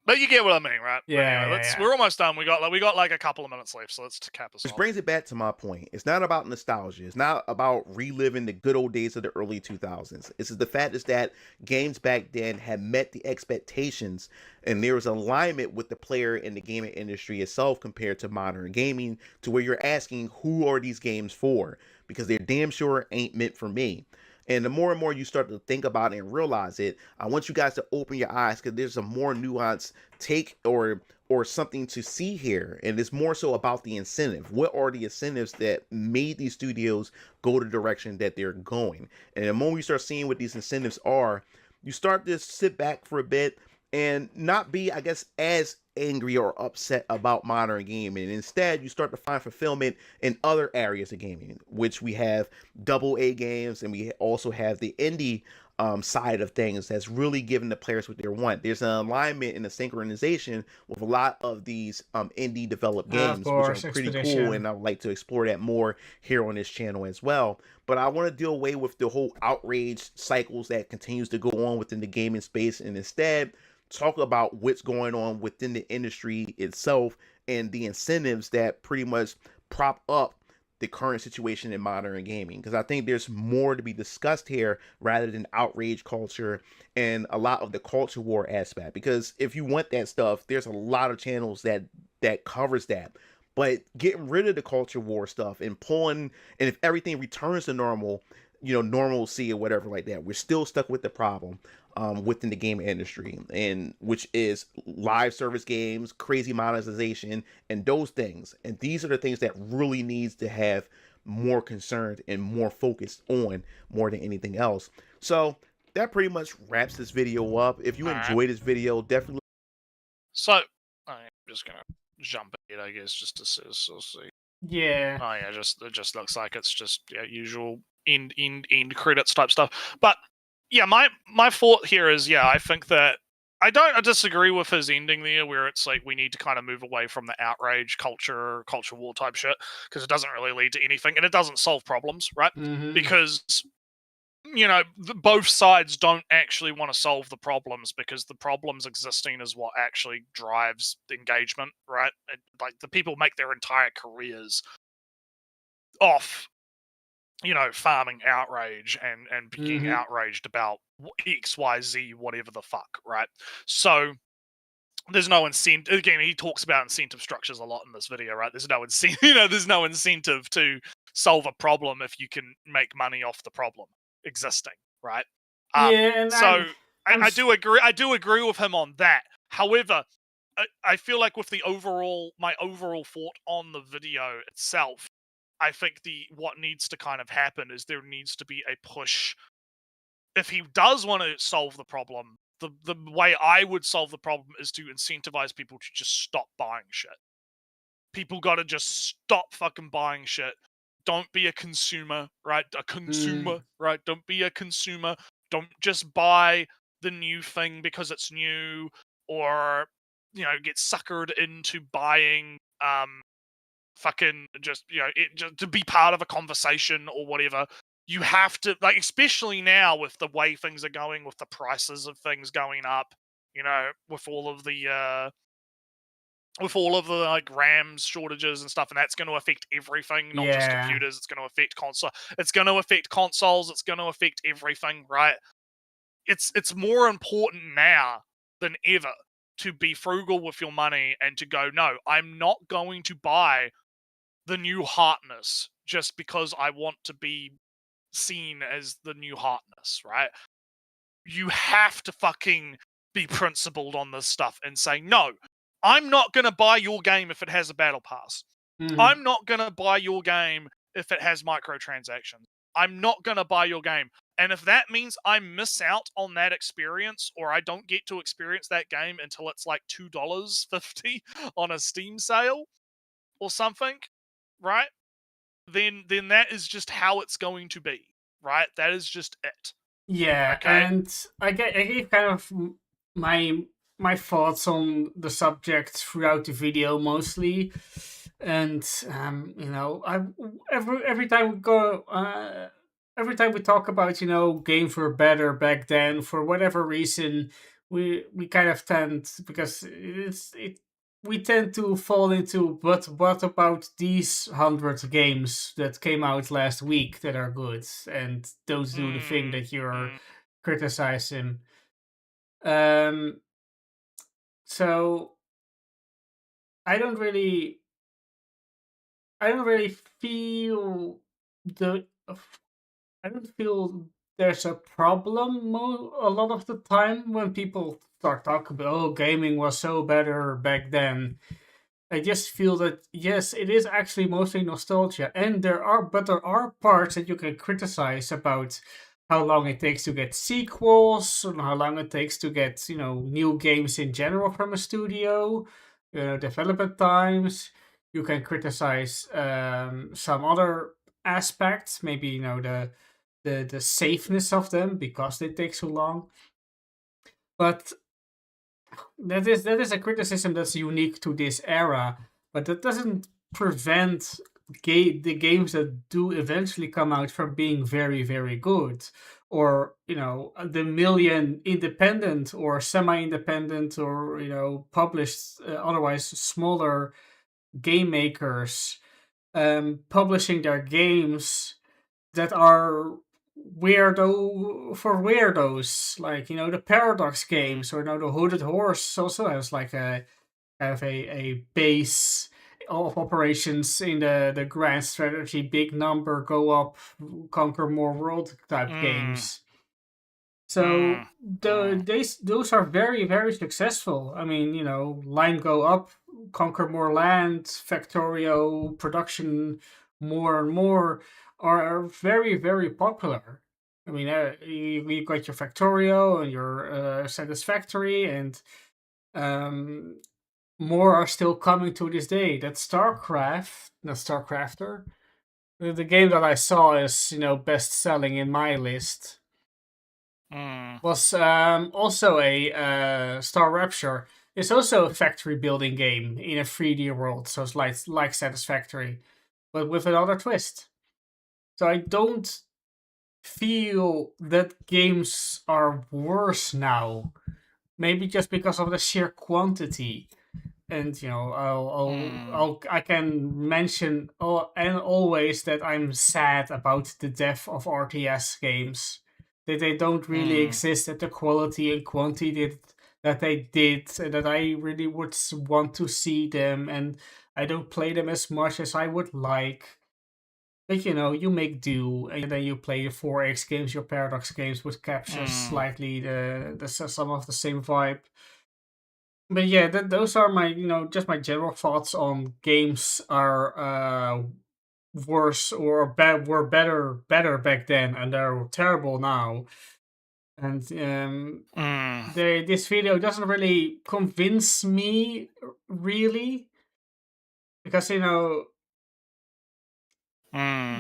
But you get what I mean, right? But Yeah, anyway, yeah. we're almost done. We got like a couple of minutes left, so let's cap us Which off. brings it back to my point. It's not about nostalgia. It's not about reliving the good old days of the early 2000s. It's the fact is that games back then had met the expectations, and there was alignment with the player in the gaming industry itself compared to modern gaming, to where you're asking, who are these games for? Because they're damn sure ain't meant for me. And the more and more you start to think about it and realize it, I want you guys to open your eyes, because there's a more nuanced take or something to see here, and it's more so about the incentive. What are the incentives that made these studios go the direction that they're going? And the moment you start seeing what these incentives are, you start to sit back for a bit and not be, I guess, as angry or upset about modern gaming. Instead, you start to find fulfillment in other areas of gaming, which we have double A games, and we also have the indie side of things that's really giving the players what they want. There's an alignment and a synchronization with a lot of these indie developed Of games, course, which are pretty cool, Expedition. and I would like to explore that more here on this channel as well. But I want to deal away with the whole outrage cycles that continues to go on within the gaming space, and instead talk about what's going on within the industry itself and the incentives that pretty much prop up the current situation in modern gaming, because I think there's more to be discussed here rather than outrage culture and a lot of the culture war aspect. Because if you want that stuff, there's a lot of channels that covers that. But getting rid of the culture war stuff and pulling, and if everything returns to normal, normalcy or whatever like that, we're still stuck with the problem within the game industry, and which is live service games, crazy monetization, and those things. And these are the things that really needs to have more concerned and more focused on more than anything else. So that pretty much wraps this video up. If you enjoyed this video, definitely. So I'm just gonna jump it, I guess, just to see. Yeah. Oh yeah, it just looks like it's just usual end credits type stuff. But yeah, my thought here is, I think that I disagree with his ending there, where it's like we need to kind of move away from the outrage culture war type shit, because it doesn't really lead to anything and it doesn't solve problems, right? Mhm. Because both sides don't actually want to solve the problems, because the problems existing is what actually drives engagement, right? Like the people make their entire careers off farming outrage and being outraged about X, Y, Z, whatever the fuck, right? So there's no incentive. Again, he talks about incentive structures a lot in this video, right? There's no incentive, there's no incentive to solve a problem if you can make money off the problem existing, right? Yeah, and so I'm I do agree. I do agree with him on that. However, I feel like with my overall thought on the video itself, I think what needs to kind of happen is there needs to be a push. If he does want to solve the problem, the way I would solve the problem is to incentivize people to just stop buying shit. People got to just stop fucking buying shit. Don't be a consumer, right? Right? Don't be a consumer. Don't just buy the new thing because it's new, or get suckered into buying fucking just just to be part of a conversation or whatever. You have to, like, especially now with the way things are going, with the prices of things going up, with all of the like RAM shortages and stuff, and that's going to affect everything, not just computers. It's going to affect consoles. It's going to affect everything, right? It's more important now than ever to be frugal with your money and to go, no, I'm not going to buy the new hotness just because I want to be seen as the new hotness, right? You have to fucking be principled on this stuff and say, no, I'm not going to buy your game if it has a battle pass. I'm not going to buy your game if it has microtransactions. I'm not going to buy your game. And if that means I miss out on that experience, or I don't get to experience that game until it's like $2.50 on a Steam sale or something, right? Then that is just how it's going to be, right? That is just it. Yeah, Okay. and I gave kind of my thoughts on the subject throughout the video mostly, and I every time we go every time we talk about games were better back then for whatever reason, we kind of tend, because we tend to fall into, but what about these 100 games that came out last week that are good and don't do the thing that you're criticizing? So I don't really feel the I don't feel there's a problem a lot of the time when people start talking about, oh, gaming was so better back then. I just feel that yes, it is actually mostly nostalgia, and there are parts that you can criticize about how long it takes to get sequels, and how long it takes to get new games in general from a studio, development times. You can criticize some other aspects, maybe the safeness of them because they take so long. But that is a criticism that's unique to this era, but that doesn't prevent the games that do eventually come out from being very, very good. Or the million independent or semi-independent or published otherwise smaller game makers publishing their games that are weirdos, like the Paradox games, or the Hooded Horse also has like a kind of a base of operations in the grand strategy, big number, go up, conquer more world type games. So those are very, very successful. I mean, line go up, conquer more land, Factorio, production more and more are very, very popular. I mean, you got your Factorio and your Satisfactory, and more are still coming to this day. That StarCraft, not StarCrafter, the game that I saw is best selling in my list. Was also a Star Rapture. It's also a factory building game in a 3D world, so it's like Satisfactory, but with another twist. So I don't feel that games are worse now. Maybe just because of the sheer quantity. And I can mention and always that I'm sad about the death of RTS games. That they don't really exist at the quality and quantity that they did, and that I really would want to see them, and I don't play them as much as I would like. But you make do, and then you play your 4X games, your Paradox games, which captures slightly the some of the same vibe. But yeah, those are my just my general thoughts on games are worse or were better back then, and they're terrible now. And this video doesn't really convince me really, because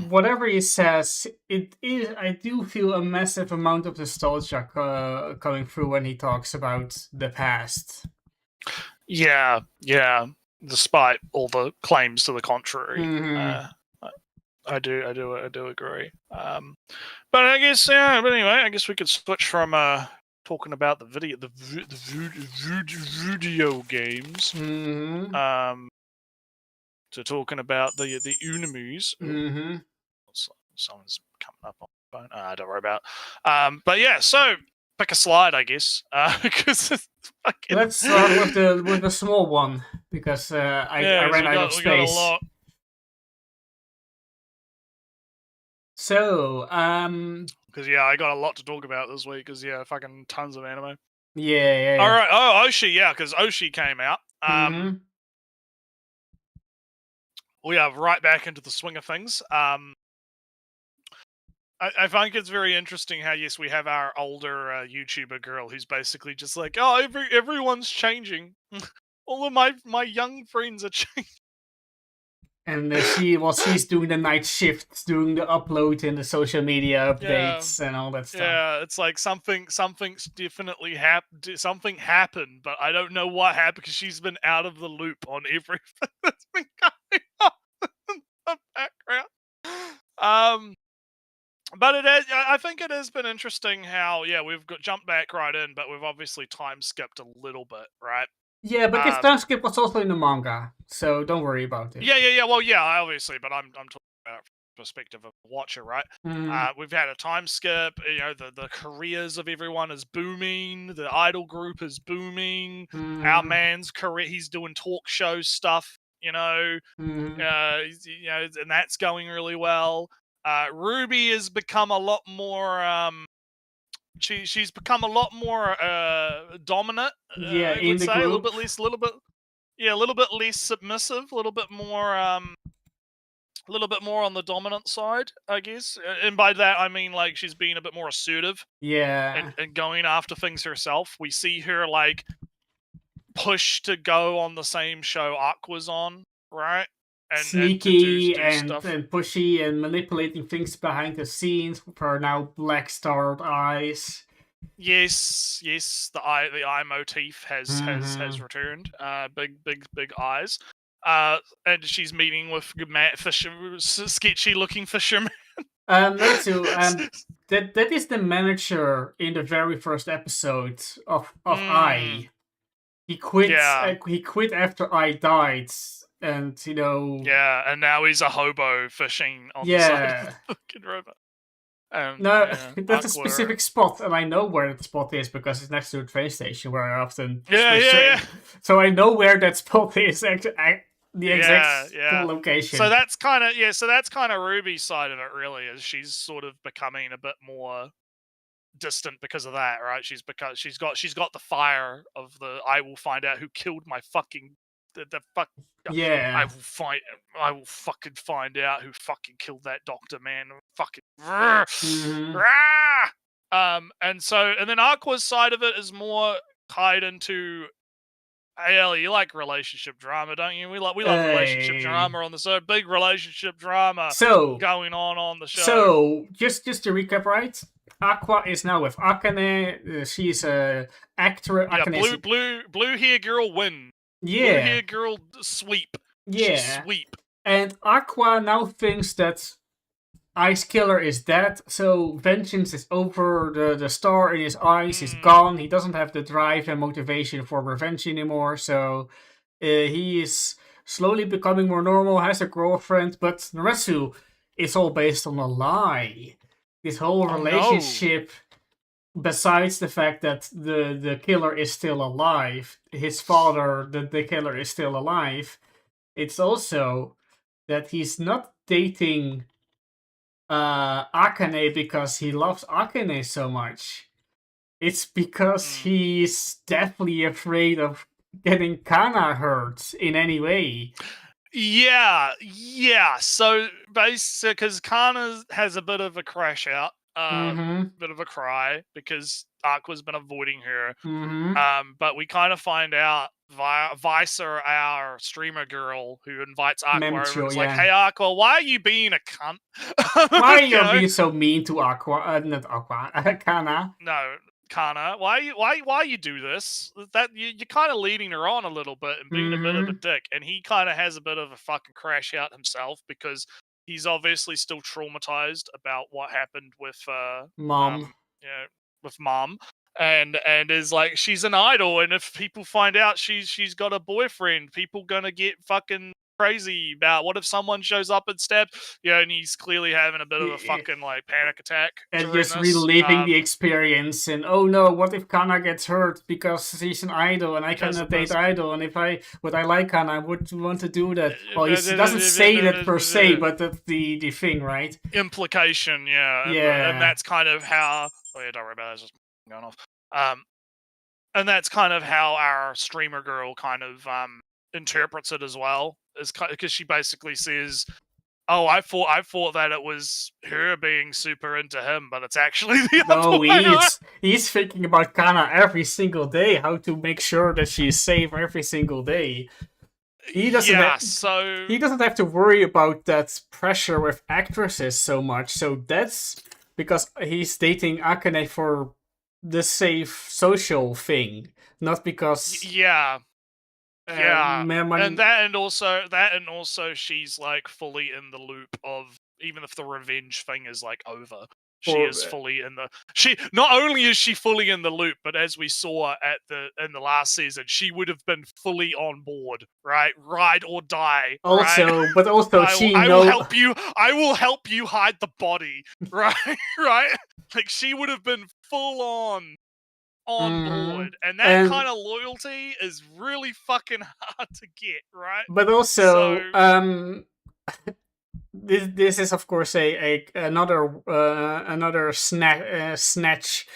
whatever he says, it is. I do feel a massive amount of nostalgia coming through when he talks about the past. Yeah. Despite all the claims to the contrary, I do agree. But I guess But anyway, I guess we could switch from talking about the video games, to talking about the Unimus. Someone's coming up on the phone. Don't worry about it. But yeah, so pick a slide, I guess. Because let's start with the small one, because I ran out of space. We got a lot. So, because I got a lot to talk about this week. Because fucking tons of anime. Yeah. All right. Oh, Oshi, because Oshi came out. We are right back into the swing of things. I find it's very interesting how we have our older YouTuber girl who's basically just like, oh, everyone's changing. All of my young friends are changing. And she's doing the night shift, doing the upload and the social media updates and all that stuff. Yeah, it's like something's definitely happened. Something happened, but I don't know what happened because she's been out of the loop on everything that's been going on in the background. But I think it has been interesting how we've jumped back right in, but we've obviously time skipped a little bit, right? Yeah, but this Um, time skip was also in the manga, so don't worry about it. Yeah. Well, yeah, obviously, but I'm talking about perspective of the watcher, right? Mm, We've had a time skip. The careers of everyone is booming. The idol group is booming. Our mm, man's career, he's doing talk show stuff. mm. And that's going really well. Ruby has become a lot more. She's become a lot more dominant. Yeah, I in would the say group. a little bit less submissive, a little bit more on the dominant side, I guess. And by that I mean like she's being a bit more assertive Yeah. and going after things herself. We see her like push to go on the same show Aqua's on, right? And to do Sneaky stuff. and pushy and manipulating things behind the scenes with her now black starred eyes. Yes, the eye motif has Mhm. returned. Big eyes. And she's meeting with sketchy looking fisherman. Natsu, that is the manager in the very first episode of I. He quit. Yeah. He quit after I died, and Yeah, and now he's a hobo fishing on the side of Yeah. the fucking river. And No, yeah, that's a Aqua- specific spot, and I know where that spot is because it's next to a train station where I often Yeah, switch yeah, train. So I know where that spot is. The exact yeah. location. So that's kind of Ruby's side of it, really, is she's sort of becoming a bit more distant because of that, right? She's got the fire of the I will find out who killed my fucking the fuck. Yeah. I will fucking find out who fucking killed that doctor, man. Fucking. Mhm. And then Aqua's side of it is more tied into. Hey Ellie, you like relationship drama, don't you? We love relationship Hey. drama on the show. Big relationship drama So going on the show. So just to recap, right? Aqua is now with Akane. She's a actor. Yeah, Akane blue hair girl win. Blue Yeah. hair girl sweep. Yeah. She's sweep. And Aqua now thinks that Ice Killer is dead, so vengeance is over. The star in his eyes is gone. He doesn't have the drive and motivation for revenge anymore, so he is slowly becoming more normal, has a girlfriend, but Naretsu is all based on a lie. This whole relationship, besides the fact that the killer is still alive, his father, the killer, is still alive, it's also that he's not dating Akane because he loves Akane so much. It's because he's deathly afraid of getting Kana hurt in any way. Yeah. So basically, because Kana has a bit of a crash out, bit of a cry because Aqua's been avoiding her. But we kind of find out via Vicer, our streamer girl, who invites Aqua over and is like, "Hey Aqua, why are you being a cunt? Why are you being so mean to Aqua? Not Aqua, Kana. No, Kana. Why you do this? That you're kind of leading her on a little bit and being a bit of a dick." And he kind of has a bit of a fucking crash out himself because he's obviously still traumatized about what happened with Mom. With Mom. And is like, she's an idol, and if people find out she's got a boyfriend, people gonna get fucking crazy about what if someone shows up and stabs, and he's clearly having a bit of a fucking like panic attack and just reliving the experience. And oh no, what if Kana gets hurt because she's an idol and I cannot date idol, and if I like Kana, I would want to do that. Well, he doesn't say that per se, but that's the thing, right? Implication. Yeah. And that's kind of how don't worry about it, it's just going off. And that's kind of how our streamer girl kind of interprets it as well, is because she basically says, "Oh, I thought that it was her being super into him, but it's actually the other way." No, he's thinking about Kana every single day, how to make sure that she's safe every single day. He doesn't he doesn't have to worry about that pressure with actresses so much. So that's because he's dating Akane for the safe social thing, not because and also she's like fully in the loop of, even if the revenge thing is like over, She is fully in the. She not only is she fully in the loop, but as we saw in the last season, she would have been fully on board, right? Ride or die. Also, right? but also I will help you. I will help you hide the body, right? right? Like she would have been full on board, and that kind of loyalty is really fucking hard to get, right? But also, this is of course another snatch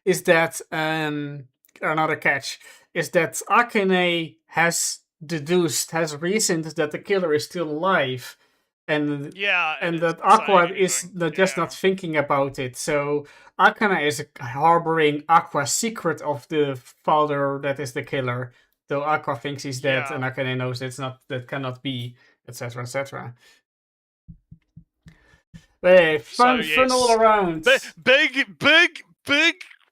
is that another catch is that Akane has reasoned that the killer is still alive, and that Aqua is just not thinking about it. So Akane is harboring Aqua's secret of the father that is the killer, though Aqua thinks he's dead, and Akane knows that cannot be, etc., etc. Hey, fun all around. Big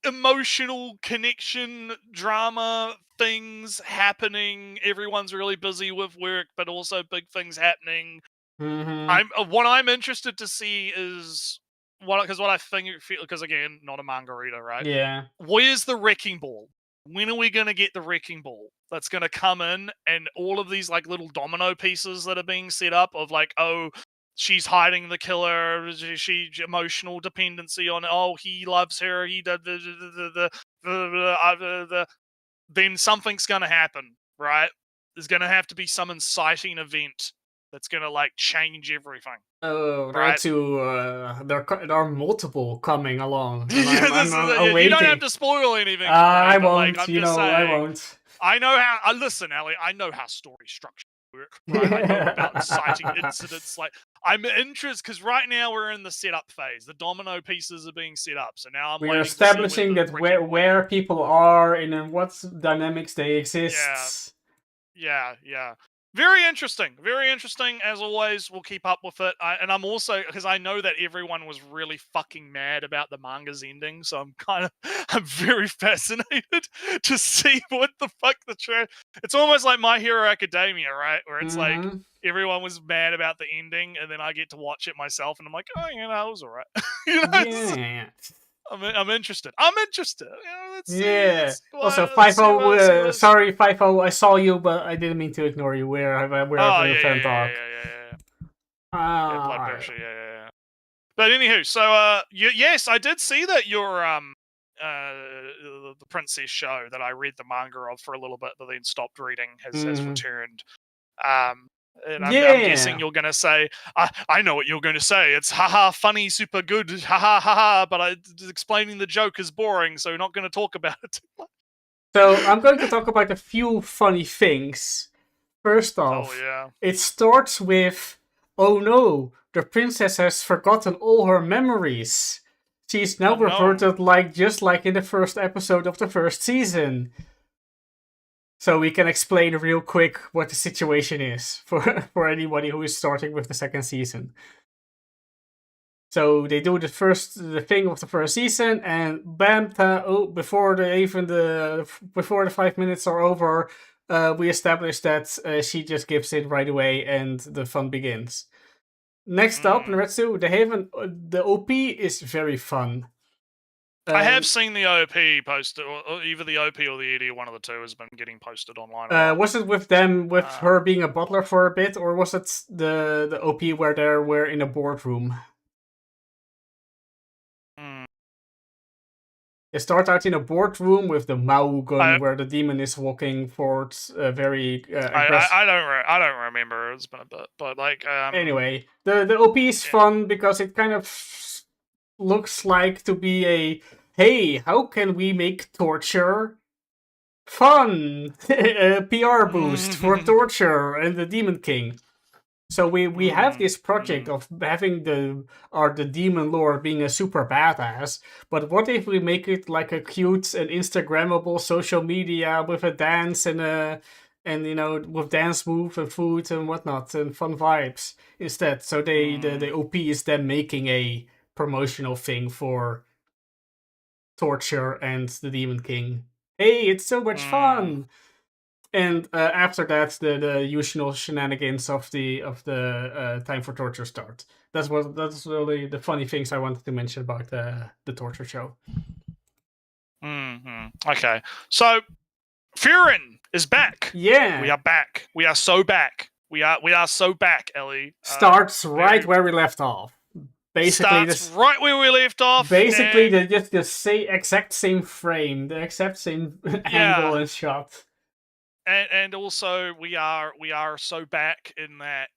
emotional connection, drama, things happening. Everyone's really busy with work, but also big things happening. What I'm interested to see is what I think, because again, not a manga reader, right? Yeah. Where's the wrecking ball? When are we gonna get the wrecking ball that's gonna come in, and all of these like little domino pieces that are being set up of like, oh, she's hiding the killer, she emotional dependency on, oh, he loves her, he did then something's gonna happen, right? There's gonna have to be some inciting event that's gonna like change everything. Oh, right? There are multiple coming along. And I'm you don't have to spoil anything. I right? won't. Like, I won't. I know how. Listen, Ellie. I know how story structure work. Right? I know about inciting incidents. Like, I'm interested because right now we're in the setup phase. The domino pieces are being set up. So now we're establishing that where people are and in what dynamics they exist. Yeah. Very interesting as always. We'll keep up with it, and I'm also, because I know that everyone was really fucking mad about the manga's ending, so I'm very fascinated to see what the fuck it's almost like My Hero Academia, right, where it's like everyone was mad about the ending, and then I get to watch it myself, and I'm like, oh, it was alright. Yeah. I'm interested. Let's see, Also, 5-0. Sorry, 5-0. I saw you, but I didn't mean to ignore you. We're having a fan talk. Blood pressure. Yeah. But anywho, so yes, I did see that your the Princess show that I read the manga of for a little bit, but then stopped reading has returned. And I'm guessing you're going to say, I know what you're going to say. It's haha, funny, super good, haha, but explaining the joke is boring, so we're not going to talk about it too much. So I'm going to talk about a few funny things. First off, it starts with, oh no, the princess has forgotten all her memories. She's now reverted just like in the first episode of the first season. So we can explain real quick what the situation is for anybody who is starting with the second season. So they do the thing of the first season, and bam, before the 5 minutes are over, we establish that she just gives it right away, and the fun begins. Next up, Naretsu, the OP is very fun. I have seen the OP posted, or either the OP or the ED, one of the two has been getting posted online. Was it with her being a butler for a bit, or was it the OP where they were in a boardroom? They start out in a boardroom with the Mao gun, where the demon is walking forward, very aggressive. I don't remember. It's been a bit, but like anyway, the OP is fun because it kind of looks like to be a, hey, how can we make torture fun? A PR boost for torture and the Demon King. So we have this project of having the demon lord being a super badass, but what if we make it like a cute and Instagrammable social media with a dance and with dance moves and food and whatnot and fun vibes instead? So the OP is then making a promotional thing for torture and the Demon King. Hey, it's so much fun. And after that, the usual shenanigans of the Time for Torture start. That's really the funny things I wanted to mention about the torture show. Okay, so Furin is back. Yeah, We are back. We are so back. We are so back, Ellie. starts right where we left off. Basically, starts right where we left off. Basically, and, just the exact same frame, the exact same angle and shot. And also we are so back in that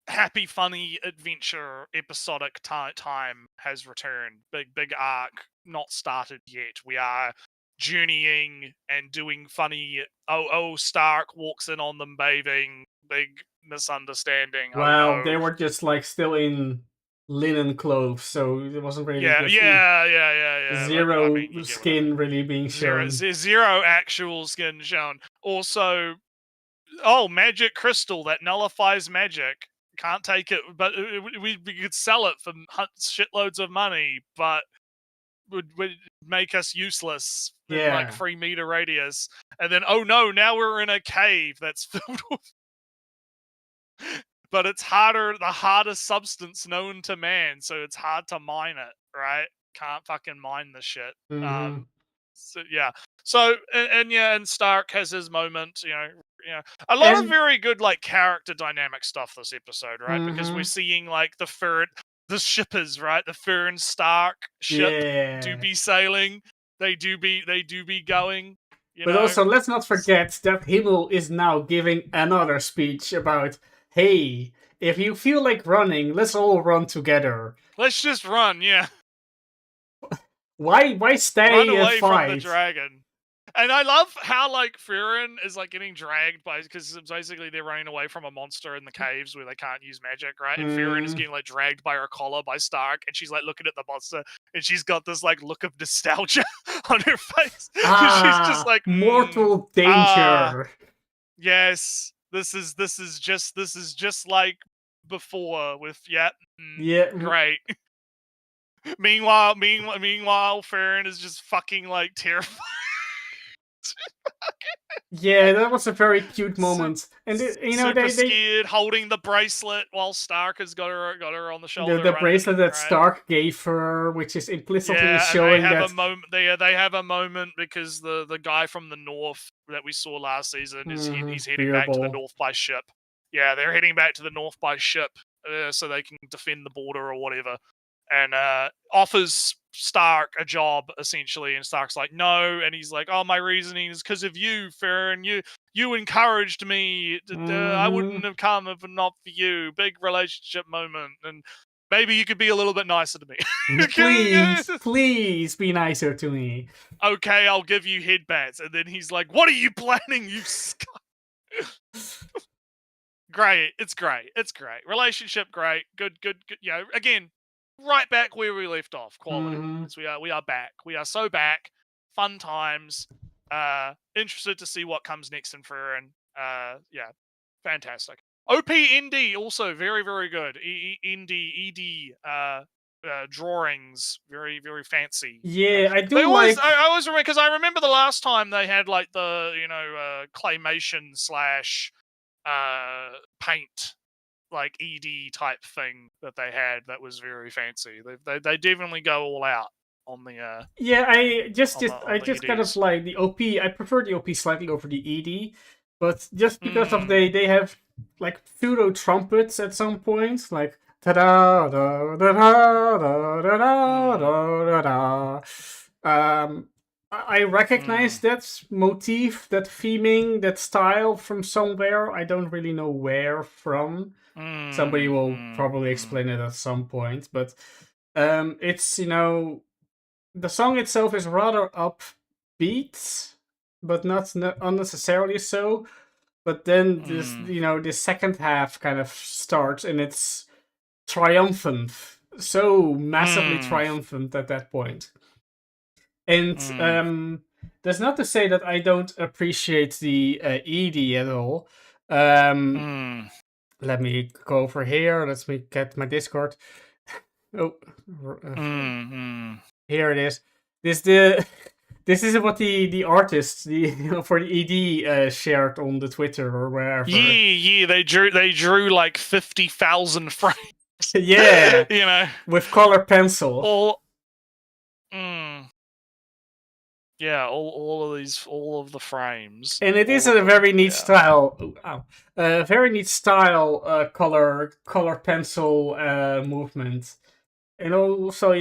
happy, funny adventure episodic time has returned. Big arc not started yet. We are journeying and doing funny. Stark walks in on them bathing. Big misunderstanding. Well, they were just like still in linen clothes, so it wasn't really yeah. Zero I mean, skin really being shown. Zero actual skin shown. Also, magic crystal that nullifies magic. Can't take it, but we could sell it for shitloads of money, but would make us useless in like 3 meter radius. And then, oh no, now we're in a cave that's filled with. But it's the hardest substance known to man, so it's hard to mine it, right? Can't fucking mine the shit. Mm-hmm. So yeah. So and Stark has his moment, a lot of very good like character dynamic stuff this episode, right? Because we're seeing like the shippers, right? The Furin Stark ship do be sailing. They do be going. But also, let's not forget that Himmel is now giving another speech about, hey, if you feel like running, let's all run together. Let's just run, yeah. Why stay run away and fight? From the dragon? And I love how like Furin is like getting dragged because basically they're running away from a monster in the caves where they can't use magic, right? And Furin is getting like dragged by her collar by Stark, and she's like looking at the monster, and she's got this like look of nostalgia on her face. She's just like mortal danger. Yes, this is just like before with great. Meanwhile, Furin is just fucking like terrified. Yeah, that was a very cute moment, and they scared, holding the bracelet while Stark has got her on the shoulder. The bracelet that Stark gave her, which is implicitly showing that they have a moment because the guy from the north that we saw last season is he's heading back to the north by ship. Yeah, they're heading back to the north by ship so they can defend the border or whatever. And offers Stark a job essentially, and Stark's like, no, and he's like, oh, my reasoning is because of you, Furin. You encouraged me. I wouldn't have come if not for you. Big relationship moment, and maybe you could be a little bit nicer to me. please be nicer to me. Okay, I'll give you headbats. And then he's like, what are you planning, you scum? Great. It's great. Relationship great. Good. Again, right back where we left off. Quality. We are back. We are so back. Fun times. Interested to see what comes next in Furin. Fantastic. OP Indy also very, very good. Indy drawings, very, very fancy. Yeah, I do I always remember, because I remember the last time they had like the claymation / paint like ED type thing that they had that was very fancy. They definitely go all out on the I just kind of like the OP. I prefer the OP slightly over the ED, but just because of they have like pseudo trumpets at some points, like ta da da da da da da da da da. I recognize that motif, that theming, that style from somewhere. I don't really know where from. Somebody will probably explain it at some point, but it's the song itself is rather upbeat, but not unnecessarily so. But then this second half kind of starts, and it's triumphant, so massively triumphant at that point. And that's not to say that I don't appreciate the ED at all. Let me go over here. Let me get my Discord. Here it is. This This is what the artist for the ED shared on the Twitter or wherever. Yeah. They drew like 50,000 frames. Yeah, You know, with color pencil. all. Yeah, all of the frames. And it is all a of very them, neat yeah. style. Very neat style. Color pencil movement, and also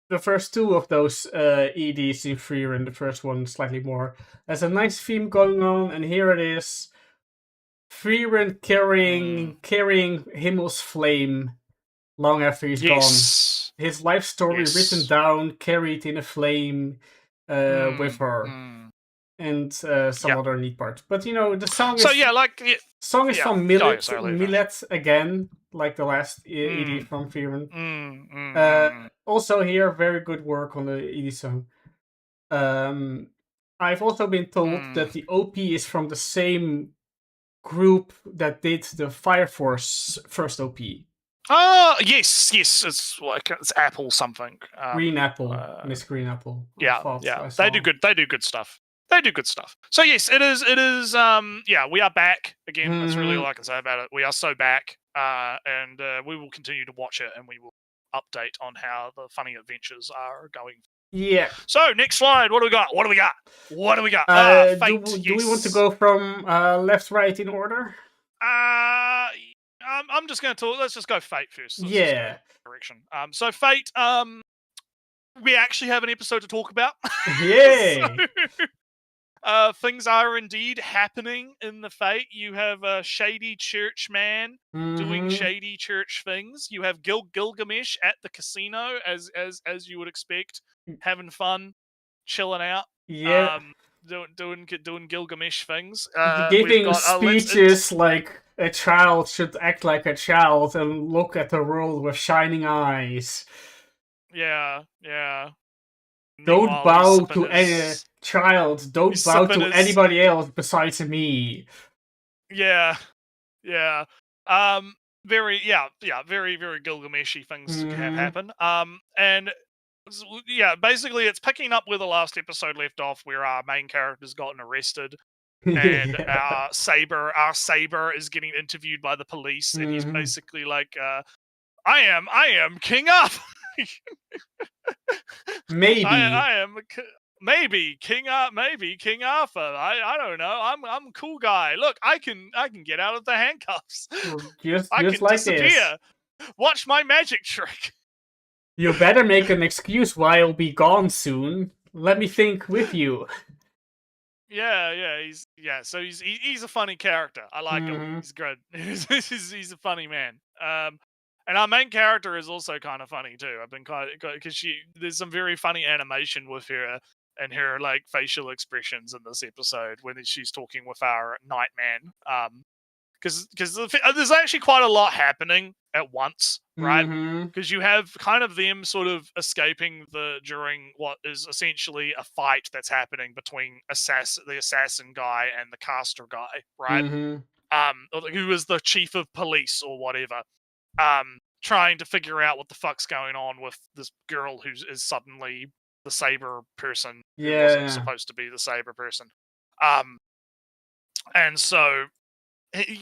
the first two of those EDs in Freer, and the first one slightly more. There's a nice theme going on, and here it is. Freeren carrying Himmel's flame long after he's gone. His life story written down, carried in a flame with her. And some other neat parts. But the song is... song is from Millet again, like the last ED from Freeren. Also here, very good work on the ED song. I've also been told that the OP is from the same group that did the Fire Force first OP. Yes, it's Apple something. Green Apple, Miss Green Apple. Yeah. They do good stuff. So yes, it is. We are back again. That's really all I can say about it. We are so back, and we will continue to watch it, and we will update on how the funny adventures are going. Yeah. So next slide. What do we got? Fate. Do we want to go from left, right in order? I'm just going to talk. Let's just go Fate first. Yeah. Direction. So Fate. We actually have an episode to talk about. Yay. Things are indeed happening in the Fate. You have a shady church man doing shady church things. You have Gilgamesh at the casino, as you would expect, having fun, chilling out. Yeah. Doing Gilgamesh things. Giving speeches like a child should act like a child and look at the world with shining eyes. Yeah. Don't bow to any child. Don't bow to anybody else besides me. Yeah. Very, very Gilgameshy things have happen. And yeah, basically it's picking up where the last episode left off, where our main character's gotten arrested, and our Saber is getting interviewed by the police, and he's basically like, I am King Arthur. Maybe I am maybe King Arthur. I don't know. I'm a cool guy. Look, I can get out of the handcuffs. I can like disappear. This. Watch my magic trick. You better make an excuse why I'll be gone soon. Let me think with you. Yeah. So he's a funny character. I like him. He's good. He's a funny man. And our main character is also kind of funny too. I've been because there's some very funny animation with her and her like facial expressions in this episode when she's talking with our Nightman. Because there's actually quite a lot happening at once, right? Because you have kind of them sort of escaping during what is essentially a fight that's happening between the assassin guy and the caster guy, right? Who is the chief of police or whatever. Trying to figure out what the fuck's going on with this girl who is suddenly the Saber person. Who wasn't supposed to be the Saber person. And so,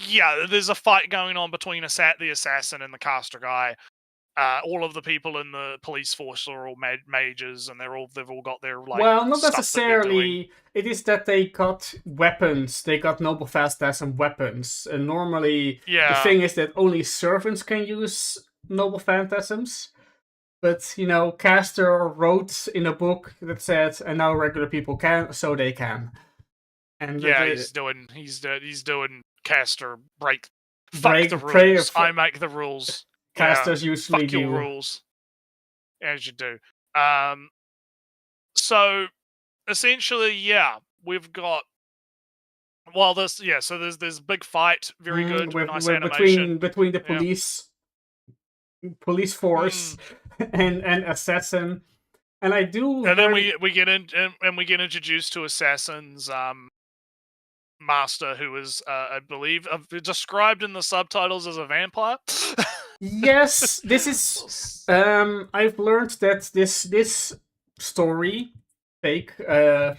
yeah, there's a fight going on between the assassin and the caster guy. All of the people in the police force are all mages, and they've all got their like. Well, not necessarily. It is that they got weapons. They got noble phantasm weapons, and normally the thing is that only servants can use noble phantasms. But Caster wrote in a book that said, and now regular people can, so they can. And he's doing Caster break the rules. I make the rules. Casters usually fuck your rules, as you do. So essentially, we've got. Well, so there's a big fight, very good, nice animation between the police force and assassin, and I do. And then we get introduced to Assassin's master, who is I believe described in the subtitles as a vampire. Yes, this is. I've learned that this story, Fate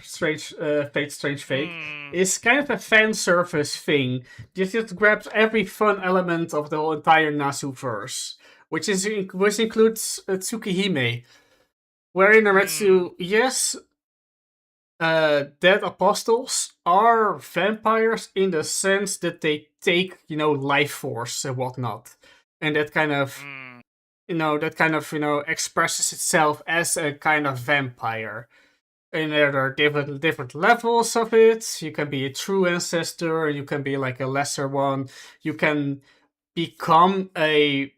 Strange Fate, Mm, is kind of a fan service thing. Just grabs every fun element of the whole entire Nasu-verse, which includes Tsukihime, wherein Naretsu, yes, dead apostles are vampires in the sense that they take, life force and whatnot, and that kind of, mm, expresses itself as a kind of vampire. And there are different levels of it. You can be a true ancestor, you can be like a lesser one. You can become a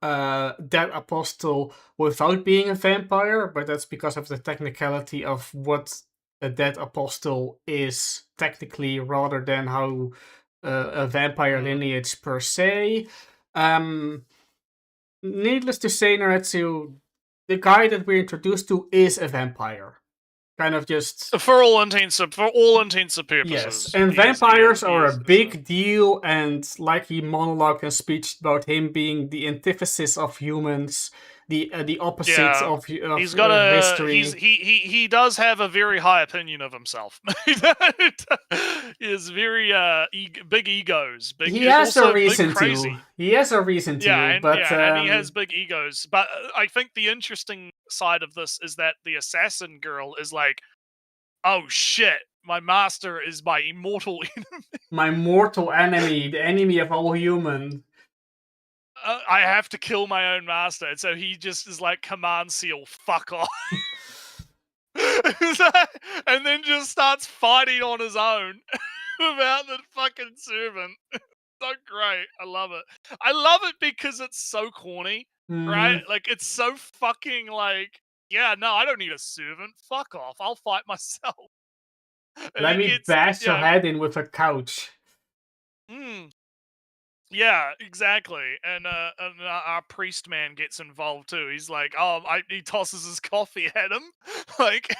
dead apostle without being a vampire, but that's because of the technicality of what a dead apostle is technically, rather than how a vampire lineage per se. Needless to say, Naretsu, the guy that we're introduced to is a vampire. Kind of just... for all intents and purposes. Yes, and vampires are a big deal, and like he monologued and speech about him being the antithesis of humans, the opposite Yeah, of he's got history. he does have a very high opinion of himself. He has very big egos. He has a also reason big crazy. to. He has a reason to. And he has big egos. But I think the interesting side of this is that the assassin girl is like, oh shit, my master is my immortal enemy. My mortal enemy, the enemy of all human. I have to kill my own master. And so he just is like, command seal, fuck off. And then just starts fighting on his own without the fucking servant. So great. I love it. I love it because it's so corny, right? Like, it's so fucking like, yeah, no, I don't need a servant. Fuck off. I'll fight myself. Let me bash your head in with a couch. Yeah, exactly. And our priest man gets involved too. He's like, he tosses his coffee at him, like,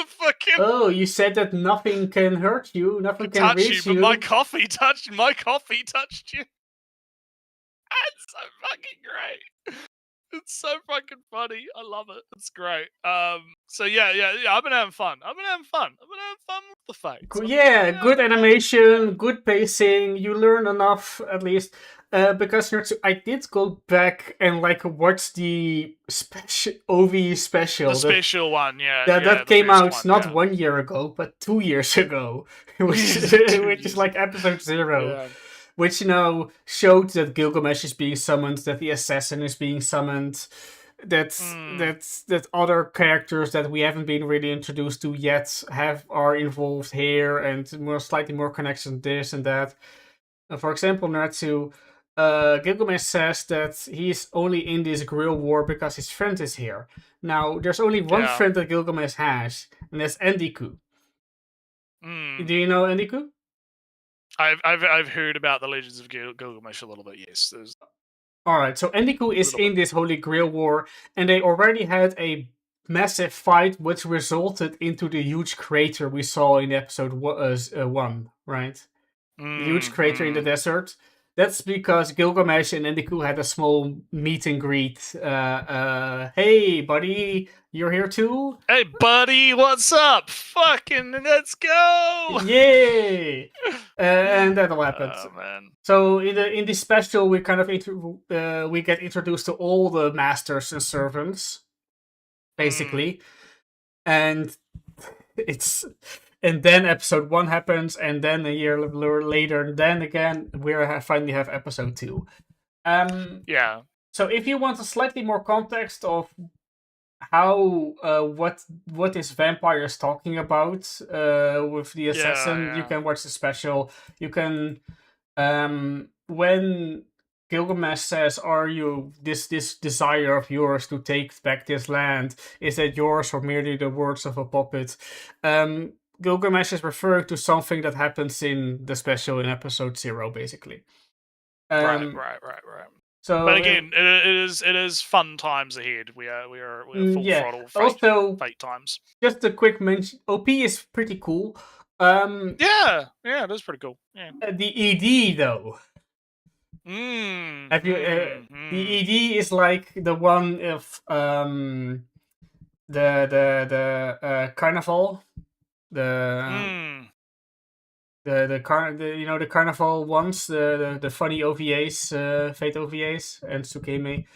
fucking. Oh, you said that nothing can hurt you, nothing can touch reach you, you. but my coffee touched you. It's so fucking great. It's so fucking funny. I love it. It's great. So yeah. I've been having fun. I've been having fun with the fights. Yeah, good animation, good pacing. You learn enough, at least. Because I did go back and watch the OV special. The special one, yeah. That came out not 1 year ago, but 2 years ago, which is like episode 0. Yeah. Which, showed that Gilgamesh is being summoned, that the assassin is being summoned, that other characters that we haven't been really introduced to yet are involved here, and slightly more connections, this and that. For example, Naretsu, Gilgamesh says that he's only in this grill war because his friend is here. Now, there's only one friend that Gilgamesh has, and that's Endiku. Do you know Endiku? I've heard about the Legends of Gilgamesh a little bit. Yes. Alright, so Endiku is in this Holy Grail War, and they already had a massive fight which resulted into the huge crater we saw in episode 1, right? The huge crater in the desert. That's because Gilgamesh and Endiku had a small meet and greet. Hey, buddy, you're here too? Hey, buddy, what's up? Fucking let's go! Yay! And that all happened. Oh, man. So in this special, we kind of we get introduced to all the masters and servants, basically, and then episode 1 happens, and then a year later, then again we finally have episode 2. Yeah. So if you want a slightly more context of how what this vampire is talking about with the assassin, you can watch the special. You can when Gilgamesh says, "Are you this desire of yours to take back this land? Is that yours or merely the words of a puppet?" Gilgamesh is referring to something that happens in the special in episode 0, basically. Right. So, but again, it is fun times ahead. We are full throttle. Also, fate times. Just a quick mention: OP is pretty cool. Yeah, it is pretty cool. Yeah. The ED though. Have you? The ED is like the one of the carnival, the the carnival ones, the funny OVAs, Fate OVAs and Tsukeme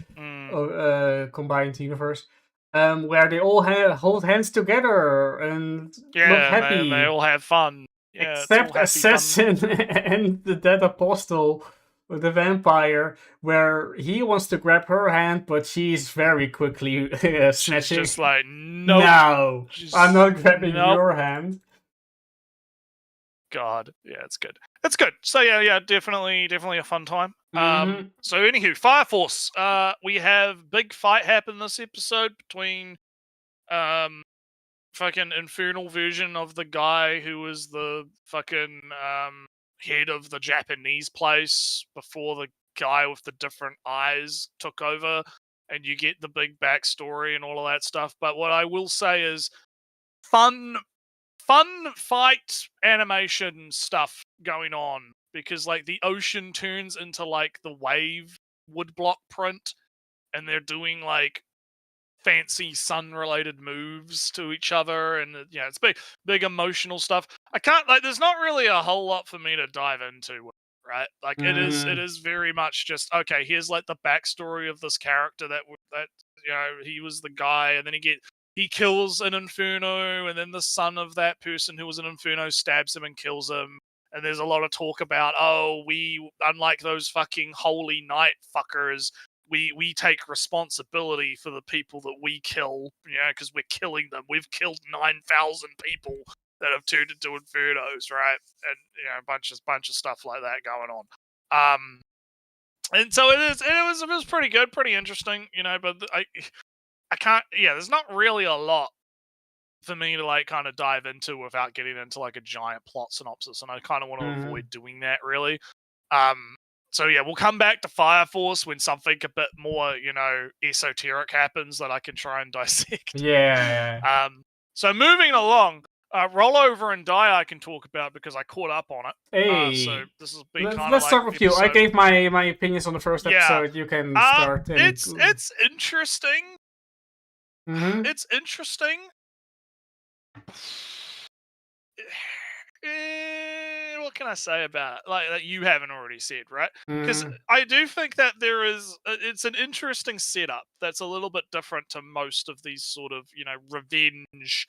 combined universe, where they all hold hands together and look happy. They all have fun. Yeah, Except it's all happy, fun. Assassin and the Dead Apostle, the vampire, where he wants to grab her hand, but she's very quickly snatching. She's just like, nope. No, I'm not grabbing your hand. God, yeah, it's good. It's good. So yeah, definitely a fun time. So anywho, Fire Force. We have big fight happen this episode between fucking infernal version of the guy who was the fucking head of the Japanese place before the guy with the different eyes took over, and you get the big backstory and all of that stuff. But what I will say is fun fight animation stuff going on, because like the ocean turns into like the wave woodblock print, and they're doing like fancy sun related moves to each other, and it's big emotional stuff. I can't, like, there's not really a whole lot for me to dive into, right? Like it is very much just, okay, here's like the backstory of this character that he was the guy, and then he kills an Inferno, and then the son of that person who was an Inferno stabs him and kills him. And there's a lot of talk about, we, unlike those fucking holy knight fuckers, we take responsibility for the people that we kill, because we're killing them. We've killed 9,000 people that have turned into Infernos, right? And a bunch of stuff like that going on. And so it was pretty good, pretty interesting, but I can't. Yeah, there's not really a lot for me to like kind of dive into without getting into like a giant plot synopsis, and I kind of want to avoid doing that really. So yeah, we'll come back to Fire Force when something a bit more, esoteric happens that I can try and dissect. Yeah. So moving along, Rollover and Die I can talk about because I caught up on it. Hey, so this has been let's start with you. I gave my opinions on the first episode. You can start. It's interesting. It's interesting. What can I say about it? Like that you haven't already said, right? Because I do think that it's an interesting setup that's a little bit different to most of these sort of, revenge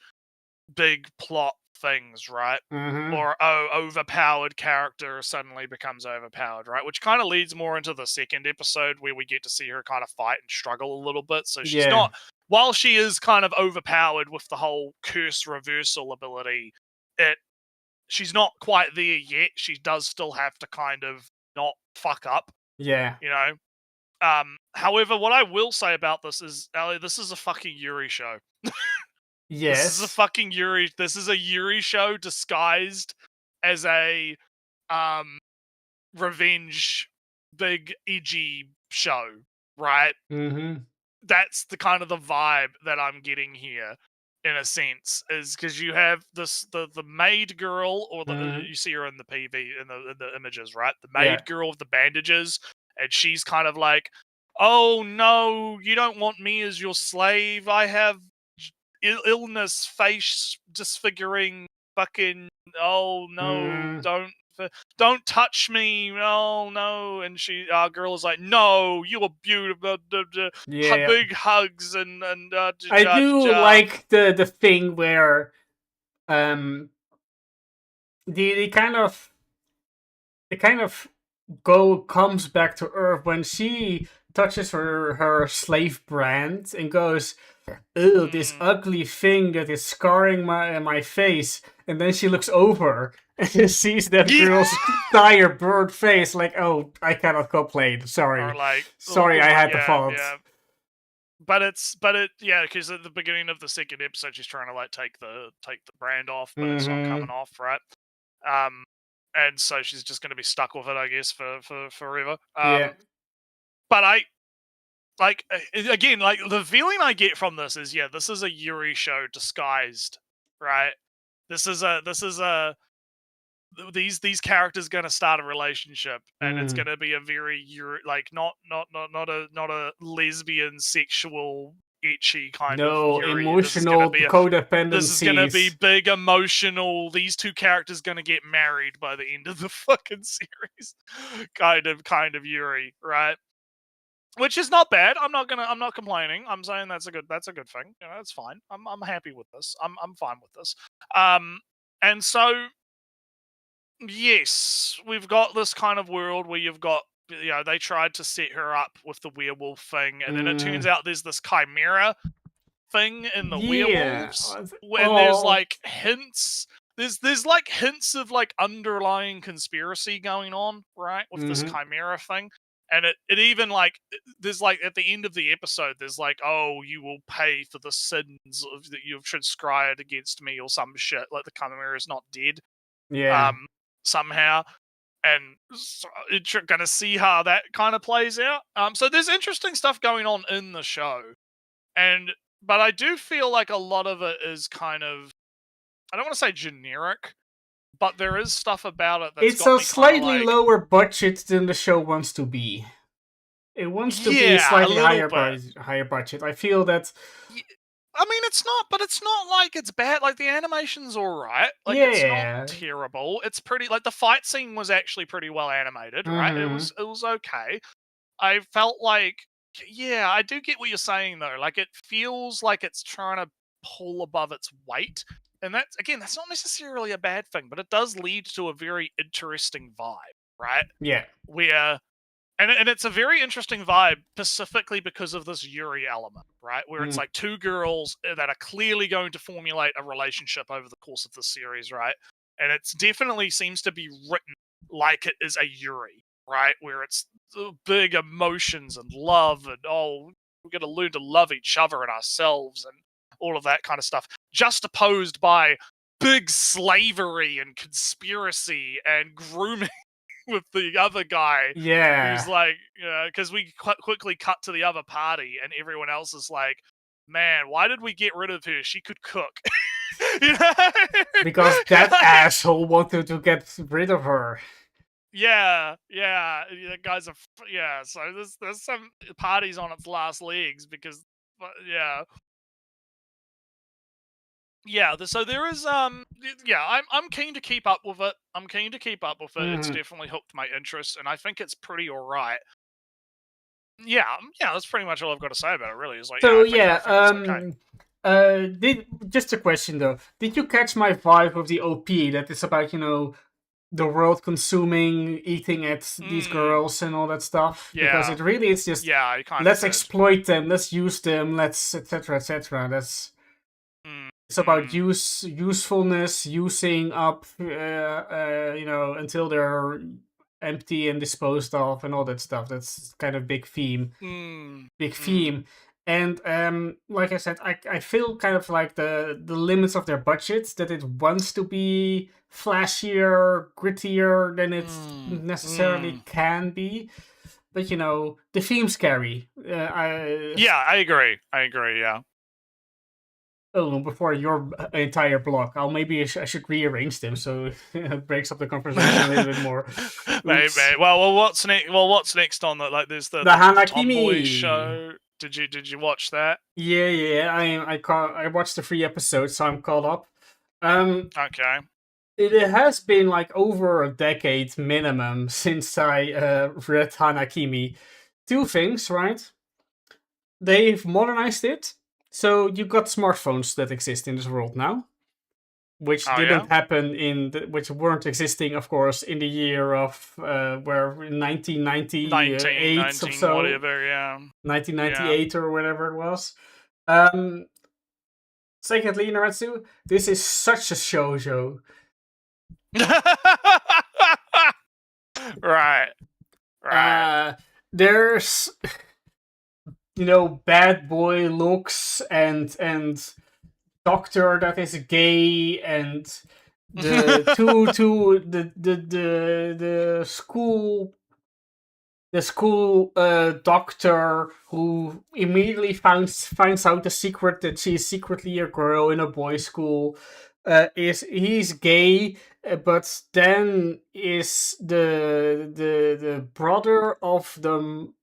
big plot things, right? Or overpowered character suddenly becomes overpowered, right? Which kind of leads more into the second episode where we get to see her kind of fight and struggle a little bit. So she's not, while she is kind of overpowered with the whole curse reversal ability, she's not quite there yet. She does still have to kind of not fuck up. Yeah. However, what I will say about this is, Ali, this is a fucking Yuri show. Yes. This is a fucking Yuri. This is a Yuri show disguised as a revenge big edgy show, right? That's the kind of the vibe that I'm getting here, in a sense, is because you have the maid girl, or you see her in the PV in the images, right? The maid girl with the bandages, and she's kind of like, oh no, you don't want me as your slave. I have illness, face disfiguring, fucking, oh no, don't touch me, oh no. And our girl is like, no, you are beautiful, big hugs, and I do like the thing where the kind of comes back to Earth when she touches her slave brand and goes, "Ew, this ugly thing that is scarring my face," and then she looks over and sees that girl's entire burnt face, like, "Oh, I cannot complain. Sorry, or like, sorry, I had the fault." Yeah. Because at the beginning of the second episode, she's trying to like take the brand off, but it's not coming off, right? And so she's just going to be stuck with it, I guess, for forever. But I like, again, like the feeling I get from this is, this is a Yuri show disguised, right? This is a these characters going to start a relationship, and it's Mm. going to be a very like not a lesbian sexual ecchi kind No of Yuri. emotional This is codependencies. going to be big emotional. These two characters going to get married by the end of the fucking series. kind of Yuri, right? Which is not bad. I'm not complaining. I'm saying that's a good thing. You know, that's fine. I'm happy with this. I'm fine with this. And so yes, we've got this kind of world where you've got, you know, they tried to set her up with the werewolf thing, and then it turns out there's this chimera thing in the werewolves, when there's like hints. There's like hints of like underlying conspiracy going on, right, with this chimera thing. And it even like, there's like at the end of the episode, there's like, oh, you will pay for the sins that you've transcribed against me or some shit. Like the chimera is not dead. Yeah. Somehow. And so you're going to see how that kind of plays out. So there's interesting stuff going on in the show. But I do feel like a lot of it is kind of, I don't want to say generic, but there is stuff about it that's It's a slightly lower budget than the show wants to be. It wants to be slightly higher budget. I feel that. I mean, it's not like it's bad. Like the animation's alright. Like it's not terrible. It's pretty. Like the fight scene was actually pretty well animated, right? It was okay. I felt like, yeah, I do get what you're saying though. Like it feels like it's trying to pull above its weight. And that's not necessarily a bad thing, but it does lead to a very interesting vibe, right? Yeah. Where, and it's a very interesting vibe, specifically because of this Yuri element, right? Where it's like two girls that are clearly going to formulate a relationship over the course of the series, right? And it definitely seems to be written like it is a Yuri, right? Where it's big emotions and love, and we're going to learn to love each other and ourselves, and all of that kind of stuff, just opposed by big slavery and conspiracy and grooming with the other guy. Yeah. Who's like, because we quickly cut to the other party and everyone else is like, man, why did we get rid of her? She could cook. You know? Because that asshole wanted to get rid of her. Yeah. The guys are, so there's some parties on its last legs because, so there is I'm keen to keep up with it. It's definitely hooked my interest, and I think it's pretty alright. Yeah, that's pretty much all I've got to say about it, really. It's like, so just a question though. Did you catch my vibe with the OP that it's about, you know, the world consuming, eating at these girls and all that stuff? Yeah. Because it really is just, let's exploit them, let's use them, let's etc. That's it's about usefulness, using up, until they're empty and disposed of, and all that stuff. That's kind of big theme. And like I said, I feel kind of like the limits of their budget, that it wants to be flashier, grittier than it necessarily can be. But you know, the theme's scary. I agree. Yeah. Oh, before your entire block, I should rearrange them so it breaks up the conversation a little bit more. Maybe. Well, what's next on that? Like, there's the Hanakimi Tomboy show. Did you watch that? Yeah. I watched the 3 episodes, so I'm caught up. Okay. It has been like over a decade minimum since I read Hanakimi. 2 things, right? They've modernized it. So you've got smartphones that exist in this world now, which didn't happen which weren't existing, of course, in the year of 1998 or so, whatever, 1998 or whatever it was. Secondly, Naretsu, this is such a shoujo. Right. There's, bad boy looks and doctor that is gay, and the the school doctor who immediately finds out the secret that she's secretly a girl in a boys' school. is he's gay, but then is the brother of the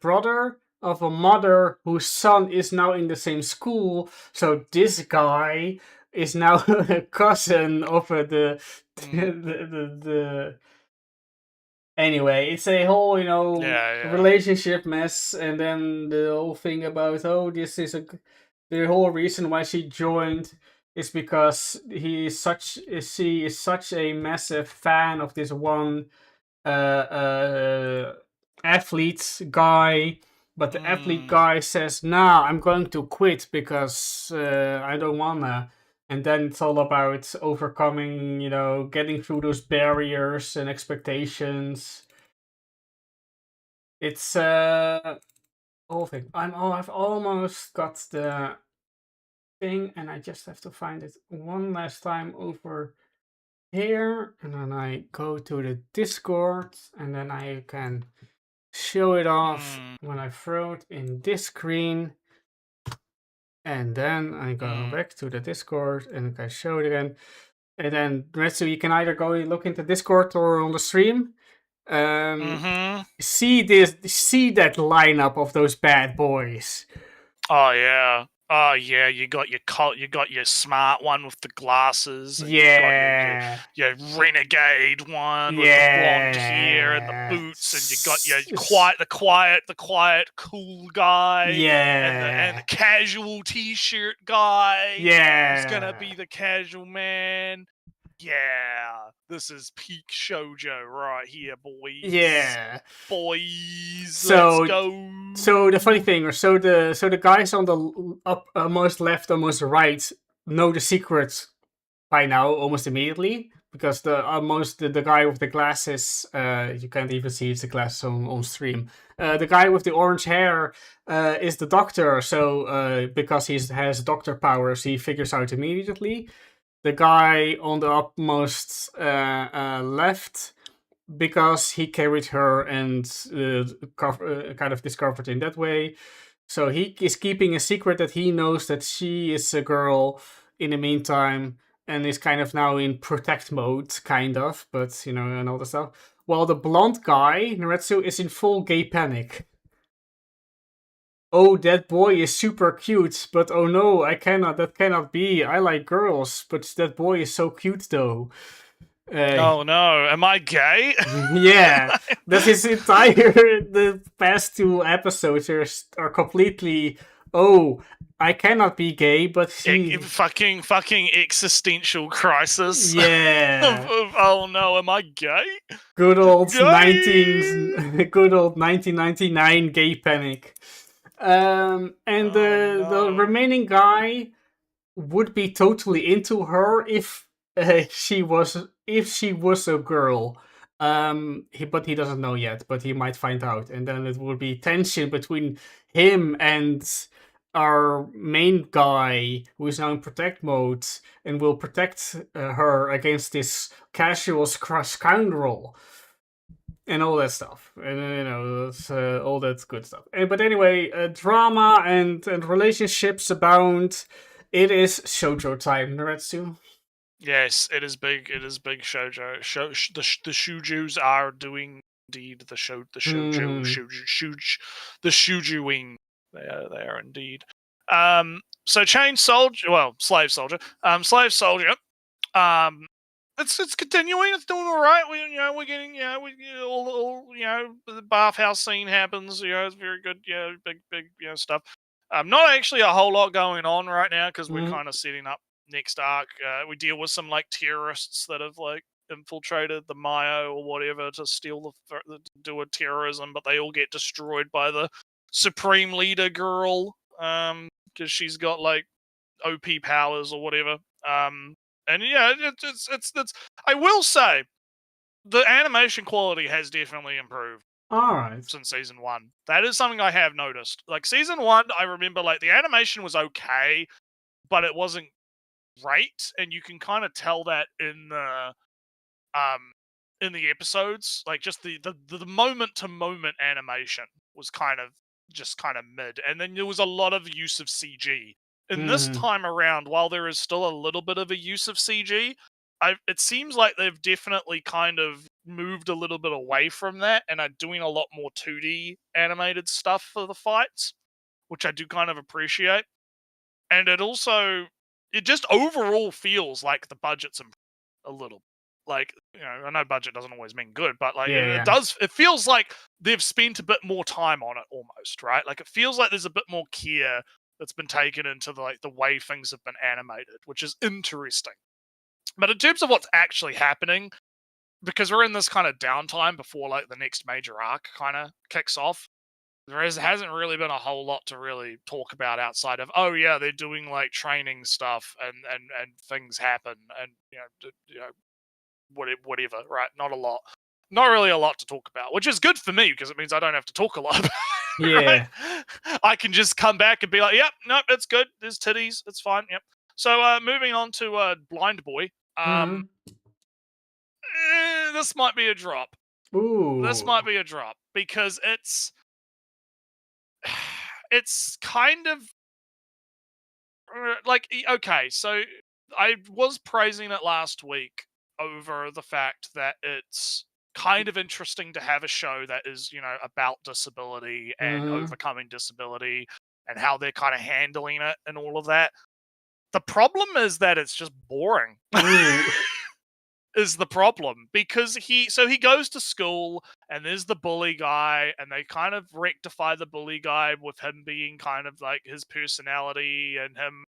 brother of a mother whose son is now in the same school. So this guy is now a cousin of the anyway, it's a whole, Yeah. relationship mess, and then the whole thing about, this is the whole reason why she joined is because she is such a massive fan of this one athlete guy, but the athlete guy says, "Nah, I'm going to quit because I don't wanna." And then it's all about overcoming, getting through those barriers and expectations. It's whole thing. I've almost got the thing, and I just have to find it one last time over here, and then I go to the Discord, and then I can show it off when I throw it in this screen. And then I go back to the Discord and I can show it again. And then so you can either go look into Discord or on the stream. See that lineup of those bad boys. Oh yeah. Oh yeah, you got your smart one with the glasses. And Yeah. You got your renegade one with the blonde hair and the boots, and you got the quiet, cool guy. Yeah. And the casual t-shirt guy. Yeah. Who's gonna be the casual man. Yeah, this is peak shoujo right here, boys. Yeah, boys. So- Let's go. So the funny thing, so the guys on the almost left, almost right know the secrets by now, almost immediately, because the guy with the glasses, you can't even see it's the glasses on stream. The guy with the orange hair is the doctor, so because he has doctor powers, he figures out immediately. The guy on the upmost left, because he carried her and kind of discovered in that way. So he is keeping a secret that he knows that she is a girl in the meantime, and is kind of now in protect mode, kind of, but and all the stuff. While the blonde guy, Naretsu, is in full gay panic. Oh, that boy is super cute, but oh no, that cannot be. I like girls, but that boy is so cute though. Oh no, am I gay? Yeah, that his the past two episodes are completely, oh, I cannot be gay, but he... fucking existential crisis. Yeah. Oh no, am I gay? Good old Gay! good old 1999 gay panic. And the remaining guy would be totally into her if she was a girl. But he doesn't know yet, but he might find out, and then it will be tension between him and our main guy, who is now in protect mode and will protect her against this casual scoundrel and all that stuff, and all that good stuff. But anyway, drama and relationships abound. It is shoujo time, Naretsu. Yes, it is big. It is big shoujo. The shoujos are doing indeed the shoujoing. They are indeed. So chain soldier, slave soldier. Slave soldier. It's continuing. It's doing all right. We're getting the bathhouse scene happens. It's very good. Big stuff. Not actually a whole lot going on right now because we're kind of setting up next arc. We deal with some terrorists that have infiltrated the Mayo or whatever to steal do a terrorism, but they all get destroyed by the Supreme Leader girl because she's got OP powers or whatever. And yeah, it's I will say the animation quality has definitely improved. All right. Since season 1. That is something I have noticed. Season 1, I remember the animation was okay, but it wasn't great, and you can kind of tell that in the episodes. Just the moment to moment animation was kind of mid, and then there was a lot of use of CG In this Mhm. time around, while there is still a little bit of a use of CG, it seems like they've definitely kind of moved a little bit away from that and are doing a lot more 2D animated stuff for the fights, which I do kind of appreciate. And it just overall feels like the budget's improved a little. Like, I know budget doesn't always mean good, but like Yeah, it yeah. does. It feels like they've spent a bit more time on it, almost, right? Like it feels like there's a bit more care that's been taken into the way things have been animated, which is interesting. But in terms of what's actually happening, because we're in this kind of downtime before like the next major arc kind of kicks off, hasn't really been a whole lot to really talk about outside of, oh yeah, they're doing like training stuff and things happen and whatever, right? Not a lot. Not really a lot to talk about, which is good for me because it means I don't have to talk a lot about it, right? Yeah. I can just come back and be like, yep, nope, it's good. There's titties. It's fine. Yep. So moving on to Blind Boy. Mhm. This might be a drop. This Ooh. might be a drop because it's kind of like okay, so I was praising it last week over the fact that it's kind of interesting to have a show that is, about disability and Mhm. overcoming disability and how they're kind of handling it and all of that. The problem is that it's just boring. Ooh. Is the problem because he goes to school and there's the bully guy and they kind of rectify the bully guy with him being kind of like his personality and him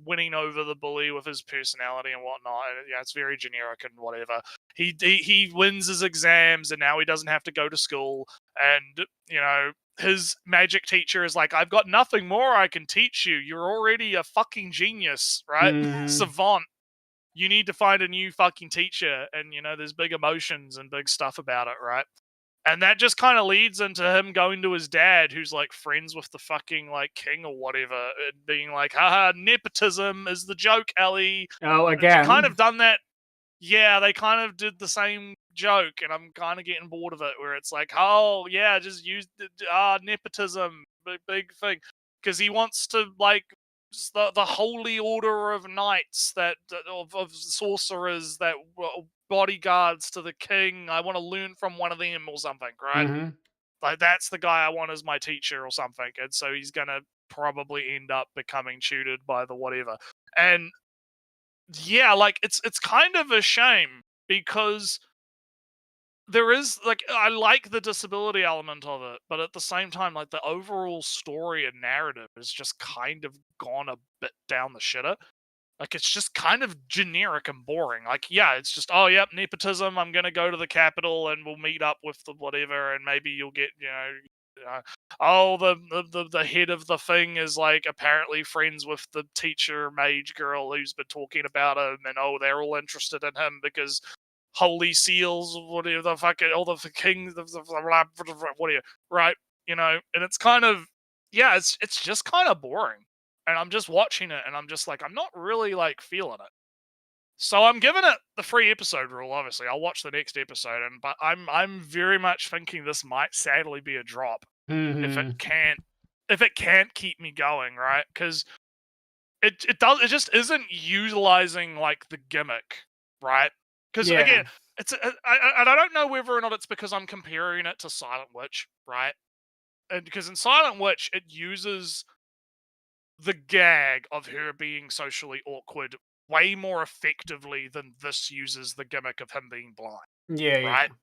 winning over the bully with his personality and whatnot. And, yeah, it's very generic and whatever. He wins his exams and now he doesn't have to go to school. And his magic teacher is like, I've got nothing more I can teach you. You're already a fucking genius, right? Mhm. Savant. You need to find a new fucking teacher. And there's big emotions and big stuff about it, right? And that just kind of leads into him going to his dad, who's like friends with the fucking like king or whatever, and being like, haha, nepotism is the joke, Ellie. Oh, They've kind of again. done that. Yeah, they kind of did the same joke, and I'm kind of getting bored of it, where it's like, oh, yeah, just use nepotism, big thing. Because he wants to, like, the holy order of knights of sorcerers that were bodyguards to the king. I want to learn from one of them or something, right? Mhm. Like that's the guy I want as my teacher or something. And so he's gonna probably end up becoming tutored by the whatever. And yeah, like it's kind of a shame because there is like I like the disability element of it, but at the same time, like the overall story and narrative is just kind of gone a bit down the shitter. Like it's just kind of generic and boring. Like, yeah, it's just, oh yep, nepotism. I'm gonna go to the capital and we'll meet up with the whatever, and maybe you'll get, oh the head of the thing is like apparently friends with the teacher mage girl who's been talking about him, and oh they're all interested in him because holy seals, whatever the fuck, all the kings, whatever, right? And it's kind of, yeah, it's just kind of boring, and I'm just watching it, and I'm just like, I'm not really like feeling it. So I'm giving it the free episode rule. Obviously, I'll watch the next episode, but I'm very much thinking this might sadly be a drop if it Mhm. can't keep me going, right? Because it just isn't utilizing like the gimmick, right? Because Yeah. again, and I don't know whether or not it's because I'm comparing it to Silent Witch, right? And because in Silent Witch, it uses the gag of her being socially awkward way more effectively than this uses the gimmick of him being blind, Yeah, right? yeah.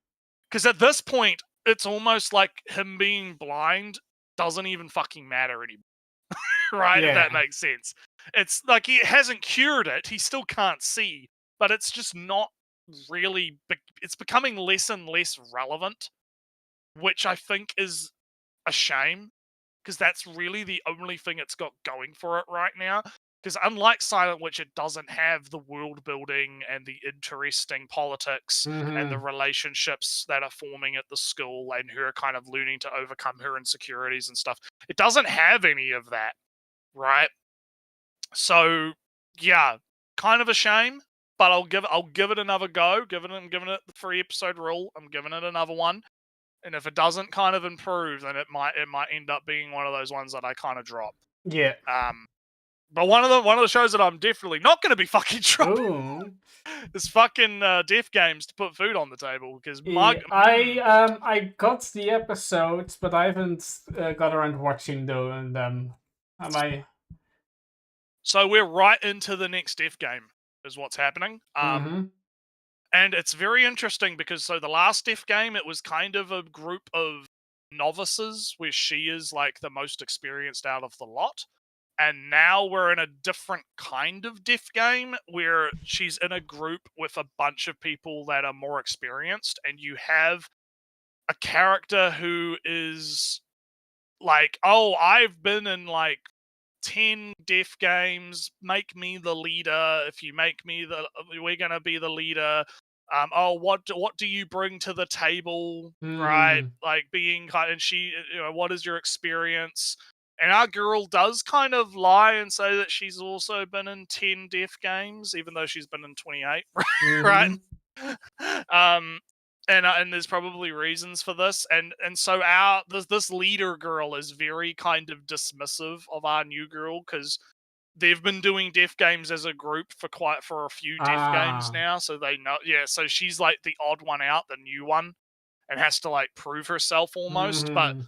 Because at this point, it's almost like him being blind doesn't even fucking matter anymore, right? If that Yeah. makes sense. It's like he hasn't cured it, he still can't see, but it's just not really, it's becoming less and less relevant, which I think is a shame because that's really the only thing it's got going for it right now. Because unlike Silent Witch, it doesn't have the world building and the interesting politics and the Mhm. relationships that are forming at the school and her kind of learning to overcome her insecurities and stuff. It doesn't have any of that, right? So yeah, kind of a shame, but I'll give it another go. I'm giving it the 3 episode rule. I'm giving it another one. And if it doesn't kind of improve, then it might end up being one of those ones that I kind of drop. Yeah. Um, But one of the shows that I'm definitely not going to be fucking trying Ooh. is fucking Deaf Games to put food on the table because I got the episodes, but I haven't got around watching them. Am I? So we're right into the next Deaf Game is what's happening. Mhm. And it's very interesting because so the last Deaf Game, it was kind of a group of novices where she is like the most experienced out of the lot. And now we're in a different kind of Deaf Game where she's in a group with a bunch of people that are more experienced, and you have a character who is like, oh, I've been in like 10 Deaf Games, make me the leader. If you make me we're gonna be the leader. Oh, what do you bring to the table, right? Mm. Like being kind, and she, what is your experience? And our girl does kind of lie and say that she's also been in 10 Deaf Games, even though she's been in 28, right? Mhm. And there's probably reasons for this, and so this leader girl is very kind of dismissive of our new girl because they've been doing Deaf Games as a group for a few Deaf Games Ah. now, so they know. Yeah, so she's like the odd one out, the new one, and has to like prove herself almost. But Mhm.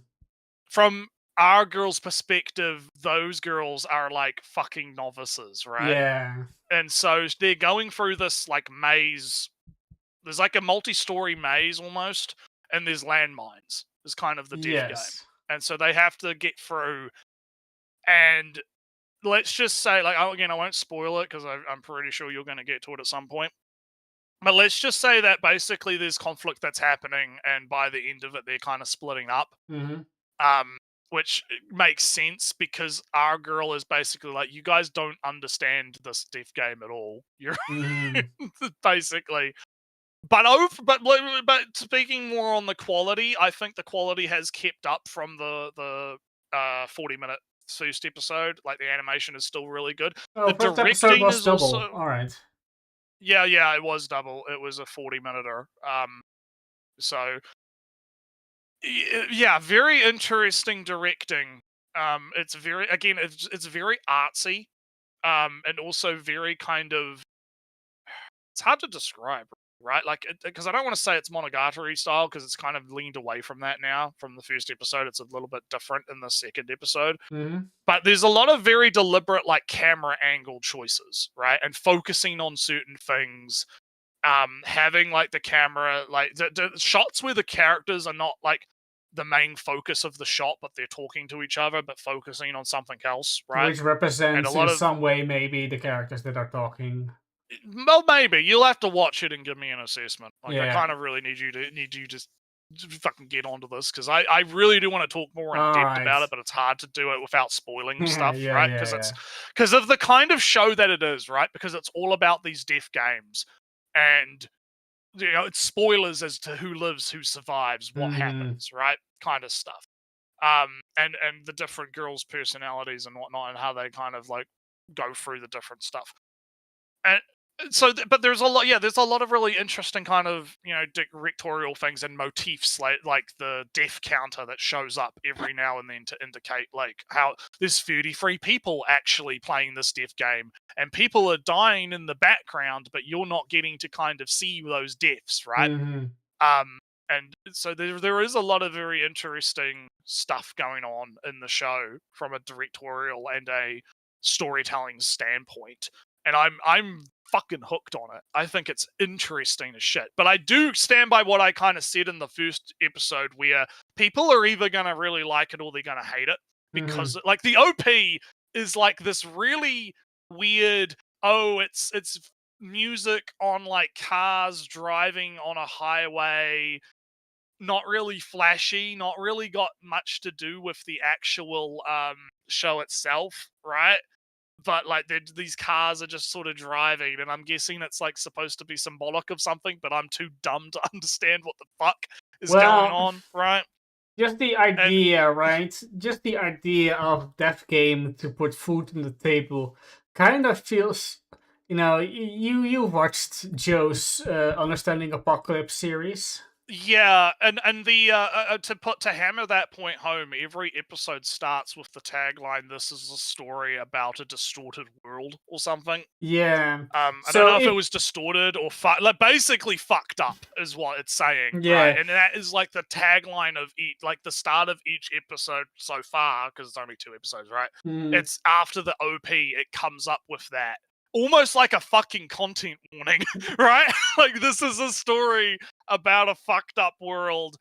from our girl's perspective, those girls are like fucking novices, right? Yeah. And so they're going through this like maze. There's like a multi-story maze almost, and there's landmines. Is kind of the Deaf Game, Yes. and so they have to get through. And let's just say, like, again, I won't spoil it because I'm pretty sure you're going to get to it at some point. But let's just say that basically there's conflict that's happening, and by the end of it, they're kind of splitting up. Mhm. Which makes sense because our girl is basically like, you guys don't understand this Deaf Game at all. You're Mhm. basically. But speaking more on the quality, I think the quality has kept up from the 40-minute first episode. Like the animation is still really good. Oh, The first episode directing was is double. also All right. yeah, it was double. It was a 40-minute. So yeah, very interesting directing. It's very it's very artsy. And also very kind of, it's hard to describe, right? Like, because I don't want to say it's Monogatari style because it's kind of leaned away from that now. From the first episode, it's a little bit different in the second episode. Mhm. But there's a lot of very deliberate, like, camera angle choices, right? And focusing on certain things. Having like the camera, like the shots where the characters are not like the main focus of the shot, but they're talking to each other, but focusing on something else, right? Which And a represents in lot of, some way maybe the characters that are talking. well, maybe you'll have to watch it and give me an assessment. Like, I Yeah. kind of really need you to fucking get onto this because I really do want to talk more in depth about Alright. it, but it's hard to do it without spoiling Yeah, stuff, yeah, right? yeah, Because yeah. it's because of the kind of show that it is, right? Because it's all about these Deaf Games, and it's spoilers as to who lives, who survives, what Mhm. happens, right? Kind of stuff. And the different girls' personalities and whatnot, and how they kind of like go through the different stuff. And so, but there's a lot, yeah, there's a lot of really interesting kind of, directorial things and motifs, like the death counter that shows up every now and then to indicate like how there's 33 people actually playing this death game, and people are dying in the background, but you're not getting to kind of see those deaths, right? Mhm. And so there is a lot of very interesting stuff going on in the show from a directorial and a storytelling standpoint. And I'm fucking hooked on it. I think it's interesting as shit. But I do stand by what I kind of said in the first episode, where people are either gonna really like it or they're gonna hate it. Because like the OP is like this really weird, it's music on like cars driving on a highway, not really flashy, not really got much to do with the actual show itself, right? But like these cars are just sort of driving, and I'm guessing it's like supposed to be symbolic of something, but I'm too dumb to understand what the fuck is going Well, on, right? just the And idea, right? Just the idea of Death Game to put food on the table kind of feels, you watched Joe's Understanding Apocalypse series. Yeah, and the to hammer that point home, every episode starts with the tagline, "This is a story about a distorted world" or something. Yeah. I So don't know if it it- was distorted or like basically fucked up is what it's saying, Yeah. right? And that is like the tagline of each, like the start of each episode so far, because it's only 2 episodes, right? Mm. It's after the OP, it comes up with that. Almost like a fucking content warning, right? Like, this is a story about a fucked up world.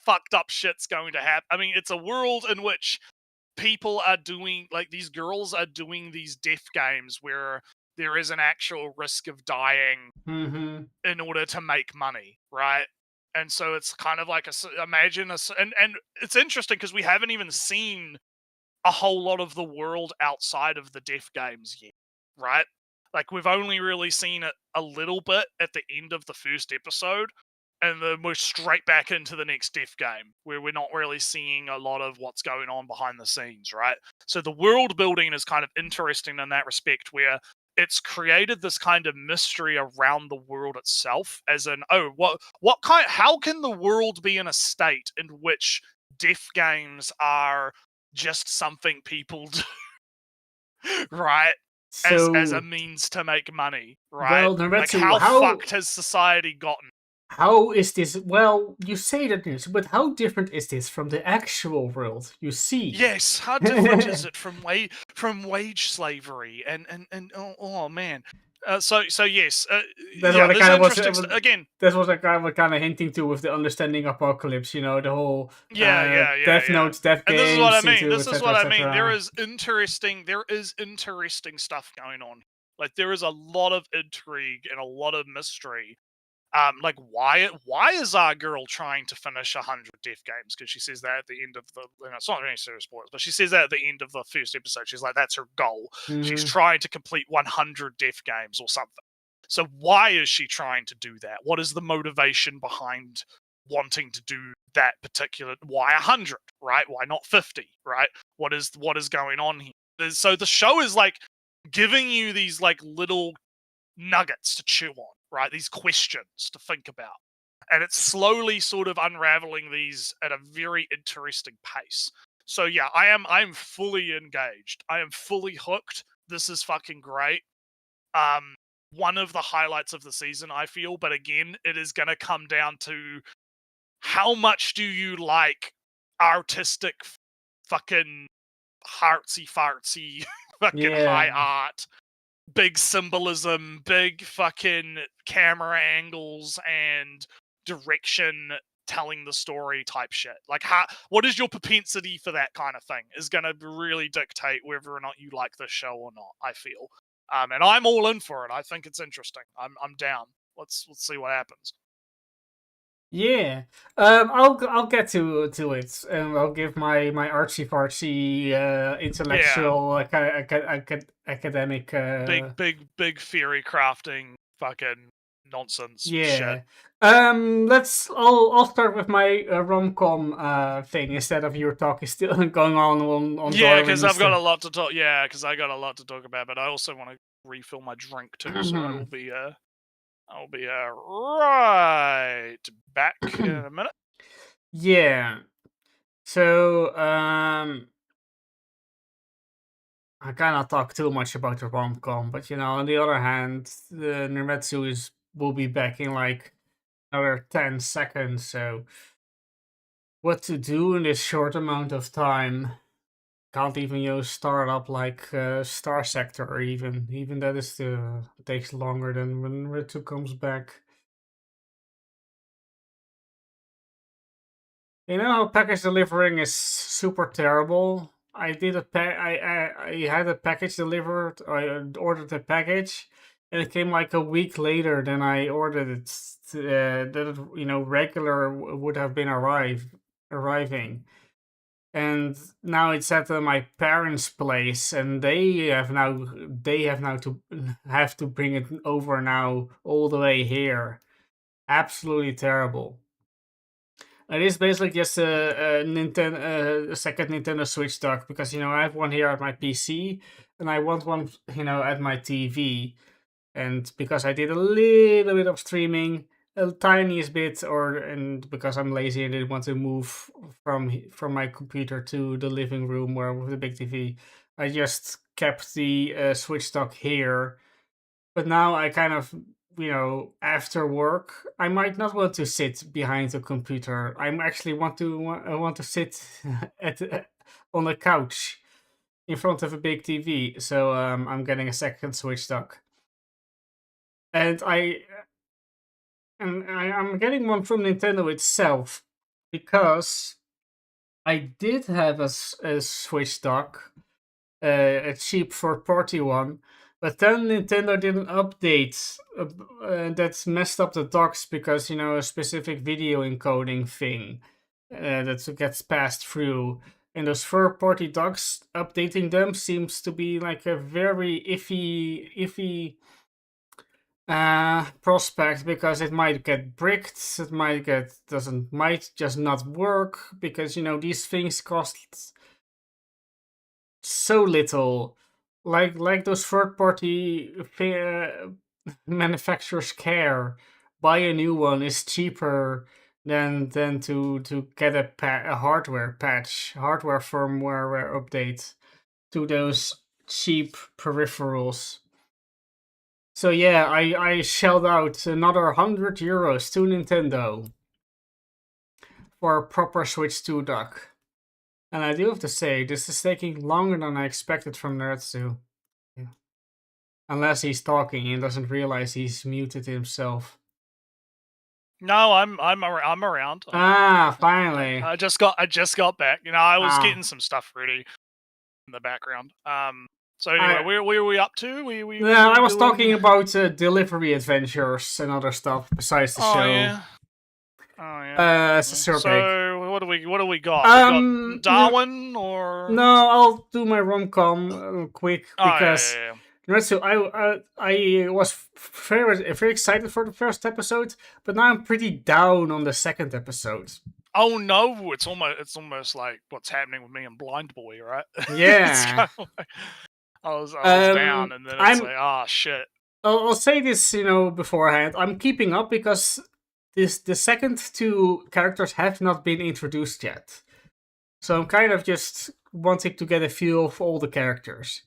Fucked up shit's going to happen. I mean, it's a world in which people are doing, like, these girls are doing these death games where there is an actual risk of dying Mhm. in order to make money, right? And so it's kind of like imagine and it's interesting because we haven't even seen a whole lot of the world outside of the death games yet, right? Like, we've only really seen it a little bit at the end of the first episode, and then we're straight back into the next death game where we're not really seeing a lot of what's going on behind the scenes, right? So the world building is kind of interesting in that respect, where it's created this kind of mystery around the world itself, as in, oh, how can the world be in a state in which death games are just something people do, right? So As a means to make money, right? well, Like, Naretsu, how how fucked has society gotten? how is this? Well, you say that news, but how different is this from the actual world you see? Yes, how different is it from wage slavery and oh man. So yes, That's yeah. what I There's kind of was. interesting again. That's what I kind of hinting to with the understanding apocalypse. You know, the whole Yeah. Death Notes, Death And Games. this is what I mean. into This et is cetera, what et I mean. There cetera. is interesting stuff going on. Like, there is a lot of intrigue and a lot of mystery. Like, why is our girl trying to finish 100 death games? Because she says that at the end of the, it's not any serious spoilers, but she says that at the end of the first episode. She's like, that's her goal. She's Mhm. trying to complete 100 death games or something. So why is she trying to do that? What is the motivation behind wanting to do that particular? Why 100, right? Why not 50, right? What is going on here? So the show is like giving you these like little nuggets to chew on, right? These questions to think about. And it's slowly sort of unraveling these at a very interesting pace. So yeah, I'm fully engaged. I am fully hooked. This is fucking great. One of the highlights of the season, I feel, but again, it is gonna come down to how much do you like artistic fucking heartsy fartsy fucking high Yeah. art, big symbolism, big fucking camera angles and direction telling the story type shit. Like, what is your propensity for that kind of thing is going to really dictate whether or not you like the show or not, I feel. And I'm all in for it. I think it's interesting. I'm down. Let's see what happens. Yeah, I'll get to it, and I'll give my artsy fartsy intellectual academic. Big theory crafting fucking nonsense Yeah. shit. I'll start with my rom-com thing instead of your talk is still going on. Yeah, because I've got a lot to talk. Yeah, because I got a lot to talk about, but I also want to refill my drink too. So I'll be right back in a minute. Yeah. So I cannot talk too much about the rom-com, but on the other hand, the Nermetsu will be back in like another 10 seconds, so what to do in this short amount of time? Can't even start up like Star Sector, or even that is takes longer than when Nermetsu comes back. How package delivering is super terrible. I did I had a package delivered. I ordered a package, and it came like a week later than I ordered it. That regular would have been arriving, and now it's at my parents' place, and they have now to have to bring it over now all the way here. Absolutely terrible. It is basically just a Nintendo, a second Nintendo Switch dock, because I have one here at my PC, and I want one at my TV, and because I did a little bit of streaming, a tiniest bit, and because I'm lazy and didn't want to move from my computer to the living room where with the big TV, I just kept the Switch dock here. But now I kind of, after work, I might not want to sit behind the computer. I actually want to sit on a couch in front of a big TV. So I'm getting a second Switch dock, and I'm getting one from Nintendo itself because I did have a Switch dock, a cheap third-party one, but then Nintendo did an update that messed up the docks because a specific video encoding thing that gets passed through. And those third-party docks, updating them seems to be like a very iffy prospect, because it might get bricked, it might just not work, because these things cost so little. Like those third-party manufacturers care. Buy a new one is cheaper than to get a hardware patch, hardware firmware update to those cheap peripherals. So yeah, I shelled out another €100 to Nintendo for a proper Switch 2 dock. And I do have to say, this is taking longer than I expected from Naretsu. Yeah. Unless he's talking and doesn't realize he's muted himself. No, I'm around. Finally. I just got back. I was Ah. getting some stuff ready in the background. So anyway, where were we up to? Yeah, I was talking about delivery adventures and other stuff besides the show. Yeah. Oh yeah. So what do we got? We got Darwin or no? I'll do my rom-com quick because yeah. So I was very excited for the first episode, but now I'm pretty down on the second episode. Oh no, it's almost like what's happening with me in Blind Boy, right? Yeah. It's kind of like, I was down, and then it's like, oh shit. I'll say this, beforehand. I'm keeping up because the second two characters have not been introduced yet, so I'm kind of just wanting to get a feel of all the characters.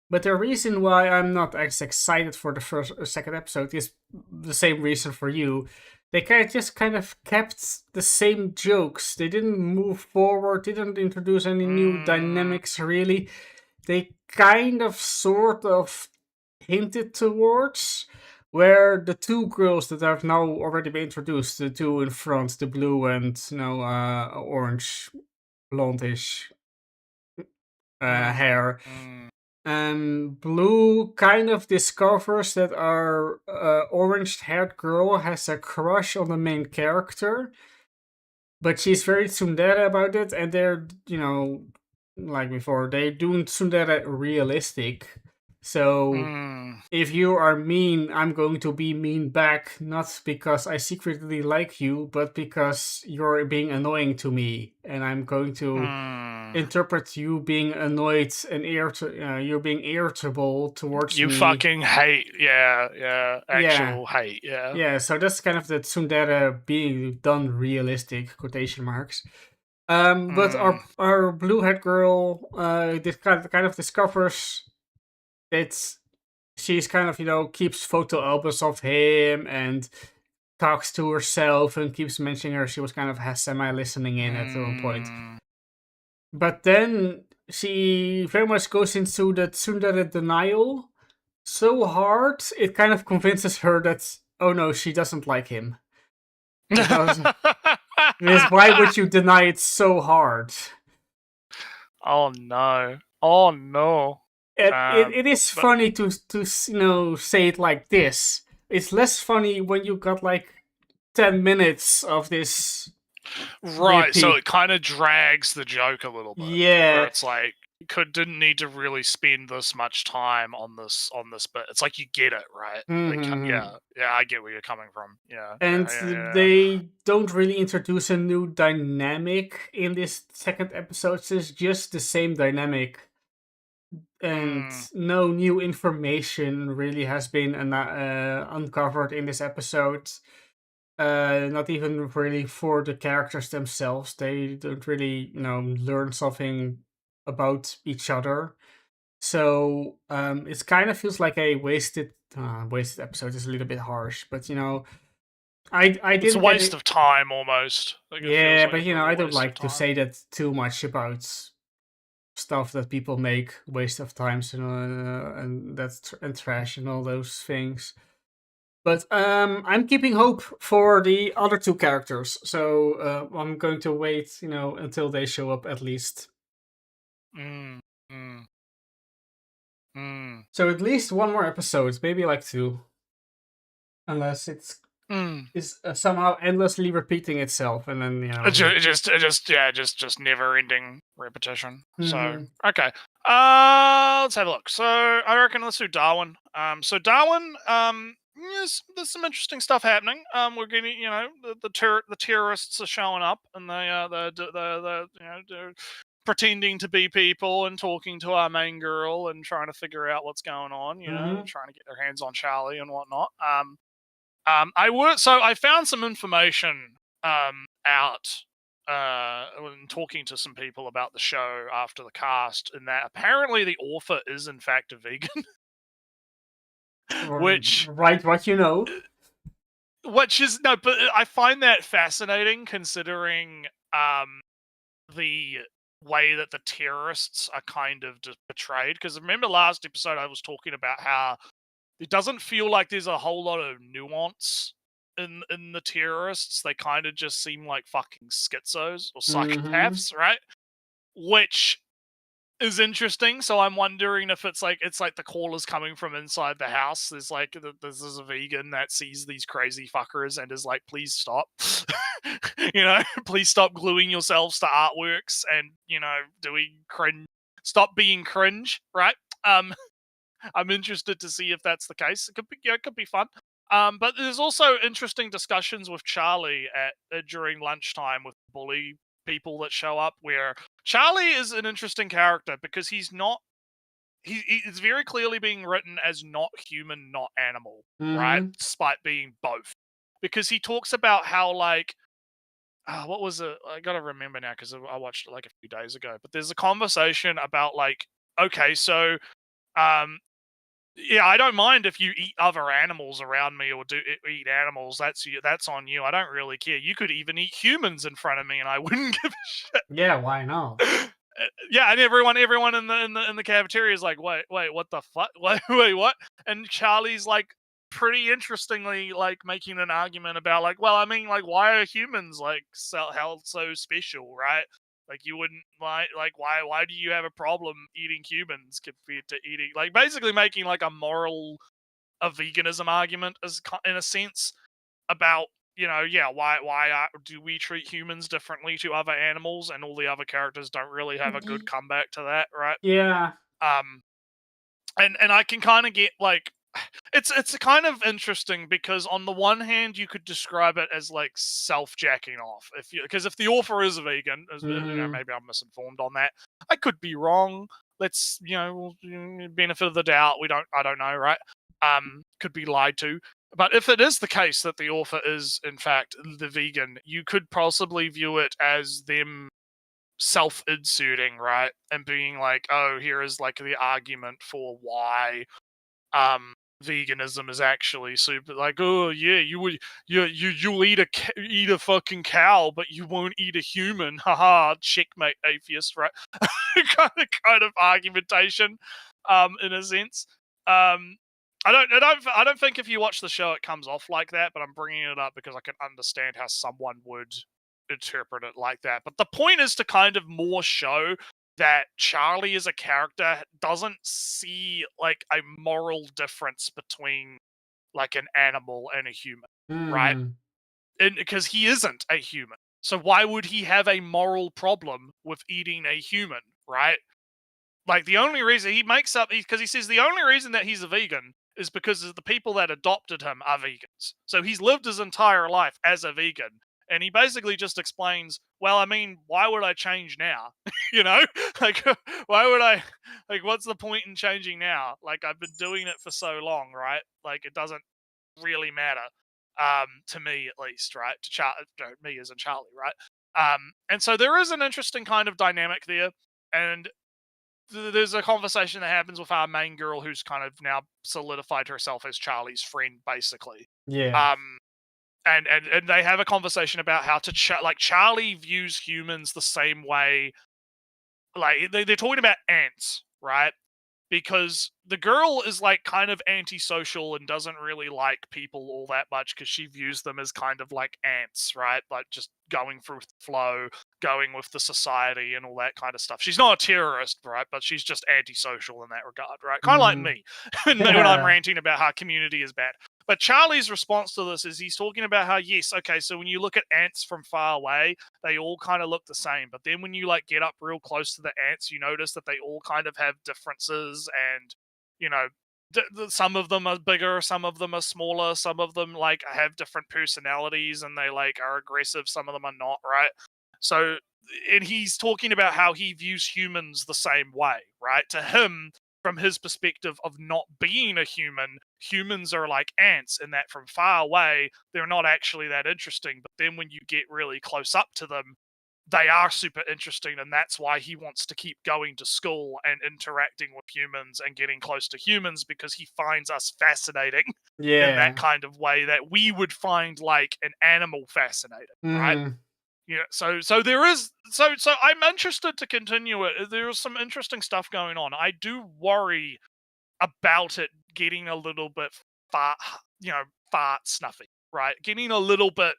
But the reason why I'm not as excited for the second episode is the same reason for you. They just kind of kept the same jokes. They didn't move forward, didn't introduce any new dynamics, really. They kind of sort of hinted towards where the two girls that have now already been introduced, the two in front, the blue and orange, blondish hair. Blue kind of discovers that our orange-haired girl has a crush on the main character, but she's very tsundere about it, and they're, like before, they're doing tsundere realistic. So if you are mean, I'm going to be mean back, not because I secretly like you, but because you're being annoying to me, and I'm going to interpret you being annoyed and you're being irritable towards me. You fucking hate, actual hate, yeah. Yeah, so that's kind of the tsundere being done realistic, quotation marks. But our blue-haired girl kind of discovers that she's kind of, keeps photo albums of him and talks to herself and keeps mentioning her. She was kind of semi-listening in at one point. But then she very much goes into the tsundere denial so hard, it kind of convinces her that, oh no, she doesn't like him. Why would you deny it so hard? Oh no. It is funny to say it like this. It's less funny when you got like 10 minutes of this. Right, repeat. so it kind of drags the joke a little bit. Yeah. Where it's like, didn't need to really spend this much time on this bit. It's like you get it, right? Yeah, I get where you're coming from. Yeah. And they don't really introduce a new dynamic in this second episode. It's just the same dynamic. And no new information really has been uncovered in this episode. not even really for the characters themselves. They don't really, learn something about each other. So it kind of feels like a wasted episode is a little bit harsh, but I It's a didn't get waste it. of time almost. Like, it feels Yeah, like but a bit of a I don't waste of like to time. say that too much about stuff that people make waste of times and that's and trash and all those things. But I'm keeping hope for the other two characters, so I'm going to wait, until they show up at least. Mm, mm, mm, So at least one more episode, maybe like two, unless it's mm. is somehow endlessly repeating itself, and then Just never-ending repetition. So Mhm. okay, let's have a look. So I reckon let's do Darwin. So Darwin, yes, there's some interesting stuff happening. We're getting, the terrorists are showing up, and they're pretending to be people and talking to our main girl and trying to figure out what's going on. Mhm. Trying to get their hands on Charlie and whatnot. I found some information out when talking to some people about the show after the cast, in that apparently the author is in fact a vegan, which right, what you know. is no, but I find that fascinating considering the way that the terrorists are kind of portrayed. Because remember last episode I was talking about how it doesn't feel like there's a whole lot of nuance in the terrorists. They kind of just seem like fucking schizos or psychopaths, right? Which is interesting. So I'm wondering if it's like the callers coming from inside the house. There's like this is a vegan that sees these crazy fuckers and is like, please stop. Please stop gluing yourselves to artworks and doing cringe. Stop being cringe, right? I'm interested to see if that's the case. It could be fun. But there's also interesting discussions with Charlie during lunchtime with bully people that show up, where Charlie is an interesting character because he's not. He's very clearly being written as not human, not animal, right? Despite being both, because he talks about how like. What was it? I gotta remember now because I watched it like a few days ago. But there's a conversation about like, okay, so um, yeah, I don't mind if you eat other animals around me or eat animals. That's on you. I don't really care. You could even eat humans in front of me, and I wouldn't give a shit. Yeah, why not? Yeah, and everyone in the cafeteria is like, wait, what the fuck? Wait, what? And Charlie's like, pretty interestingly, like making an argument about like, well, I mean, like, why are humans like held so special, right? Like, you wouldn't like why do you have a problem eating humans compared to eating, like, basically making like a veganism argument as in a sense about why do we treat humans differently to other animals, and all the other characters don't really have a good comeback to that, right? Yeah. And I can kind of get like, it's kind of interesting because on the one hand you could describe it as like self-jacking off, because if the author is a vegan, maybe I'm misinformed on that. I could be wrong. Let's benefit of the doubt. I don't know, right? Could be lied to. But if it is the case that the author is in fact the vegan, you could possibly view it as them self-inserting, right? And being like, oh, here is like the argument for why veganism is actually super, like, oh yeah, you'll eat a fucking cow, but you won't eat a human. Haha, checkmate, atheist, right? kind of argumentation, in a sense. I don't think if you watch the show it comes off like that, but I'm bringing it up because I can understand how someone would interpret it like that. But the point is to kind of more show that Charlie as a character doesn't see like a moral difference between like an animal and a human, right? And because he isn't a human. So why would he have a moral problem with eating a human, right? Like, the only reason he makes up, because he says the only reason that he's a vegan is because the people that adopted him are vegans. So he's lived his entire life as a vegan. And he basically just explains, well, I mean, why would I change now? Like, why would I, like, what's the point in changing now? Like, I've been doing it for so long, right? Like, it doesn't really matter. to me at least, right? Me as in Charlie, right? And so there is an interesting kind of dynamic there, and there's a conversation that happens with our main girl, who's kind of now solidified herself as Charlie's friend, basically. Yeah. And they have a conversation about how to like Charlie views humans the same way. Like they're talking about ants, right? Because the girl is like kind of antisocial and doesn't really like people all that much because she views them as kind of like ants, right? Like just going through the flow, going with the society and all that kind of stuff. She's not a terrorist, right? But she's just antisocial in that regard, right? Kind of like me when I'm ranting about how community is bad. But Charlie's response to this is he's talking about how, yes, okay, so when you look at ants from far away, they all kind of look the same. But then when you like get up real close to the ants, you notice that they all kind of have differences, and you know, some of them are bigger, some of them are smaller, some of them like have different personalities and they like are aggressive, some of them are not, right? So, and he's talking about how he views humans the same way, right? To him, from his perspective of not being a human, humans are like ants in that from far away, they're not actually that interesting. But then when you get really close up to them, they are super interesting. And that's why he wants to keep going to school and interacting with humans and getting close to humans, because he finds us fascinating in that kind of way that we would find like an animal fascinating, right? Yeah, so there is so I'm interested to continue it. There's some interesting stuff going on. I do worry about it getting a little bit fart snuffy, right? Getting a little bit,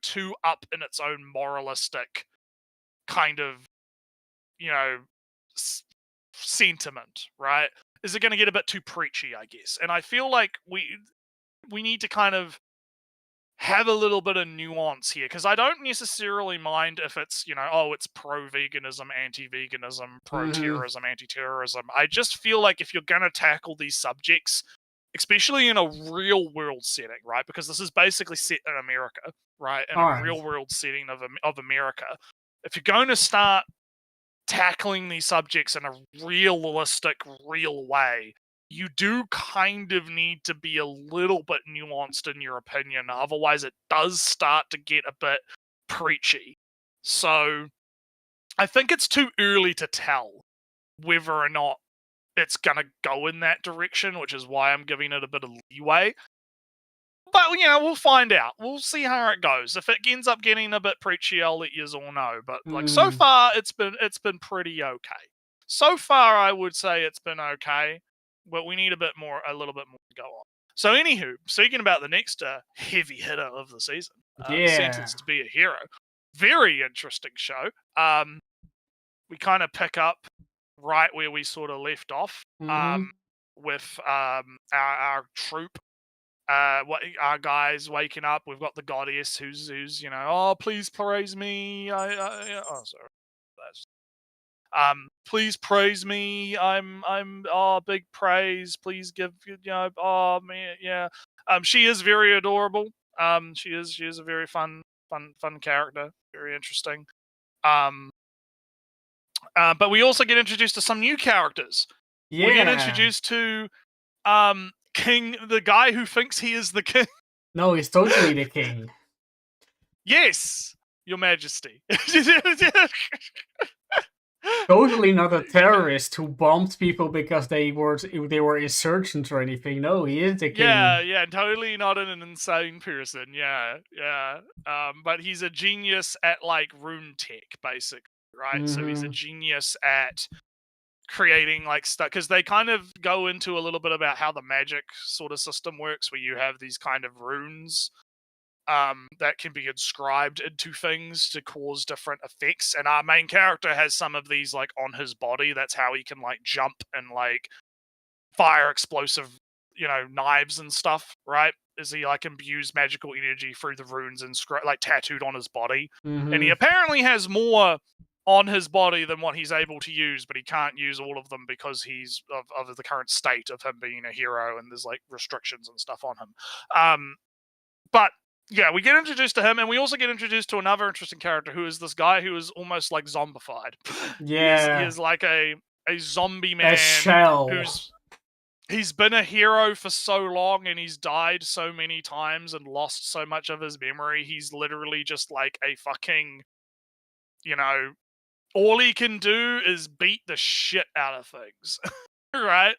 too up in its own moralistic kind of, sentiment, right? Is it going to get a bit too preachy, I guess? And I feel like we need to kind of have a little bit of nuance here, because I don't necessarily mind if it's, it's pro-veganism, anti-veganism, pro-terrorism, anti-terrorism. I just feel like if you're going to tackle these subjects, especially in a real-world setting, right? Because this is basically set in America, right? In a real-world setting of America. If you're going to start tackling these subjects in a realistic, real way, you do kind of need to be a little bit nuanced in your opinion. Otherwise, it does start to get a bit preachy. So I think it's too early to tell whether or not it's going to go in that direction, which is why I'm giving it a bit of leeway. But, we'll find out. We'll see how it goes. If it ends up getting a bit preachy, I'll let you all know. But, so far, it's been pretty okay. So far, I would say it's been okay. But we need a little bit more to go on. So, anywho, speaking about the next heavy hitter of the season, Sentenced to Be a Hero, very interesting show. We kind of pick up right where we sort of left off, with our troop, our guys waking up. We've got the goddess who's oh, please praise me. Please praise me. I'm big praise. Please give oh man, yeah. She is very adorable. She is a very fun character, very interesting. But we also get introduced to some new characters. We get introduced to King, the guy who thinks he is the king. No, he's totally the king. Yes, Your Majesty. Totally not a terrorist who bombed people because they were insurgents or anything. No, he is the king. Yeah, totally not an insane person. Yeah. But he's a genius at like rune tech, basically, right? So he's a genius at creating like stuff, because they kind of go into a little bit about how the magic sort of system works, where you have these kind of runes that can be inscribed into things to cause different effects, and our main character has some of these like on his body. That's how he can like jump and like fire explosive knives and stuff, right? Is he like imbues magical energy through the runes and like tattooed on his body. And he apparently has more on his body than what he's able to use, but he can't use all of them because he's of the current state of him being a hero, and there's like restrictions and stuff on him. But yeah, we get introduced to him, and we also get introduced to another interesting character, who is this guy who is almost like zombified. Yeah, he is like a zombie man, a shell. he's been a hero for so long and he's died so many times and lost so much of his memory. He's literally just like a fucking, all he can do is beat the shit out of things, right?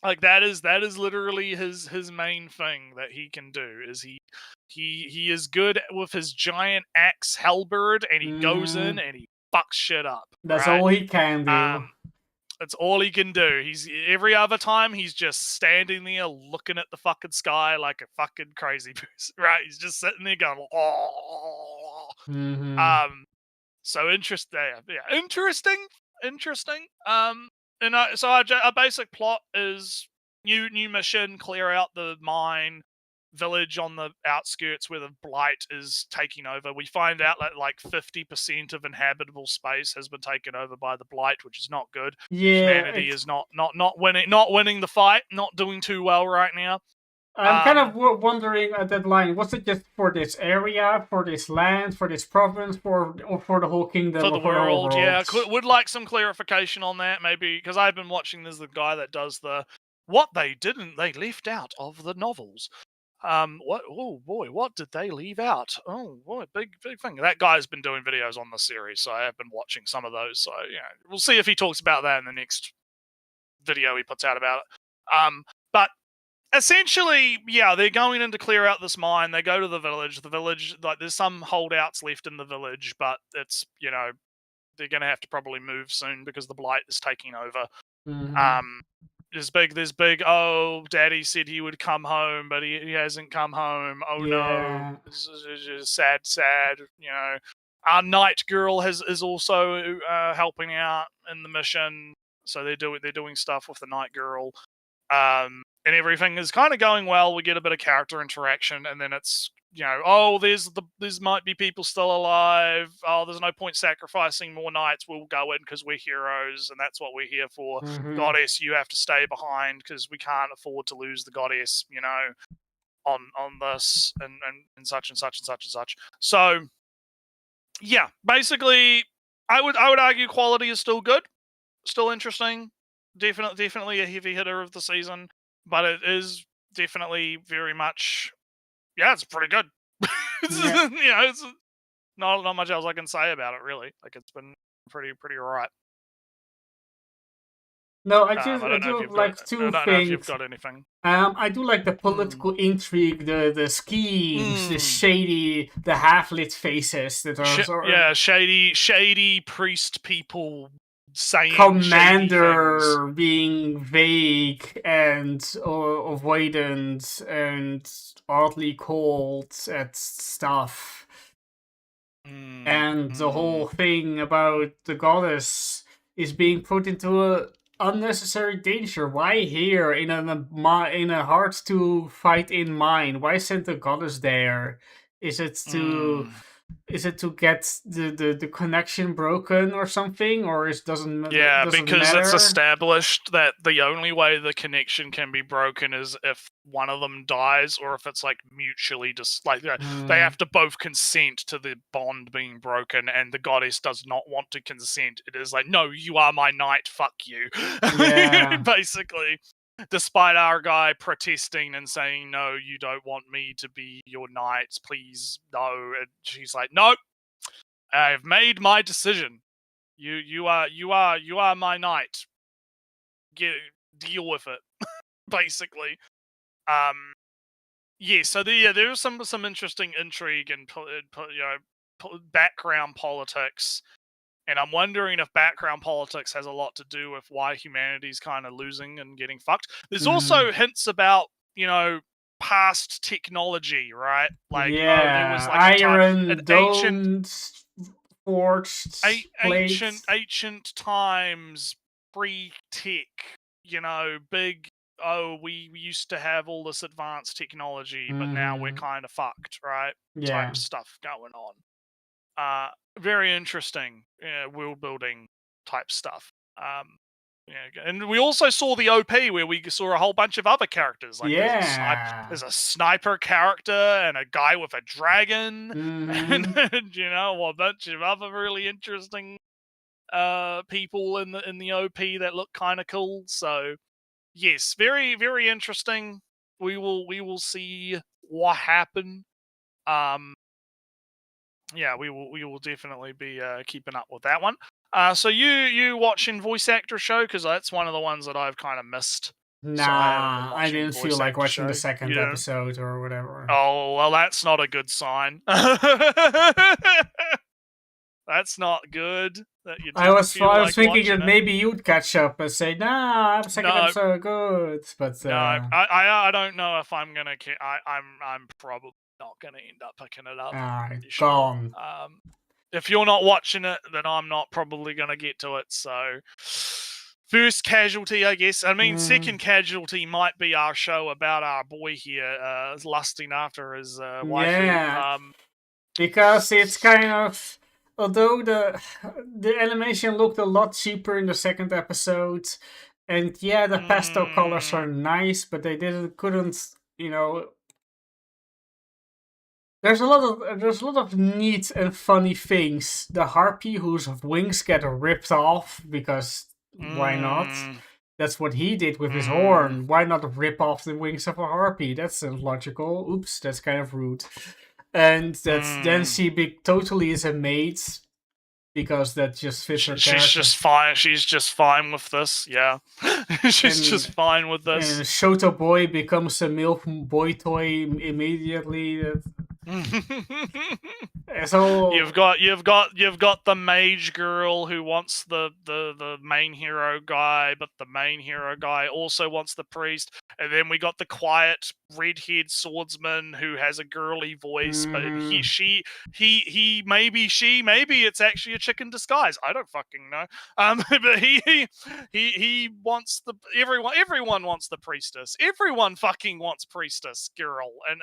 Like that is literally his main thing that he can do is he is good with his giant axe halberd and he goes in and he fucks shit up. That's right? all he can do. That's all he can do. He's every other time he's just standing there looking at the fucking sky like a fucking crazy person, right? He's just sitting there going, oh. So interesting. Yeah, interesting. And so our basic plot is new mission, clear out the mine village on the outskirts where the blight is taking over. We find out that like 50% of inhabitable space has been taken over by the blight, which is not good. Humanity is not winning the fight, not doing too well right now. I'm kind of wondering at that line, was it just for this area, for this land, for this province, or for the whole kingdom? For the world, yeah. Would like some clarification on that, maybe, because I've been watching, there's the guy that does the, what they left out of the novels. What did they leave out? Oh boy, big thing. That guy's been doing videos on the series, so I have been watching some of those. So yeah, we'll see if he talks about that in the next video he puts out about it. But essentially, yeah, they're going in to clear out this mine. They go to the village. The village, like, there's some holdouts left in the village, but it's, they're going to have to probably move soon because the blight is taking over. There's big, oh, Daddy said he would come home, but he hasn't come home. Oh no, this is sad. Our night girl is also helping out in the mission, so they're doing stuff with the night girl, and everything is kind of going well. We get a bit of character interaction, and then it's there's might be people still alive. Oh, there's no point sacrificing more knights. We'll go in because we're heroes, and that's what we're here for. Goddess, you have to stay behind because we can't afford to lose the goddess, on this and such and such and such and such. So, yeah, basically, I would argue quality is still good, still interesting. Definitely a heavy hitter of the season, but it is definitely very much. Yeah, it's pretty good. It's not much else I can say about it, really. Like, it's been pretty alright. No, I do like two things. I don't know if you've got anything. I do like the political intrigue, the schemes, the shady, the half-lit faces that are shady priest people saying commander being vague and avoidant and oddly cold at stuff, and the whole thing about the goddess is being put into a unnecessary danger. Why here in a hard to fight in mine? Why send the goddess there? Is it to get the connection broken or something, or doesn't because matter? It's established that the only way the connection can be broken is if one of them dies, or if it's like mutually they have to both consent to the bond being broken, and the goddess does not want to consent. It is like, no, you are my knight, fuck you. Basically. Despite our guy protesting and saying, no, you don't want me to be your knight, please, no. And she's like, nope, I've made my decision. You are my knight. Deal with it, basically. So there was some interesting intrigue and background politics. And I'm wondering if background politics has a lot to do with why humanity's kind of losing and getting fucked. There's also hints about, past technology, right? Like, there was like iron domes, forged ancient times, pre-tech, big. Oh, we used to have all this advanced technology, but now we're kind of fucked, right? Type stuff going on. Very interesting world building type stuff. And we also saw the OP where we saw a whole bunch of other characters. Like there's a sniper character and a guy with a dragon, and a bunch of other really interesting people in the OP that look kind of cool. So yes, very, very interesting. We will see what happen. Yeah, we will definitely be keeping up with that one. So you watching voice actor show, because that's one of the ones that I've kind of missed. So I haven't been Nah, I watching didn't feel voice like actor watching the show. second You don't? episode or whatever. Oh well, that's not a good sign. That's not good. That you I didn't was feel I was like thinking watching that it. maybe you'd catch up and say, "Nah, second No, episode good," but no, I don't know if I'm gonna. I'm probably not gonna end up picking it up. alright, Pretty sure. gone. If you're not watching it, then I'm not probably gonna get to it. So, first casualty, I guess. I mean, second casualty might be our show about our boy here, lusting after his waifu. Yeah, because it's kind of, although the animation looked a lot cheaper in the second episode, and yeah, the pastel colors are nice, but they couldn't, you know. There's a lot of neat and funny things. The harpy whose wings get ripped off because why not? That's what he did with his horn. Why not rip off the wings of a harpy? That sounds logical. Oops, that's kind of rude. And then she totally is a maid because that just fits her character. She's just fine. She's just fine with this. Yeah, she's just fine with this. And Shoto Boy becomes a milk boy toy immediately. So you've got the mage girl who wants the main hero guy, but the main hero guy also wants the priest, and then we got the quiet redhead swordsman who has a girly voice, but he maybe it's actually a chick in disguise. I don't fucking know. But he wants everyone wants the priestess. Everyone fucking wants priestess girl, and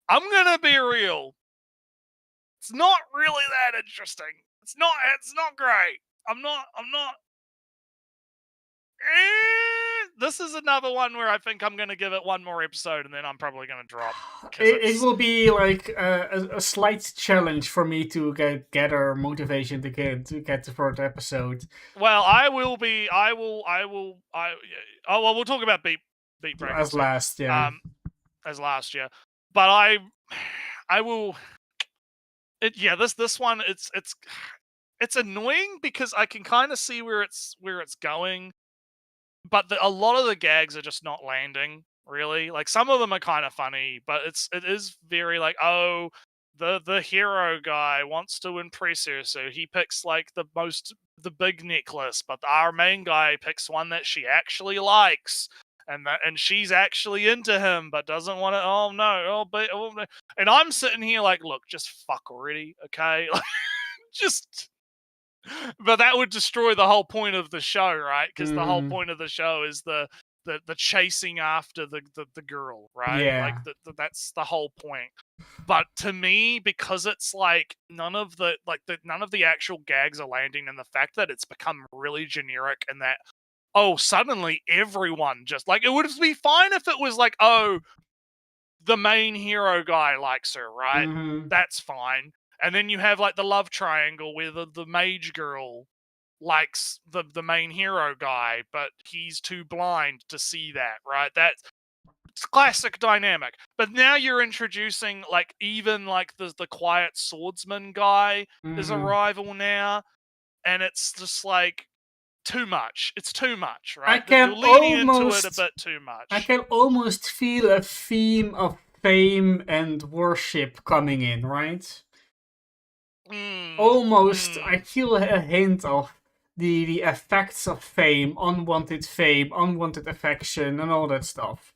I'm gonna be real. It's not really that interesting. It's not great. I'm not. This is another one where I think I'm gonna give it one more episode, and then I'm probably gonna drop. It will be like a slight challenge for me to gather motivation to get the fourth episode. Well, we'll talk about Beat Breaker as last, yeah. As last, yeah. But I will. This one it's annoying because I can kind of see where it's going, but a lot of the gags are just not landing really. Like some of them are kind of funny, but it is very like, oh, the hero guy wants to impress her, so he picks like the big necklace, but our main guy picks one that she actually likes. And she's actually into him, but doesn't want to. Oh no! And I'm sitting here like, look, just fuck already, okay? Just. But that would destroy the whole point of the show, right? Because the whole point of the show is the chasing after the girl, right? Yeah. Like that's the whole point. But to me, because it's like none of the actual gags are landing, and the fact that it's become really generic, and that. Oh, suddenly everyone just like, it would be fine if it was like, oh, the main hero guy likes her, right? That's fine. And then you have like the love triangle where the mage girl likes the main hero guy, but he's too blind to see that, right? That's classic dynamic. But now you're introducing like even like the quiet swordsman guy is a rival now, and it's just like. Too much. It's too much, right? You're leaning into it a bit too much. I can almost feel a theme of fame and worship coming in, right? Almost, I feel a hint of the effects of fame, unwanted affection, and all that stuff.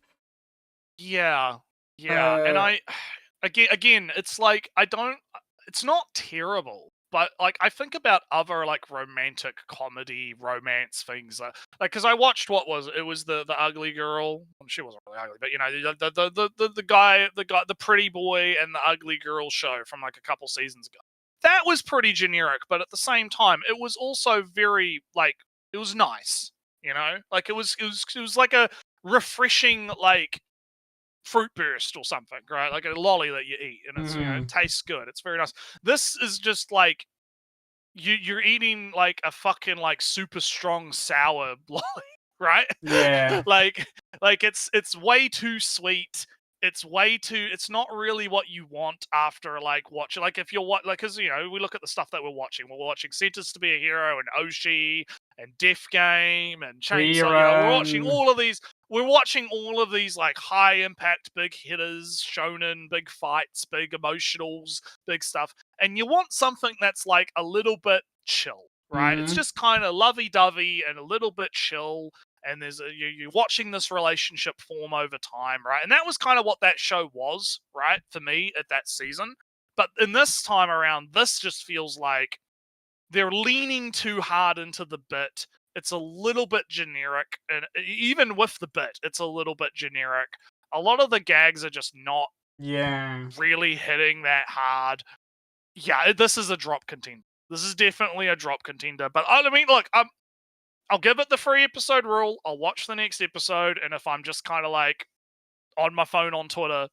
Yeah, and I again, it's like it's not terrible. But like I think about other like romantic comedy romance things, like because I watched it was the ugly girl. She wasn't really ugly, but you know the guy, the pretty boy and the ugly girl show from like a couple seasons ago. That was pretty generic, but at the same time, it was also very like it was nice, you know, like it was like a refreshing like. Fruit burst or something, right? Like a lolly that you eat, and it's it tastes good. It's very nice. This is just like you're eating like a fucking like super strong sour lolly, right? Yeah. like it's way too sweet. It's not really what you want after like watching, like if you're because we look at the stuff that we're watching Centers to be a Hero and Oshi and Death Game and Chainsaw, Rerun. we're watching all of these like high impact big hitters, shonen, big fights, big emotionals, big stuff, and you want something that's like a little bit chill, right? It's Mhm. just kind of lovey-dovey and a little bit chill, and you're watching this relationship form over time, right? And that was kind of what that show was, right, for me at that season. But in this time around, this just feels like they're leaning too hard into the bit. It's a little bit generic, and even with the bit, it's a little bit generic. A lot of the gags are just not Yeah. really hitting that hard. Yeah, this is a drop contender. This is definitely a drop contender. But I mean, look, I'll give it the 3-episode rule. I'll watch the next episode, and if I'm just kind of like on my phone on Twitter,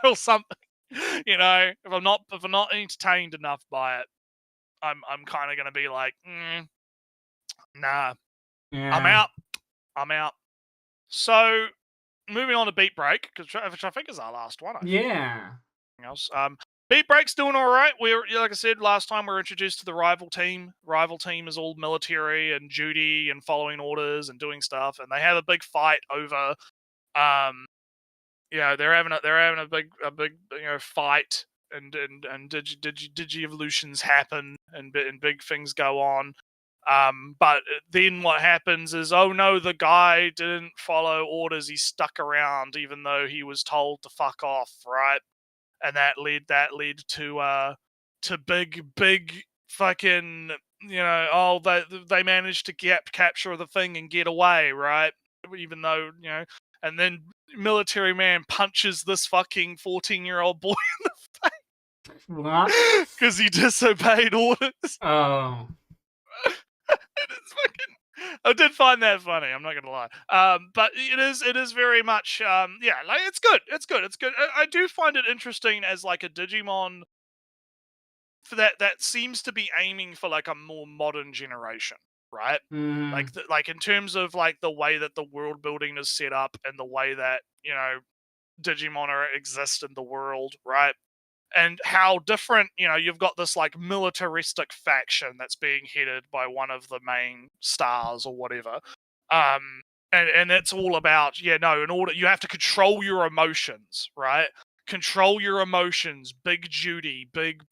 or something, if I'm not entertained enough by it, I'm kind of gonna be like, nah, Yeah. I'm out. So moving on to Beat Break, which I think is our last one. Yeah. Else. Beat Break's doing all right. Like I said last time, we were introduced to the rival team. Rival team is all military and duty and following orders and doing stuff, and they have a big fight over. They're having a big fight, and digi evolutions happen, and big things go on. But then what happens is, oh no, the guy didn't follow orders. He stuck around even though he was told to fuck off, right? And that led to big fucking they managed to capture the thing and get away, right? Even though and then military man punches this fucking 14-year-old boy What? because he disobeyed orders. Oh. It's fucking. I did find that funny. I'm not gonna lie. But it is very much. Like it's good. It's good. I do find it interesting as like a Digimon for that seems to be aiming for like a more modern generation, right? Mhm. Like in terms of like the way that the world building is set up and the way that Digimon exist in the world, right? And how different, you've got this like militaristic faction that's being headed by one of the main stars or whatever. And it's all about, in order, you have to control your emotions, right? Control your emotions, big duty, big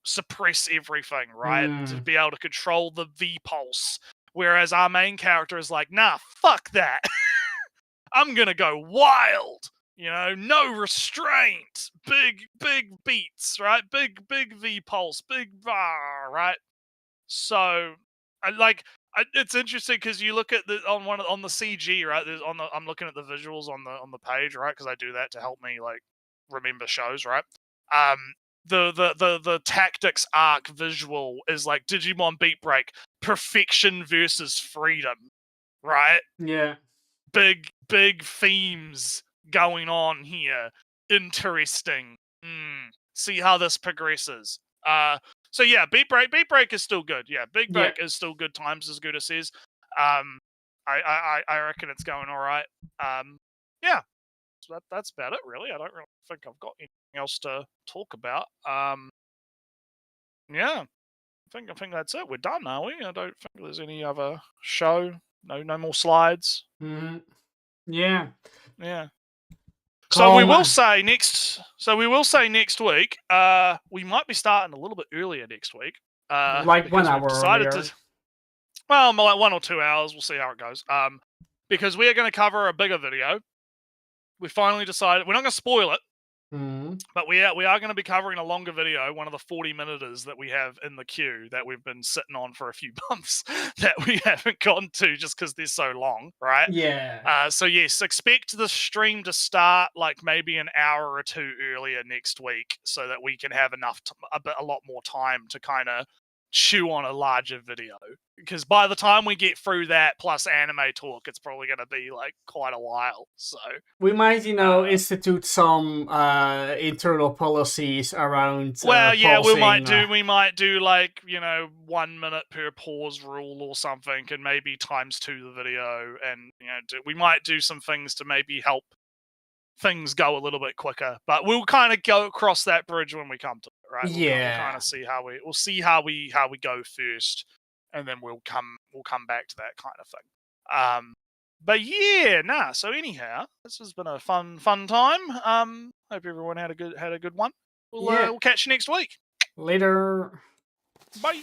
suppress everything, right? To be able to control the V pulse. Whereas our main character is like, nah, fuck that. I'm gonna go wild. No restraint, big beats, right? Big V pulse, big right? So, it's interesting because you look at on the CG, right? I'm looking at the visuals on the page, right? Because I do that to help me like remember shows, right? The tactics arc visual is like Digimon Beat Break, perfection versus freedom, right? Yeah. Big themes going on here. Interesting. See how this progresses. So yeah, Beat Break is still good. Yeah, Beat Break is still good times, as Gouda says. I reckon it's going all right. Yeah, so that's about it really. I don't really think I've got anything else to talk about. Yeah, I think that's it. We're done, are we? I don't think there's any other show. No more slides. Mhm. Yeah. Yeah. So we will say next week. We might be starting a little bit earlier next week. Like 1 hour earlier. Well, like 1 or 2 hours. We'll see how it goes. Because we are going to cover a bigger video. We finally decided we're not going to spoil it, but we are going to be covering a longer video, one of the 40-minuters that we have in the queue that we've been sitting on for a few months that we haven't gotten to just because they're so long, right? Yeah. So yes, expect the stream to start like maybe an hour or two earlier next week, so that we can have enough, a lot more time to kind of chew on a larger video. Because by the time we get through that plus anime talk, it's probably going to be like quite a while. So we might, institute some internal policies around. well, yeah, we pausing, might do like 1 minute per pause rule or something, and maybe times 2 the video, and we might do some things to maybe help things go a little bit quicker. But we'll kind of go across that bridge when we come to it, right? We'll kind of see how we go first, and then we'll come back to that kind of thing. But yeah, nah. So anyhow, this has been a fun time. Hope everyone had a good one. We'll catch you next week. Later. Bye.